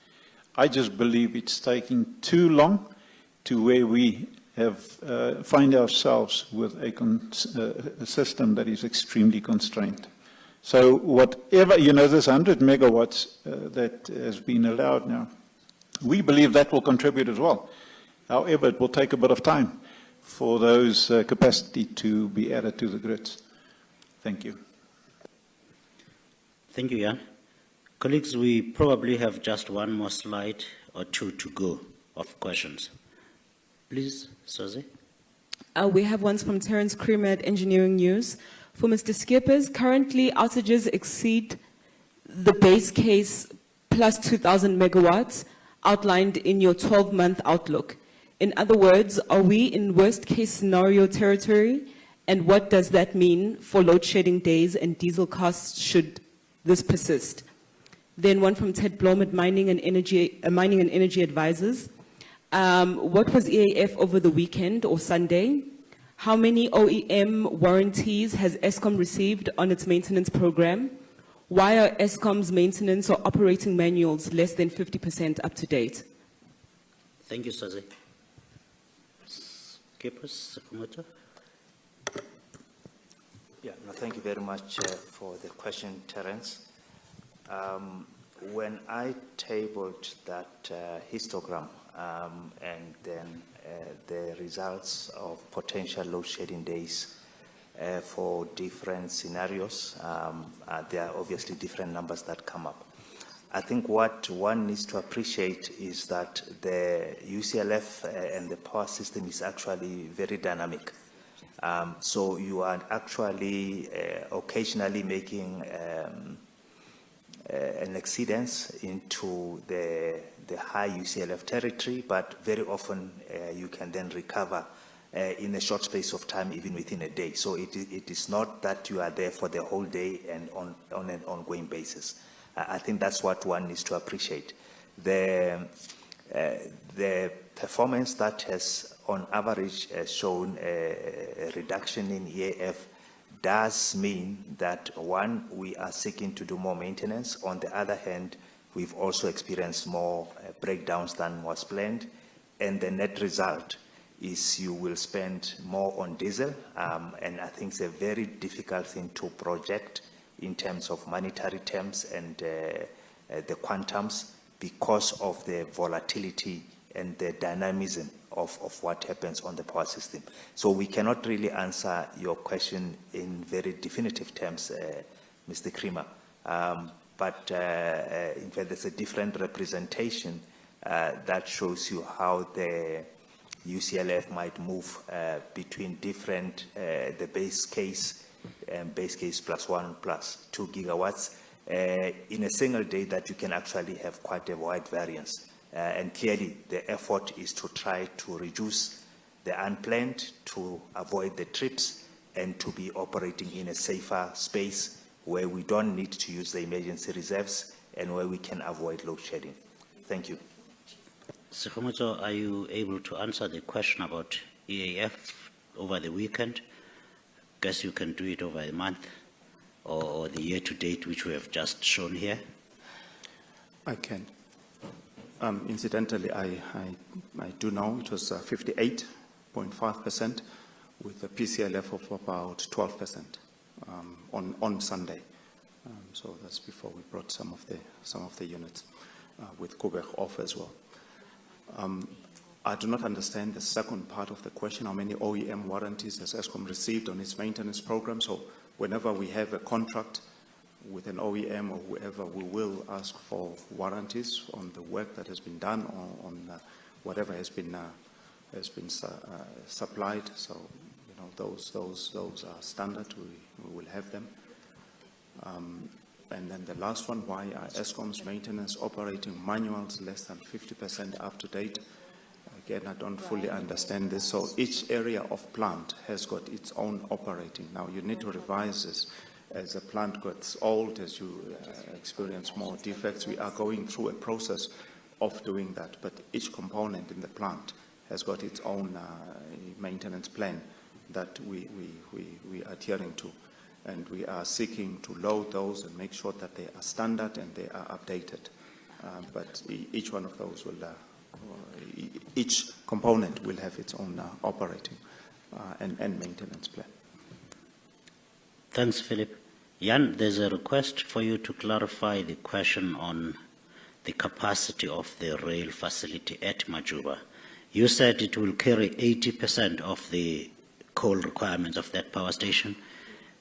I just believe it's taking too long to where we have find ourselves with a system that is extremely constrained. So whatever, this 100 megawatts that has been allowed now, we believe that will contribute as well. However, it will take a bit of time for those capacity to be added to the grids. Thank you. Thank you, Jan. Colleagues, we probably have just one more slide or two to go of questions. Please, Susie. We have ones from Terence Creamer at Engineering News. For Mr. Skippers, currently outages exceed the base case plus 2,000 megawatts outlined in your 12-month outlook. In other words, are we in worst-case scenario territory? And what does that mean for load shedding days and diesel costs should this persist? Then one from Ted Blom at Mining and Energy Advisors. What was EAF over the weekend or Sunday? How many OEM warranties has Eskom received on its maintenance program? Why are Eskom's maintenance or operating manuals less than 50% up to date? Thank you, Susie. Skippers, Sakamoto. Yeah, no, thank you very much for the question, Terence. When I tabled that histogram and then the results of potential load shedding days for different scenarios. There are obviously different numbers that come up. I think what one needs to appreciate is that the UCLF and the power system is actually very dynamic. So you are actually occasionally making an exceedance into the high UCLF territory, but very often you can then recover in a short space of time, even within a day. So it is not that you are there for the whole day and on an ongoing basis. I think that's what one needs to appreciate. The performance that has on average shown a reduction in EAF does mean that, one, we are seeking to do more maintenance. On the other hand, we've also experienced more breakdowns than was planned. And the net result is you will spend more on diesel. And I think it's a very difficult thing to project in terms of monetary terms and the quantums because of the volatility and the dynamism of what happens on the power system. So we cannot really answer your question in very definitive terms, Mr. Creamer. But in fact, there's a different representation that shows you how the UCLF might move between different, the base case plus 1 plus 2 gigawatts in a single day, that you can actually have quite a wide variance. And clearly the effort is to try to reduce the unplanned, to avoid the trips, and to be operating in a safer space where we don't need to use the emergency reserves and where we can avoid load shedding. Thank you. Sekgomoso, are you able to answer the question about EAF over the weekend? Guess you can do it over a month or the year to date, which we have just shown here. I can. Incidentally, I do know it was 58.5% with a PCLF of about 12% on Sunday. So that's before we brought some of the units with Kubok off as well. I do not understand the second part of the question. How many OEM warranties has Eskom received on its maintenance program? So whenever we have a contract with an OEM or whoever, we will ask for warranties on the work that has been done on whatever has been supplied. So you know those are standard. We will have them. And then the last one: why are Eskom's maintenance operating manuals less than 50% up to date? Again, I don't fully understand this. So each area of plant has got its own operating. Now you need to revise this. As the plant gets old, as you experience more defects, we are going through a process of doing that. But each component in the plant has got its own maintenance plan that we are adhering to. And we are seeking to load those and make sure that they are standard and they are updated. But each one of those will, each component will have its own operating and maintenance plan. Thanks, Philip. Jan, there's a request for you to clarify the question on the capacity of the rail facility at Majuba. You said it will carry 80% of the coal requirements of that power station.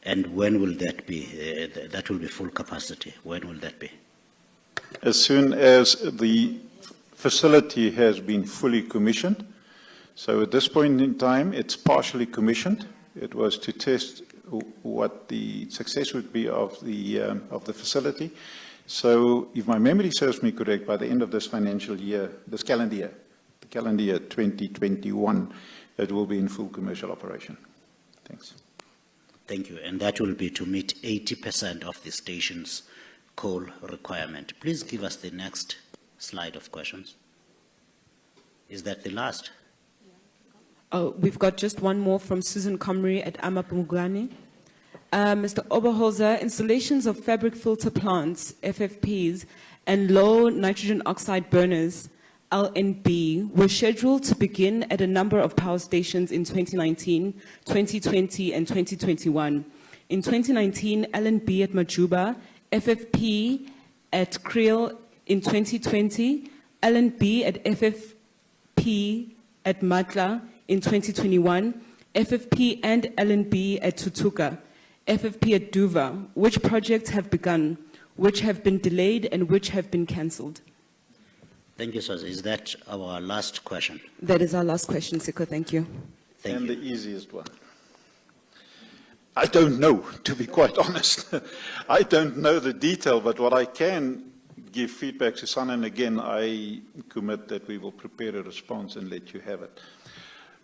And when will that be? That will be full capacity. When will that be? As soon as the facility has been fully commissioned. So at this point in time, it's partially commissioned. It was to test what the success would be of the facility. So if my memory serves me correct, by the end of this financial year, this calendar year, the calendar year 2021, it will be in full commercial operation. Thanks. Thank you. And that will be to meet 80% of the station's coal requirement. Please give us the next slide of questions. Is that the last? Oh, we've got just one more from Susan Comrie at Amapungani. Mr. Oberholzer, installations of fabric filter plants, FFPs, and low nitrogen oxide burners, LNB, were scheduled to begin at a number of power stations in 2019, 2020, and 2021. In 2019, LNB at Majuba, FFP at Creel in 2020, LNB at FFP at Matla in 2021, FFP and L&B at Tutuka, FFP at Duva. Which projects have begun, which have been delayed, and which have been cancelled? Thank you, sir. Is that our last question? That is our last question, Siko. Thank you. Thank And you. the easiest one. I don't know, to be quite honest. I don't know the detail, but what I can give feedback to San, and again, I commit that we will prepare a response and let you have it.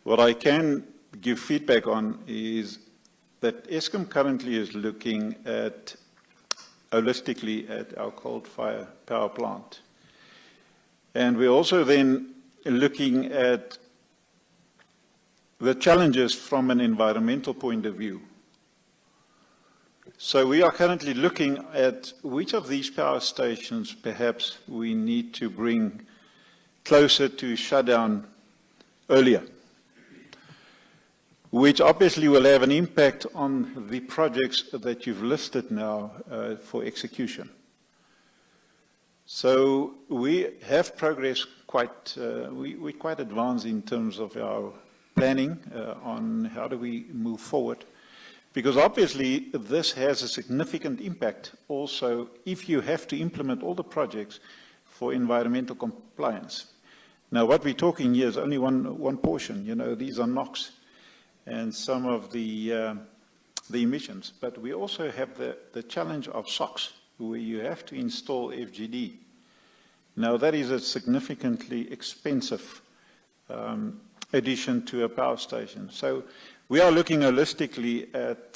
What I can give feedback on is that Eskom currently is looking at, holistically, at our coal-fired power plant. And we're also then looking at the challenges from an environmental point of view. So we are currently looking at which of these power stations perhaps we need to bring closer to shutdown earlier, which obviously will have an impact on the projects that you've listed now for execution. So we have progressed quite, we're quite advanced in terms of our planning on how do we move forward. Because obviously this has a significant impact also if you have to implement all the projects for environmental compliance. Now what we're talking here is only one portion, you know, these are NOx and some of the emissions. But we also have the challenge of SOx, where you have to install FGD. Now that is a significantly expensive addition to a power station. So we are looking holistically at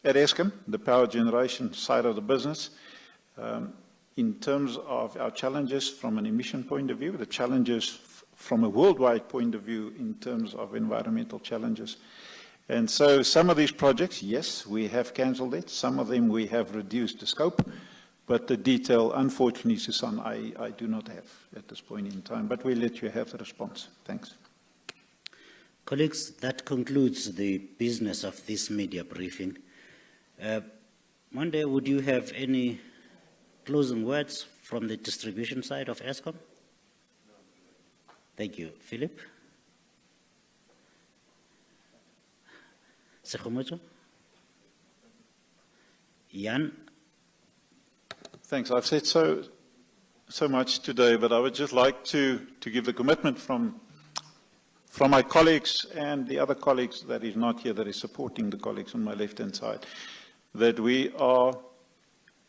Eskom, the power generation side of the business, in terms of our challenges from an emission point of view, the challenges from a worldwide point of view in terms of environmental challenges. And so some of these projects, yes, we have cancelled it. Some of them we have reduced the scope, but the detail, unfortunately, Susan, I do not have at this point in time, but we'll let you have the response. Thanks. Colleagues, that concludes the business of this media briefing. Monday, would you have any closing words from the distribution side of Eskom? Thank you. Philip? Sekhomocho? Jan? Thanks. I've said so much today, but I would just like to give the commitment from my colleagues and the other colleagues that is not here, that is supporting the colleagues on my left-hand side, that we are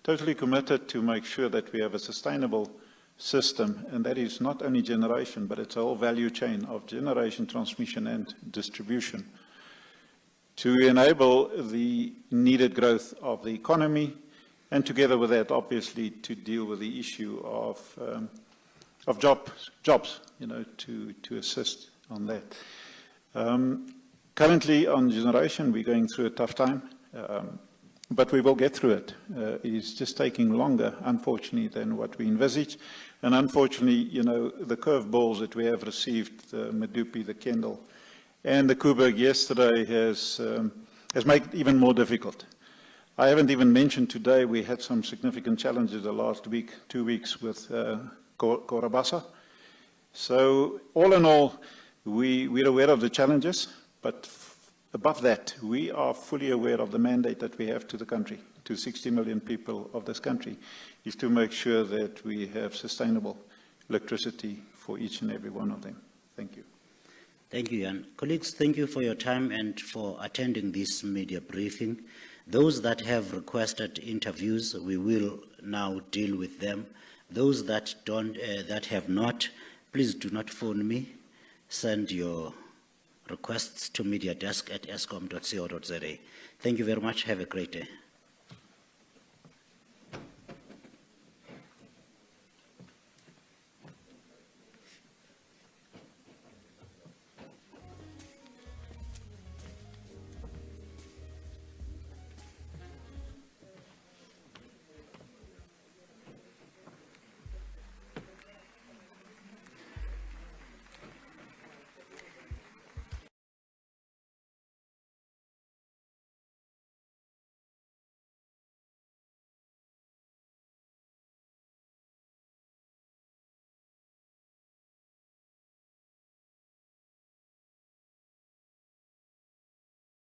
totally committed to make sure that we have a sustainable system, and that is not only generation, but it's a whole value chain of generation, transmission, and distribution to enable the needed growth of the economy, and together with that, obviously, to deal with the issue of jobs, you know, to assist on that. Currently, on generation, we're going through a tough time, but we will get through it. It's just taking longer, unfortunately, than what we envisaged. And unfortunately, you know, the curveballs that we have received, the Medupi, the Kendall, and the Kubok yesterday has made it even more difficult. I haven't even mentioned today we had some significant challenges the last week, 2 weeks with Korabasa. So all in all, we're aware of the challenges, but above that, we are fully aware of the mandate that we have to the country, to 60 million people of this country, is to make sure that we have sustainable electricity for each and every one of them. Thank you. Thank you, Jan. Colleagues, thank you for your time and for attending this media briefing. Those that have requested interviews, we will now deal with them. Those that that have not, please do not phone me. Send your requests to mediadesk@eskom.co.za. Thank you very much. Have a great day.